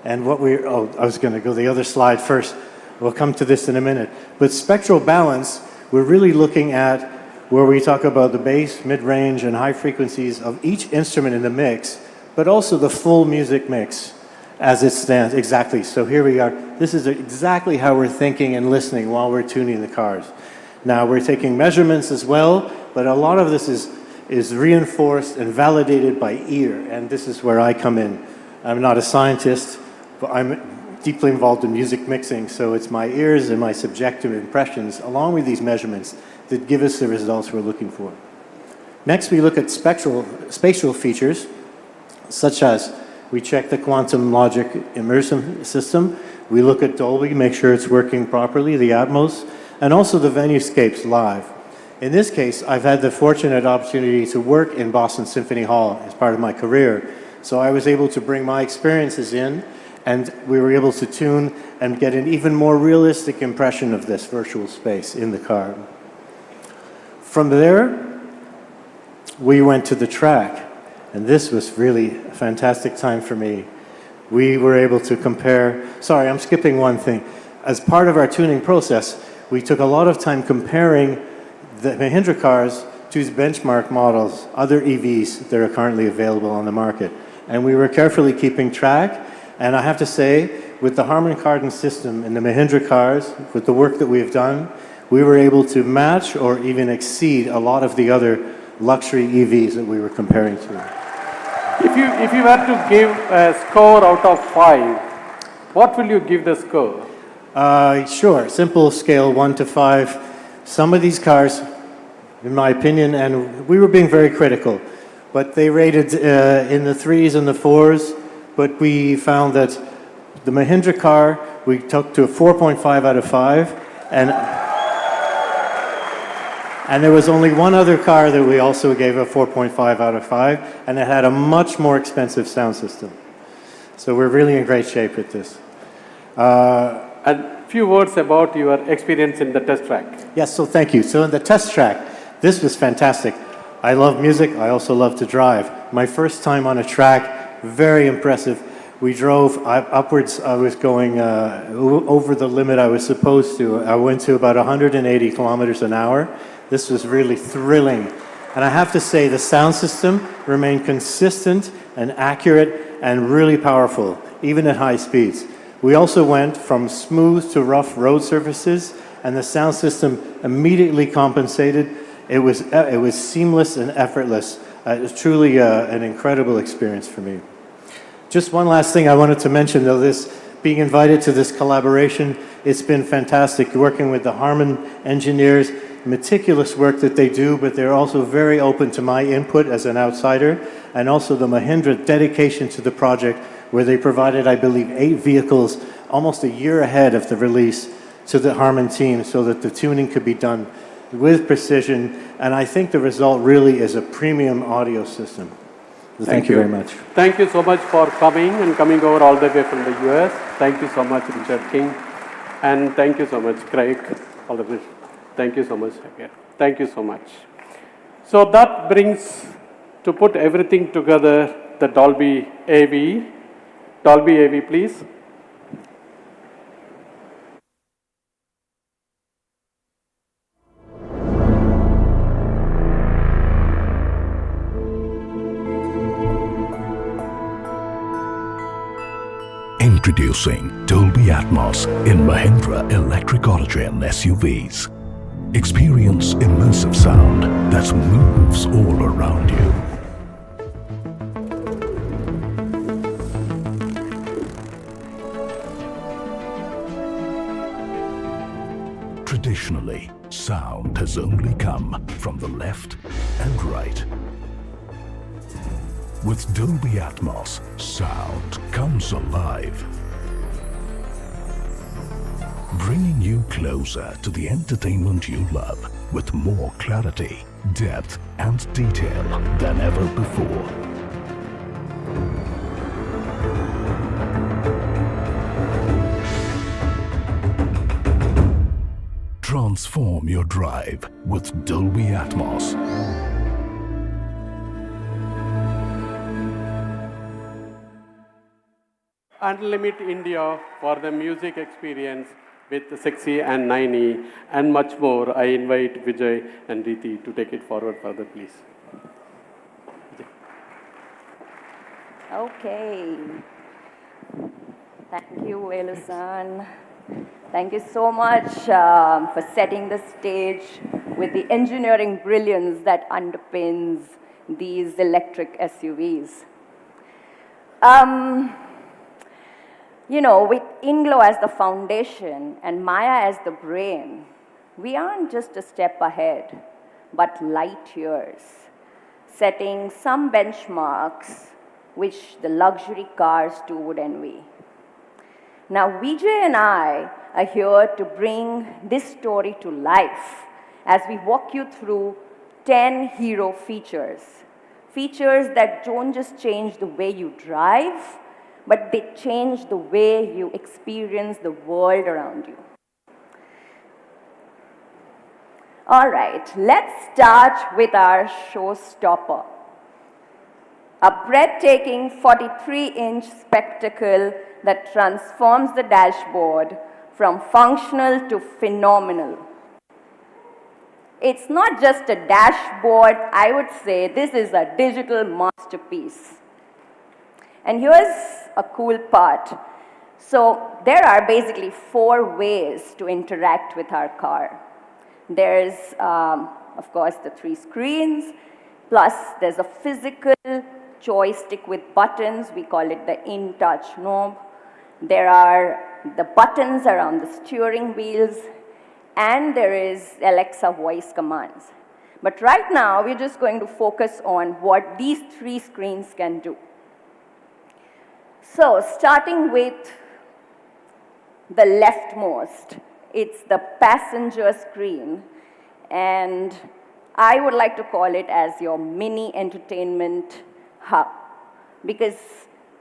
And I was going to go the other slide first. We'll come to this in a minute. But spectral balance, we're really looking at where we talk about the bass, mid-range, and high frequencies of each instrument in the mix, but also the full music mix as it stands. Exactly. So here we are. This is exactly how we're thinking and listening while we're tuning the cars. Now, we're taking measurements as well, but a lot of this is reinforced and validated by ear, and this is where I come in. I'm not a scientist, but I'm deeply involved in music mixing, so it's my ears and my subjective impressions, along with these measurements, that give us the results we're looking for. Next, we look at spatial features, such as we check the quantum logic immersion system, we look at Dolby, make sure it's working properly, the Atmos, and also the Venuscapes live. In this case, I've had the fortunate opportunity to work in Boston Symphony Hall as part of my career, so I was able to bring my experiences in, and we were able to tune and get an even more realistic impression of this virtual space in the car. From there, we went to the track, and this was really a fantastic time for me. We were able to compare, sorry, I'm skipping one thing. As part of our tuning process, we took a lot of time comparing the Mahindra cars to benchmark models, other EVs that are currently available on the market. And we were carefully keeping track. And I have to say, with the Harman Kardon system in the Mahindra cars, with the work that we've done, we were able to match or even exceed a lot of the other luxury EVs that we were comparing to. If you were to give a score out of 5, what will you give the score? Sure, simple scale 1 to 5. Some of these cars, in my opinion, and we were being very critical, but they rated in the 3s and the 4s. But we found that the Mahindra car, we took to a 4.5 out of 5, and there was only one other car that we also gave a 4.5 out of 5, and it had a much more expensive sound system. So we're really in great shape with this. And a few words about your experience in the test track. Yes, so thank you. So in the test track, this was fantastic. I love music, I also love to drive. My first time on a track, very impressive. We drove upwards. I was going over the limit I was supposed to. I went to about 180 kilometers an hour. This was really thrilling. And I have to say, the sound system remained consistent and accurate and really powerful, even at high speeds. We also went from smooth to rough road surfaces, and the sound system immediately compensated. It was seamless and effortless. It was truly an incredible experience for me. Just one last thing I wanted to mention, though, being invited to this collaboration, it's been fantastic working with the Harman engineers, meticulous work that they do, but they're also very open to my input as an outsider, and also the Mahindra dedication to the project, where they provided, I believe, 8 vehicles almost a year ahead of the release to the Harman team so that the tuning could be done with precision, and I think the result really is a premium audio system. So thank you very much. Thank you so much for coming and coming over all the way from the US. Thank you so much, Richard King. And thank you so much, Craig. Thank you so much, Javier. Thank you so much. So that brings, to put everything together, the Dolby AV. Dolby AV, please. Introducing Introducing Dolby Atmos in Mahindra Electric Origin SUVs. Experience immersive sound that moves all around you. Traditionally, sound has only come from the left and right. With Dolby Atmos, sound comes alive, bringing you closer to the entertainment you love with more clarity, depth, and detail than ever before. Transform your drive with Dolby Atmos. Unlimit India for the music experience with Sexy and 9E and much more. I invite Vijay and Riti to take it forward further, please. Okay. Thank you, Velu-san. Thank you so much for setting the stage with the engineering brilliance that underpins these electric SUVs. You know, with INGLO as the foundation and Maya as the brain, we aren't just a step ahead, but light years, setting some benchmarks which the luxury cars too would envy. Now, Vijay and I are here to bring this story to life as we walk you through 10 hero features. Features that don't just change the way you drive, but they change the way you experience the world around you. All right, let's start with our showstopper. A breathtaking 43-inch spectacle that transforms the dashboard from functional to phenomenal. It's not just a dashboard, I would say this is a digital masterpiece. And here's a cool part. So there are basically 4 ways to interact with our car. There's, of course, the 3 screens, plus there's a physical joystick with buttons. We call it the in-touch knob. There are the buttons around the steering wheels, and there is Alexa voice commands. But right now, we're just going to focus on what these 3 screens can do. So, starting with the leftmost, it's the passenger screen, and I would like to call it as your mini entertainment hub, because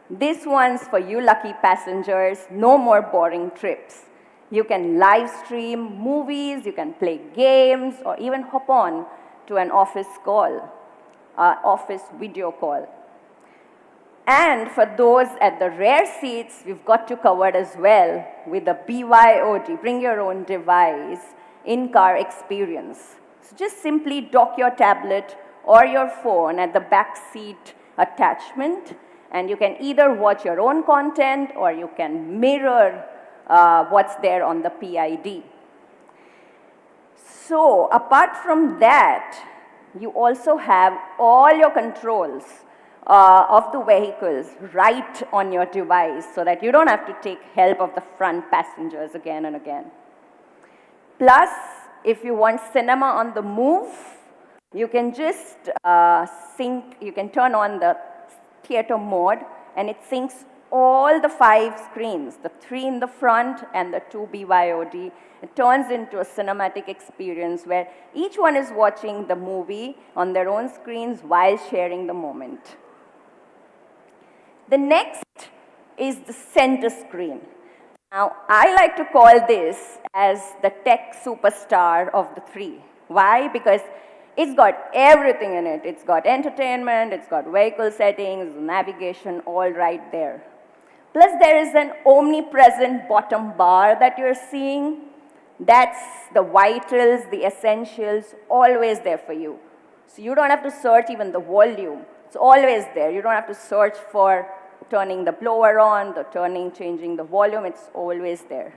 this one's for you lucky passengers, no more boring trips. You can live stream movies, you can play games, or even hop on to an office call, office video call. And for those at the rear seats, we've got you covered as well with the BYOD, bring your own device, in-car experience. So just simply dock your tablet or your phone at the back seat attachment, and you can either watch your own content or you can mirror what's there on the PID. So apart from that, you also have all your controls of the vehicles right on your device so that you don't have to take help of the front passengers again and again. Plus, if you want cinema on the move, you can just you can turn on the theater mode, and it syncs all the 5 screens, the 3 in the front and the 2 BYOD. It turns into a cinematic experience where each one is watching the movie on their own screens while sharing the moment. The next is the center screen. Now, I like to call this as the tech superstar of the 3. Why? Because it's got everything in it. It's got entertainment, it's got vehicle settings, navigation, all right there. Plus, there is an omnipresent bottom bar that you're seeing. That's the vitals, the essentials, always there for you. So you don't have to search even the volume. It's always there. You don't have to search for turning the blower on, the changing the volume, it's always there.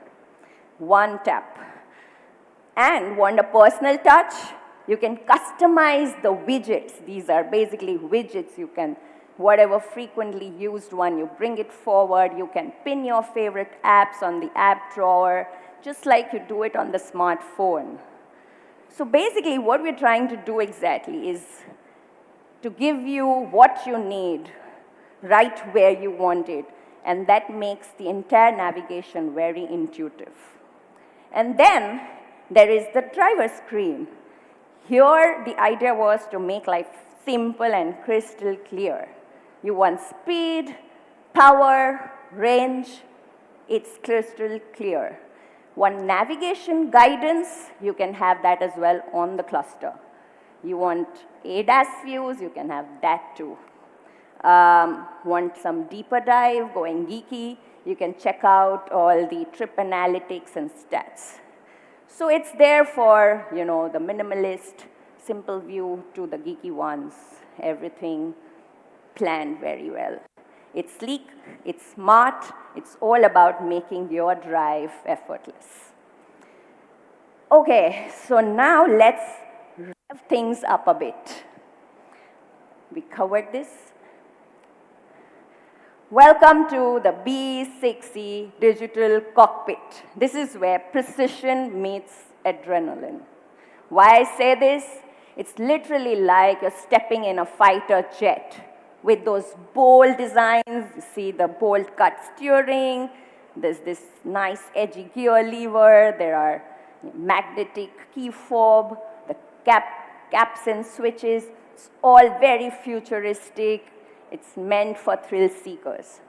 One tap. And want a personal touch? You can customize the widgets. These are basically widgets. You can, whatever frequently used one, you bring it forward. You can pin your favorite apps on the app drawer, just like you do it on the smartphone. So basically, what we're trying to do exactly is to give you what you need right where you want it. And that makes the entire navigation very intuitive. And then there is the driver screen. Here, the idea was to make life simple and crystal clear. You want speed, power, range, it's crystal clear. Want navigation guidance, you can have that as well on the cluster. You want ADAS views, you can have that too. Want some deeper dive, going geeky, you can check out all the trip analytics and stats. So it's there for, you know, the minimalist, simple view to the geeky ones, everything planned very well. It's sleek, it's smart, it's all about making your drive effortless. Okay, so now let's rev things up a bit. We covered this. Welcome to the B6E digital cockpit. This is where precision meets adrenaline. Why I say this? It's literally like you're stepping in a fighter jet with those bold designs. You see the bold cut steering. There's this nice edgy gear lever. There are magnetic key fob, the caps and switches. It's all very futuristic. It's meant for thrill seekers.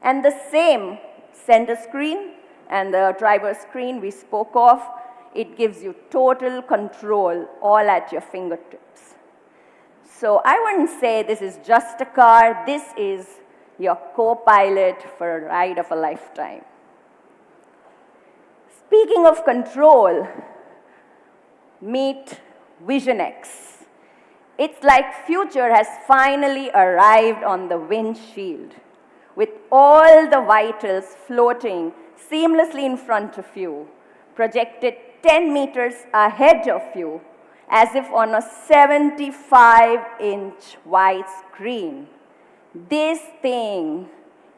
And the same center screen and the driver screen we spoke of, it gives you total control all at your fingertips. So I wouldn't say this is just a car, this is your co-pilot for a ride of a lifetime. Speaking of control, meet Vision X. It's like future has finally arrived on the windshield, with all the vitals floating seamlessly in front of you, projected 10 meters ahead of you, as if on a 75-inch wide screen. This thing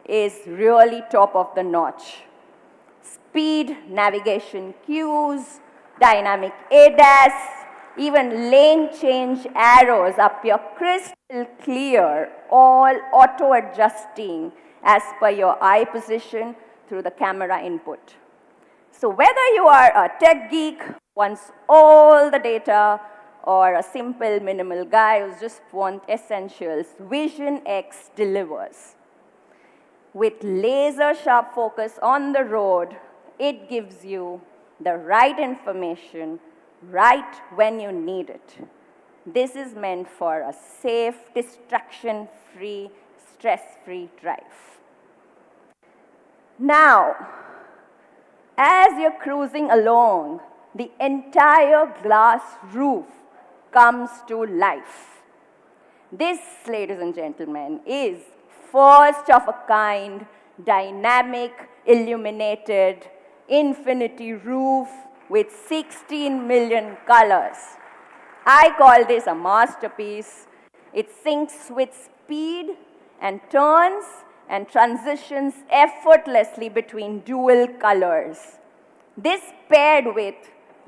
is really top of the notch. Speed, navigation cues, dynamic ADAS, even lane change arrows appear crystal clear, all auto-adjusting as per your eye position through the camera input. So whether you are a tech geek, wants all the data, or a simple minimal guy who just wants essentials, Vision X delivers. With laser-sharp focus on the road, it gives you the right information right when you need it. This is meant for a safe, distraction-free, stress-free drive. Now, as you're cruising along, the entire glass roof comes to life. This, ladies and gentlemen, is first of a kind, dynamic, illuminated, infinity roof with 16 million colors. I call this a masterpiece. It syncs with speed and turns and transitions effortlessly between dual colors. This paired with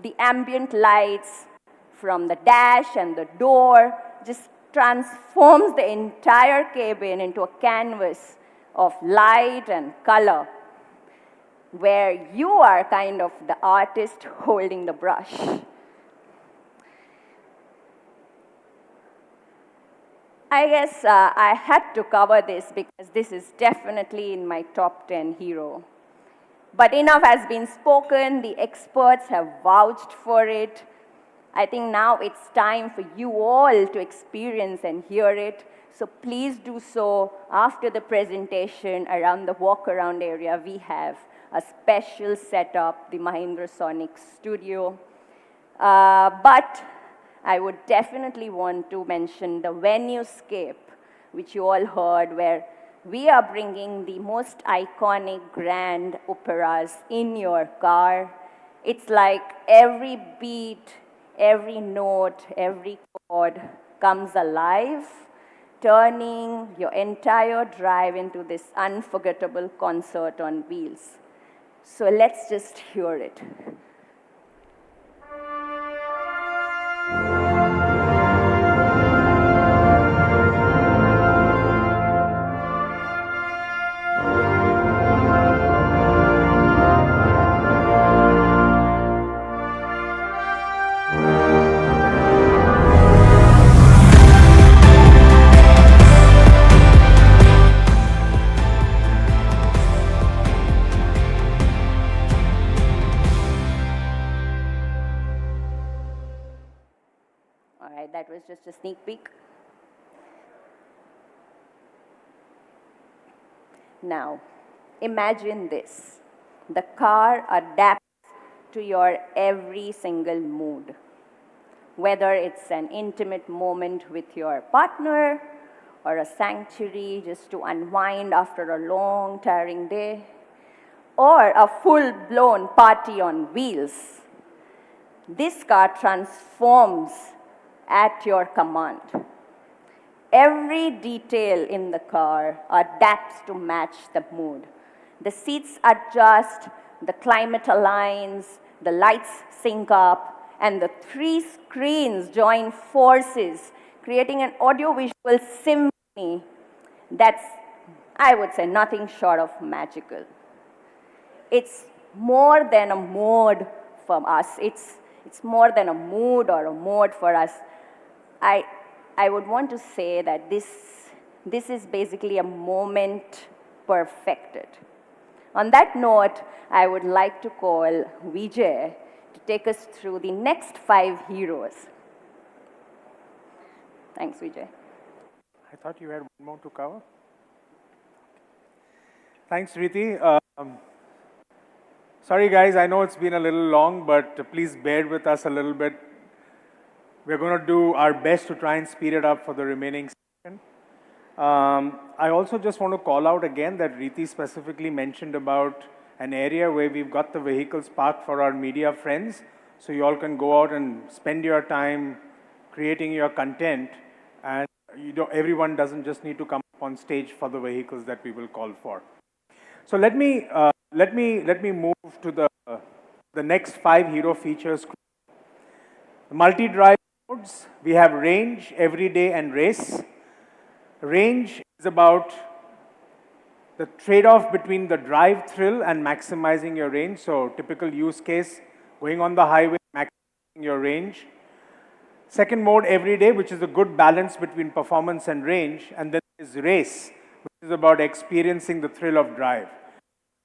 the ambient lights from the dash and the door just transforms the entire cabin into a canvas of light and color, where you are kind of the artist holding the brush. I guess I had to cover this because this is definitely in my top 10 hero. But enough has been spoken, the experts have vouched for it. I think now it's time for you all to experience and hear it. So please do so after the presentation around the walk-around area. We have a special setup, the Mahindra Sonic Studio. But I would definitely want to mention the venue-scape, which you all heard, where We are bringing the most iconic grand operas in your car. It's like every beat, every note, every chord comes alive, turning your entire drive into this unforgettable concert on wheels. So let's just hear it. All right, that was just a sneak peek. Now, imagine this. The car adapts to your every single mood. Whether it's an intimate moment with your partner, or a sanctuary just to unwind after a long, tiring day, or a full-blown party on wheels, this car transforms at your command. Every detail in the car adapts to match the mood. The seats adjust, the climate aligns, the lights sync up, and the three screens join forces, creating an audiovisual symphony that's, I would say, nothing short of magical. It's more than a mode for us. It's more than a mood or a mode for us. I would want to say that this is basically a moment perfected. On that note, I would like to call Vijay to take us through the next 5 heroes. Thanks, Vijay. I thought you had one more to cover. Thanks, Riti. Sorry, guys, I know it's been a little long, but please bear with us a little bit. We're going to do our best to try and speed it up for the remaining section. I also just want to call out again that Riti specifically mentioned about an area where we've got the vehicles parked for our media friends, so you all can go out and spend your time creating your content, and everyone doesn't just need to come up on stage for the vehicles that we will call for. So let me move to the next 5 hero features. Multi-drive modes. We have range, everyday, and race. Range is about the trade-off between the drive thrill and maximizing your range. So typical use case, going on the highway, maximizing your range. Second mode, everyday, which is a good balance between performance and range. And then is race, which is about experiencing the thrill of drive.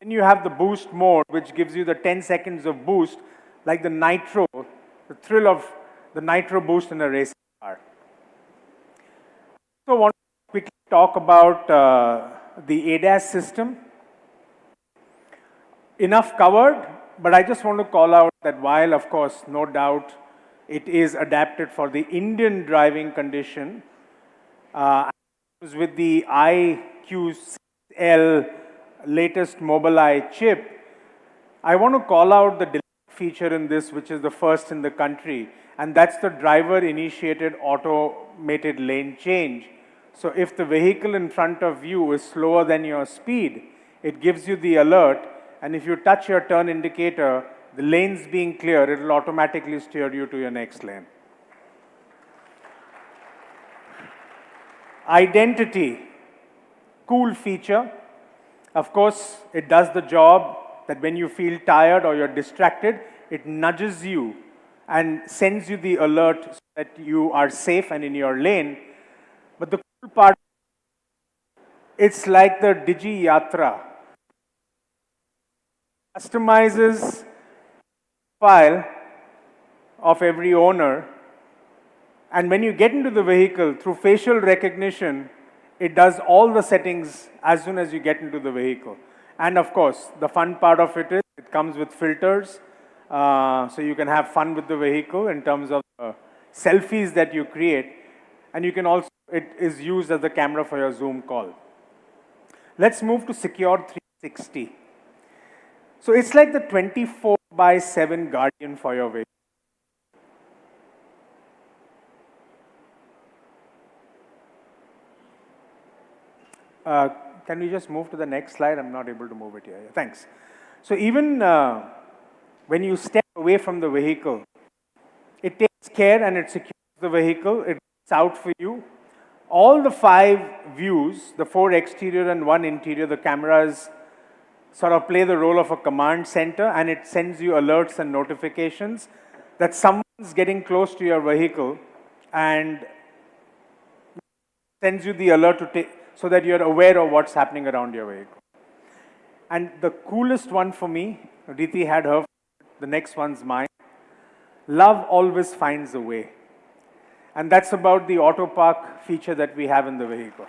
Then you have the boost mode, which gives you the 10 seconds of boost, like the nitro, the thrill of the nitro boost in a racing car. So I want to quickly talk about the ADAS system. Enough covered, but I just want to call out that while, of course, no doubt, it is adapted for the Indian driving condition, with the IQCL latest Mobileye chip, I want to call out the feature in this, which is the first in the country, and that's the driver-initiated automated lane change. So if the vehicle in front of you is slower than your speed, it gives you the alert, and if you touch your turn indicator, the lane's being clear, it will automatically steer you to your next lane. Identity, cool feature. Of course, it does the job that when you feel tired or you're distracted, it nudges you and sends you the alert so that you are safe and in your lane. But the cool part, it's like the Digi Yatra. Customizes file of every owner, and when you get into the vehicle through facial recognition, it does all the settings as soon as you get into the vehicle. And of course, the fun part of it is it comes with filters, so you can have fun with the vehicle in terms of selfies that you create, and you can also, it is used as the camera for your Zoom call. Let's move to Secure 360. So it's like the 24/7 guardian for your vehicle. Can we just move to the next slide? I'm not able to move it here. Yeah, thanks. So even when you step away from the vehicle, it takes care and it secures the vehicle. It's out for you. All the 5 views, the 4 exterior and 1 interior, the cameras sort of play the role of a command center, and it sends you alerts and notifications that someone's getting close to your vehicle and sends you the alert to take, so that you're aware of what's happening around your vehicle. And the coolest one for me, Riti had her, the next one's mine. Love always finds a way. And that's about the auto park feature that we have in the vehicle.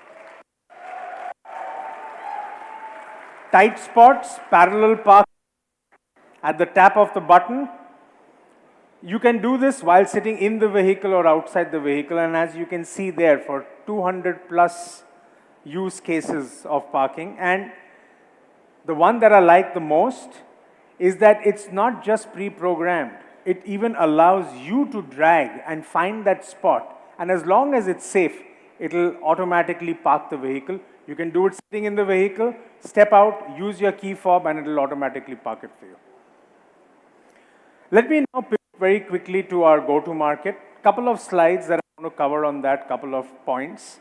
Tight spots, parallel park at the tap of the button. You can do this while sitting in the vehicle or outside the vehicle, and as you can see there, for 200 plus use cases of parking. And the one that I like the most is that it's not just pre-programmed. It even allows you to drag and find that spot, and as long as it's safe, it'll automatically park the vehicle. You can do it sitting in the vehicle, step out, use your key fob, and it'll automatically park it for you. Let me now pivot very quickly to our go-to-market. Couple of slides that I want to cover on that, couple of points.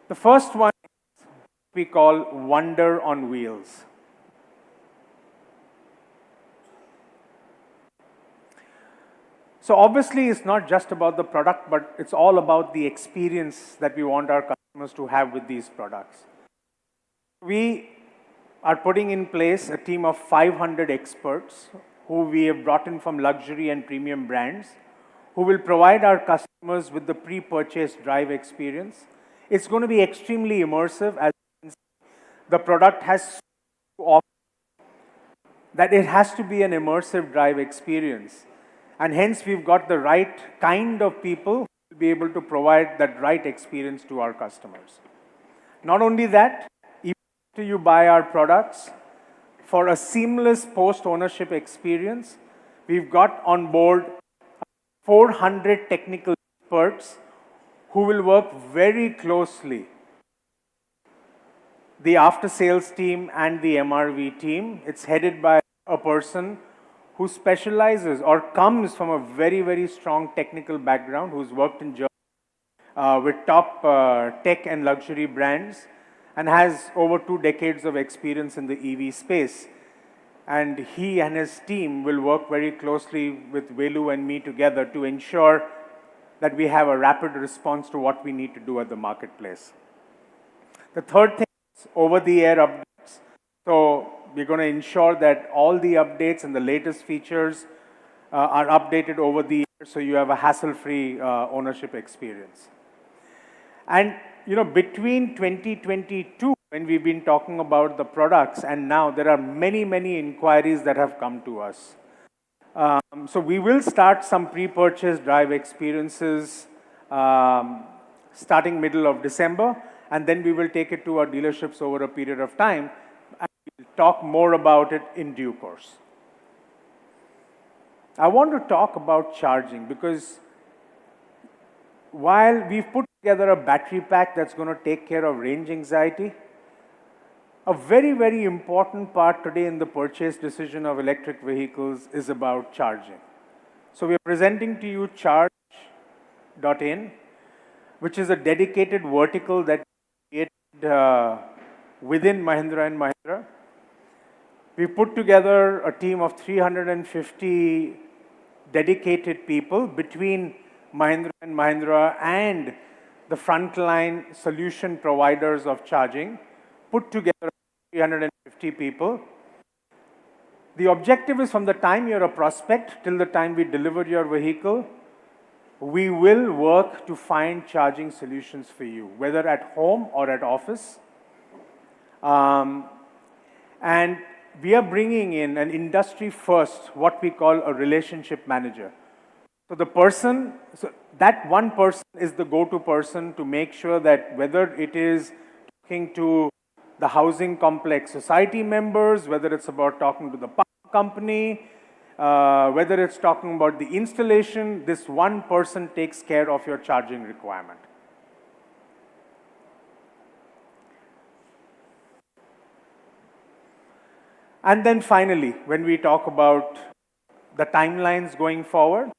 The first one we call Wonder on Wheels. So obviously it's not just about the product, but it's all about the experience that we want our customers to have with these products. We are putting in place a team of 500 experts who we have brought in from luxury and premium brands, who will provide our customers with the pre-purchase drive experience. It's going to be extremely immersive, as the product has to offer that it has to be an immersive drive experience. And hence we've got the right kind of people who will be able to provide that right experience to our customers. Not only that, even after you buy our products, for a seamless post-ownership experience, we've got on board 400 technical experts who will work very closely. The after-sales team and the MRV team, it's headed by a person who specializes or comes from a very, very strong technical background, who's worked in Germany with top tech and luxury brands, and has over 2 decades of experience in the EV space. And he and his team will work very closely with Velu and me together to ensure that we have a rapid response to what we need to do at the marketplace. The third thing is over-the-air updates. So we're going to ensure that all the updates and the latest features are updated over the air, so you have a hassle-free ownership experience. And you know, between 2022, when we've been talking about the products, and now there are many, many inquiries that have come to us. So we will start some pre-purchase drive experiences starting middle of December, and then we will take it to our dealerships over a period of time, and we'll talk more about it in due course. I want to talk about charging, because while we've put together a battery pack that's going to take care of range anxiety, a very, very important part today in the purchase decision of electric vehicles is about charging. So we are presenting to you charge.in, which is a dedicated vertical that we created within Mahindra and Mahindra. We put together a team of 350 dedicated people between Mahindra and Mahindra and the frontline solution providers of charging, put together 350 people. The objective is, from the time you're a prospect till the time we deliver your vehicle, we will work to find charging solutions for you, whether at home or at office. And we are bringing in an industry first, what we call a relationship manager. So the person, so that one person is the go-to person to make sure that whether it is talking to the housing complex society members, whether it's about talking to the power company, whether it's talking about the installation, this one person takes care of your charging requirement. And then finally, when we talk about the timelines going forward,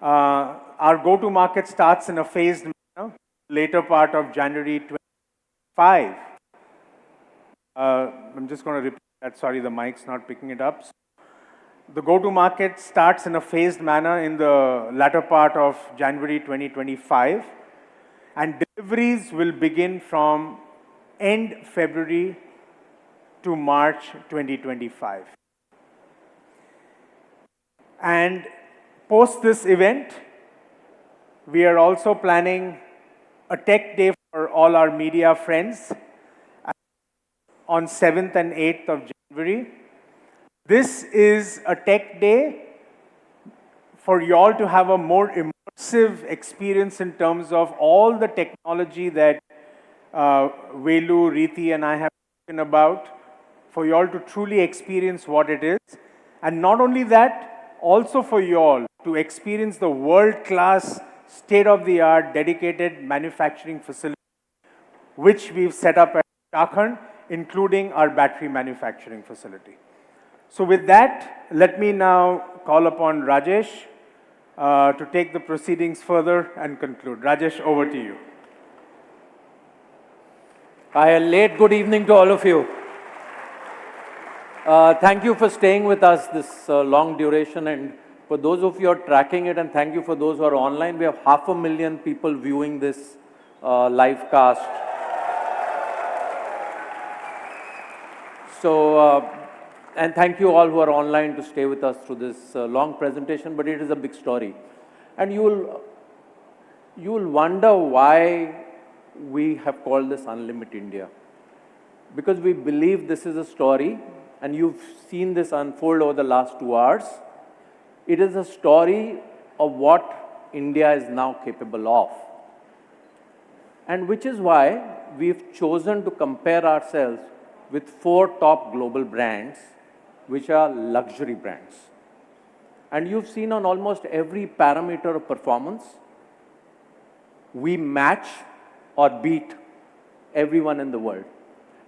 our go-to-market starts in a phased manner, later part of January 25. I'm just going to repeat that. Sorry, the mic's not picking it up. The go-to-market starts in a phased manner in the latter part of January 2025, and deliveries will begin from end February to March 2025. And post this event, we are also planning a tech day for all our media friends on 7th and 8th of January. This is a tech day for you all to have a more immersive experience in terms of all the technology that Velu, Riti, and I have spoken about, for you all to truly experience what it is. And not only that, also for you all to experience the world-class, state-of-the-art, dedicated manufacturing facility, which we've set up at Chakhand, including our battery manufacturing facility. So with that, let me now call upon Rajesh to take the proceedings further and conclude. Rajesh, over to you. Hi, a late good evening to all of you. Thank you for staying with us this long duration, and for those of you who are tracking it, and thank you for those who are online. We have 500,000 people viewing this live cast. So, and thank you all who are online to stay with us through this long presentation, but it is a big story. And you will wonder why we have called this Unlimit India. Because we believe this is a story, and you've seen this unfold over the last 2 hours. It is a story of what India is now capable of. And which is why we've chosen to compare ourselves with 4 top global brands, which are luxury brands. And you've seen on almost every parameter of performance, we match or beat everyone in the world.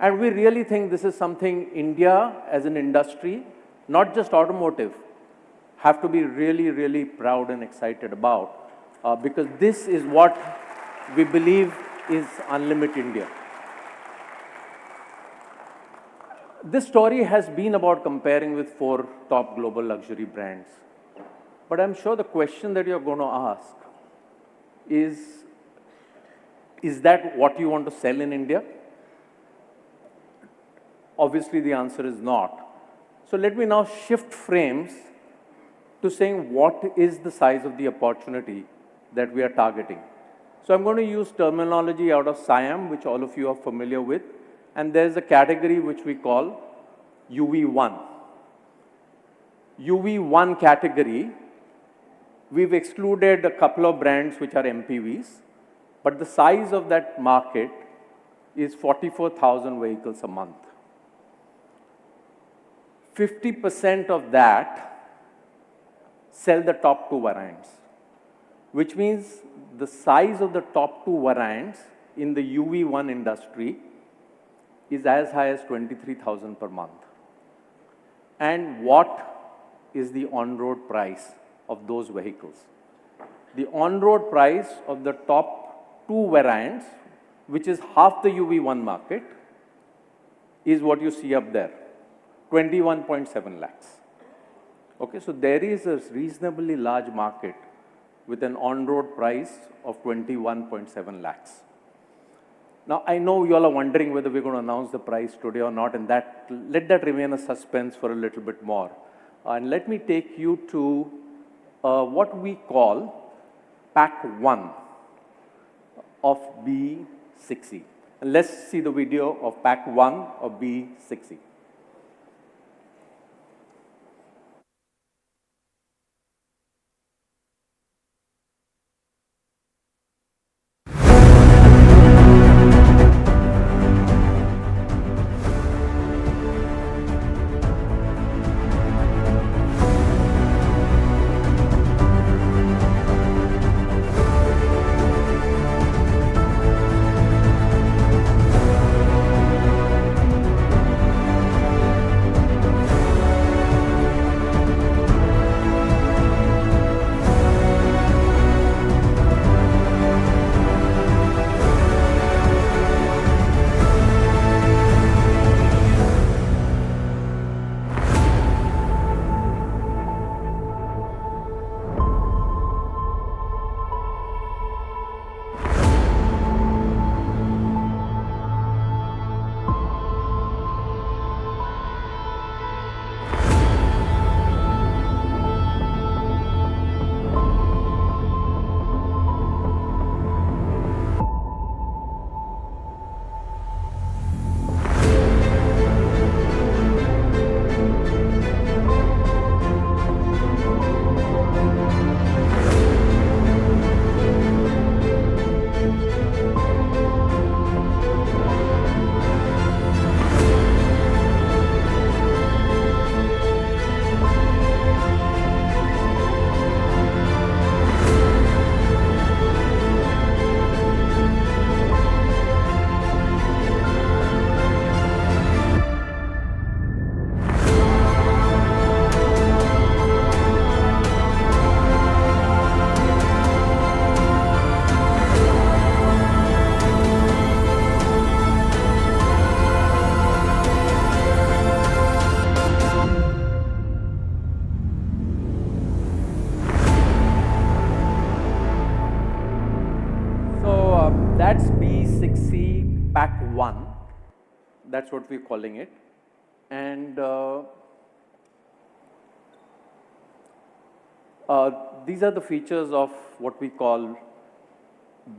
And we really think this is something India as an industry, not just automotive, have to be really, really proud and excited about, because this is what we believe is Unlimit India. This story has been about comparing with 4 top global luxury brands. But I'm sure the question that you're going to ask is that what you want to sell in India? Obviously, the answer is not. So let me now shift frames to saying what is the size of the opportunity that we are targeting. So I'm going to use terminology out of SIAM, which all of you are familiar with. And there's a category which we call UV1. UV1 category, we've excluded a couple of brands which are MPVs, but the size of that market is 44,000 vehicles a month. 50% of that sell the top 2 variants, which means the size of the top 2 variants in the UV1 industry is as high as 23,000 per month. And what is the on-road price of those vehicles? The on-road price of the top 2 variants, which is half the UV1 market, is what you see up there, 21.7 lakhs. Okay, so there is a reasonably large market with an on-road price of 21.7 lakhs. Now, I know you all are wondering whether we're going to announce the price today or not, and let that remain a suspense for a little bit more. And let me take you to what we call Pack 1 of B60. And let's see the video of Pack 1 of B60. That's B6C Pack 1. That's what we're calling it. And these are the features of what we call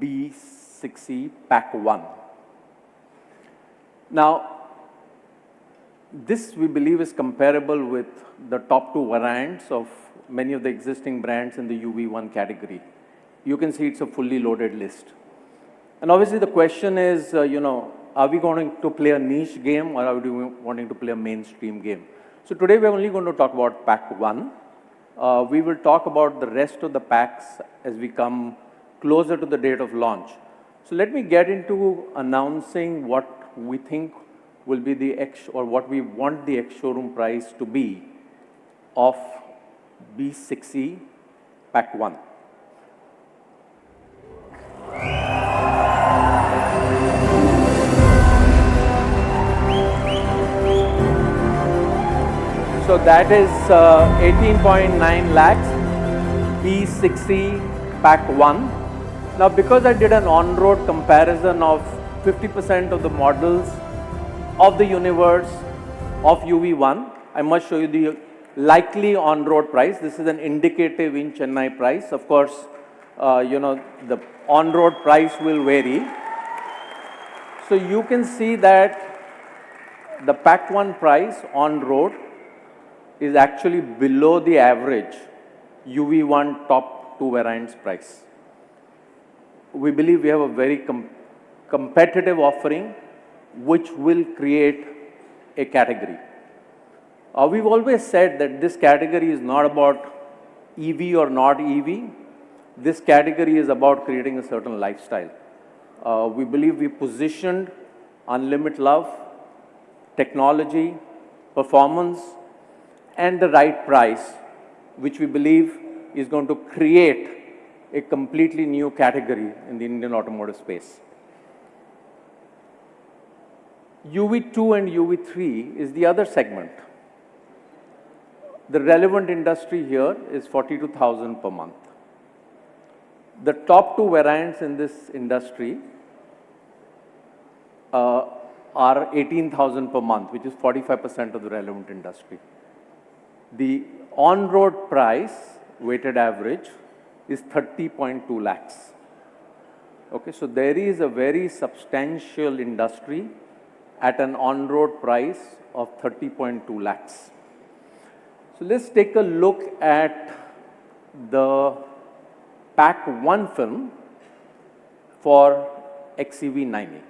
B6C Pack 1. Now, this we believe is comparable with the top two variants of many of the existing brands in the UV1 category. You can see it's a fully loaded list. And obviously the question is, are we going to play a niche game or are we wanting to play a mainstream game? So today we're only going to talk about Pack 1. We will talk about the rest of the packs as we come closer to the date of launch. So let me get into announcing what we think will be the or what we want the ex-showroom price to be of B6C Pack 1. So that is 18.9 lakhs, B6C Pack 1. Now because I did an on-road comparison of 50% of the models of the universe of UV1, I must show you the likely on-road price. This is an indicative in Chennai price. Of course, the on-road price will vary. So you can see that the Pack 1 price on-road is actually below the average UV1 top two variants price. We believe we have a very competitive offering which will create a category. We've always said that this category is not about EV or not EV. This category is about creating a certain lifestyle. We believe we positioned Unlimit love, technology, performance, and the right price, which we believe is going to create a completely new category in the Indian automotive space. UV2 and UV3 is the other segment. The relevant industry here is 42,000 per month. The top two variants in this industry are 18,000 per month, which is 45% of the relevant industry. The on-road price, weighted average, is 30.2 lakhs. Okay, so there is a very substantial industry at an on-road price of 30.2 lakhs. So let's take a look at the Pack 1 film for XEV90.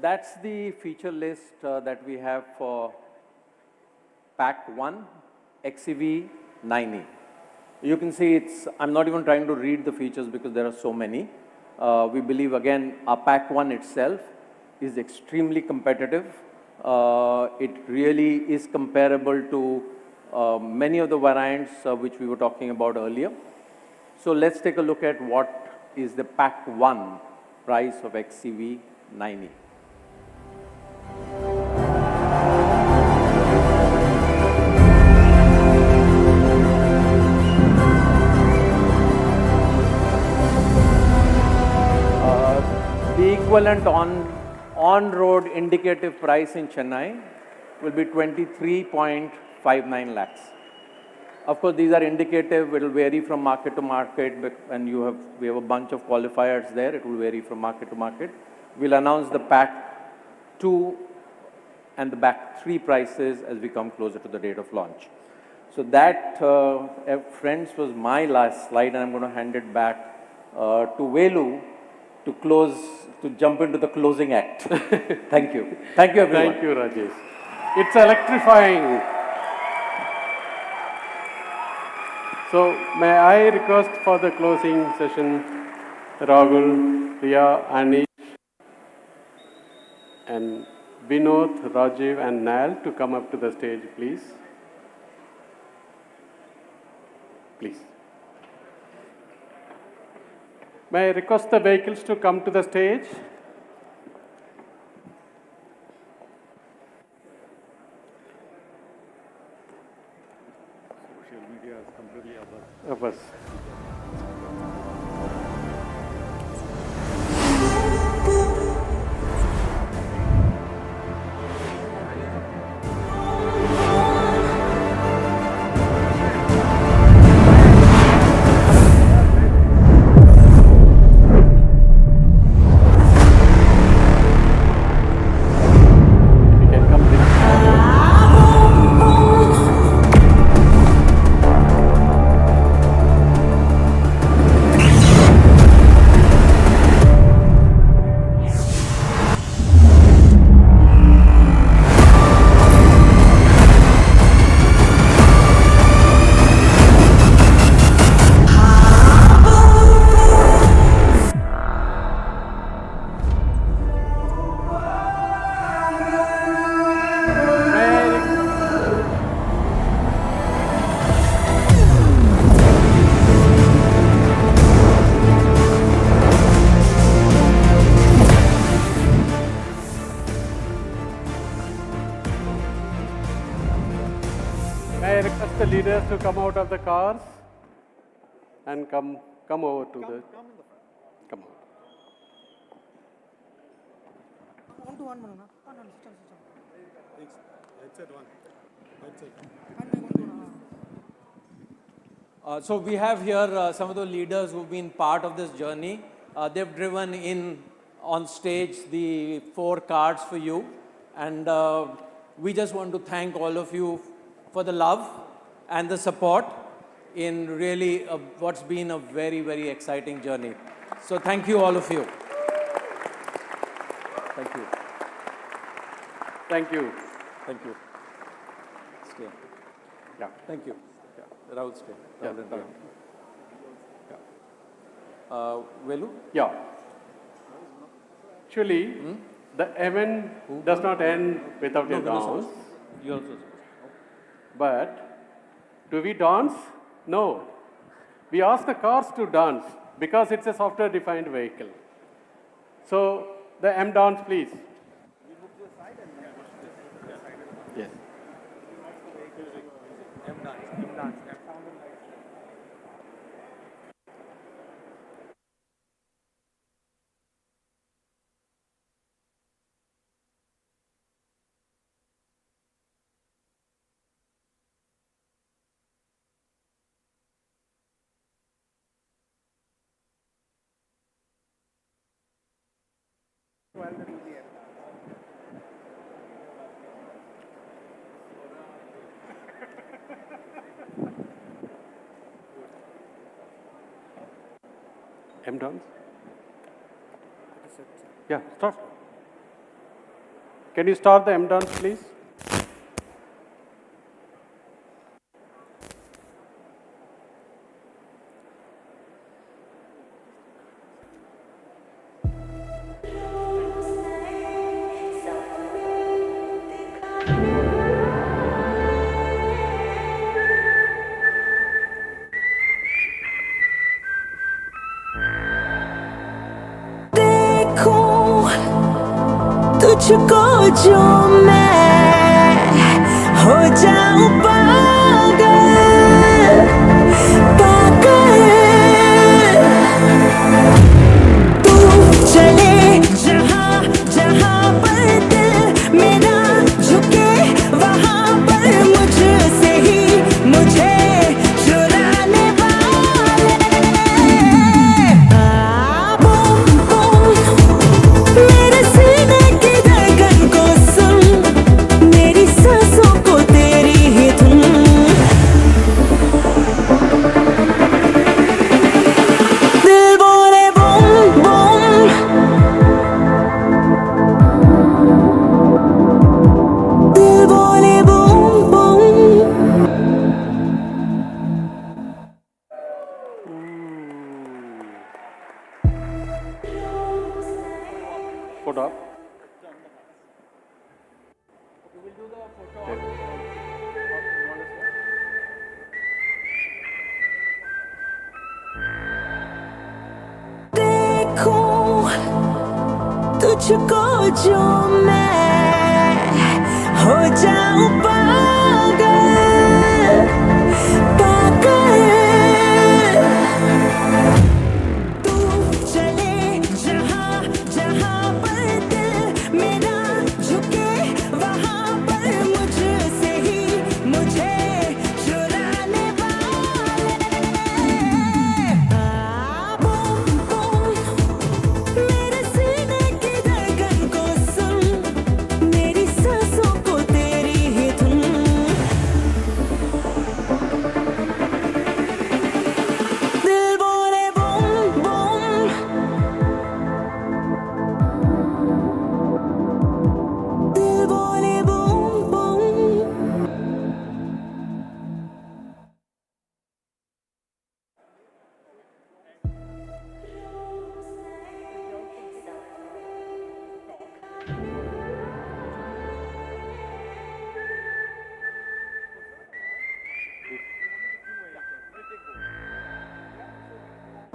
that's the feature list that we have for Pack 1, XEV 9E. You can see I'm not even trying to read the features because there are so many. We believe, again, our Pack 1 itself is extremely competitive. It really is comparable to many of the variants which we were talking about earlier. So let's take a look at what is the Pack 1 price of XEV 9E. The equivalent on-road indicative price in Chennai will be 23.59 lakhs. Of course, these are indicative. It will vary from market to market, and we have a bunch of qualifiers there. It will vary from market to market. We'll announce the Pack 2 and the Pack 3 prices as we come closer to the date of launch. So that, friends, was my last slide, and I'm going to hand it back to Velu to jump into the closing act. Thank you. Thank you, everyone. Thank you, Rajesh. It's electrifying. So may I request for the closing session, Rahul, Priya, Anish, and Vinod, Rajiv, and Nal to come up to the stage, please. Please. May I request the vehicles to come to the stage? Social media is completely Abas. May I request the leaders to come out of the cars and come over to the... Come on. So we have here some of the leaders who've been part of this journey. They've driven in on stage the 4 cars for you. And we just want to thank all of you for the love and the support in really what's been a very, very exciting journey. So thank you, all of you. Thank you. Thank you. Thank you. Stay. Yeah. Thank you. Yeah. Rahul, stay. Yeah. Rahul and Rahul. Yeah. Velu? Yeah. Actually, the event does not end without a dance. You also. But do we dance? No. We ask the cars to dance because it's a software-defined vehicle. So the M dance, please. Yes. M dance. M dance? Yeah, start. Can you start the M dance, please? देखूं तुझको जो मैं हो जाऊं पागल पागल तू चले जहां जहां पर दिल मेरा झुके वहां पर मुझसे ही मुझे चुराने मेरे सीने की धड़कन को सुन मेरी सांसों को तेरी ही धुन दिल बोले बूम बूम दिल बोले बूम बूम Photo up. देखूं तुझको जो मैं हो जाऊं पागल पागल तू चले जहां जहां पर दिल मेरा झुके वहां पर मुझसे ही मुझे चुराने मेरे सीने की धड़कन को सुन मेरी सांसों को तेरी ही धुन दिल बोले बूम बूम दिल बोले बूम बूम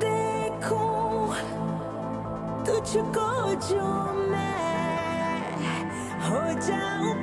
देखूं तुझको जो मैं हो जाऊं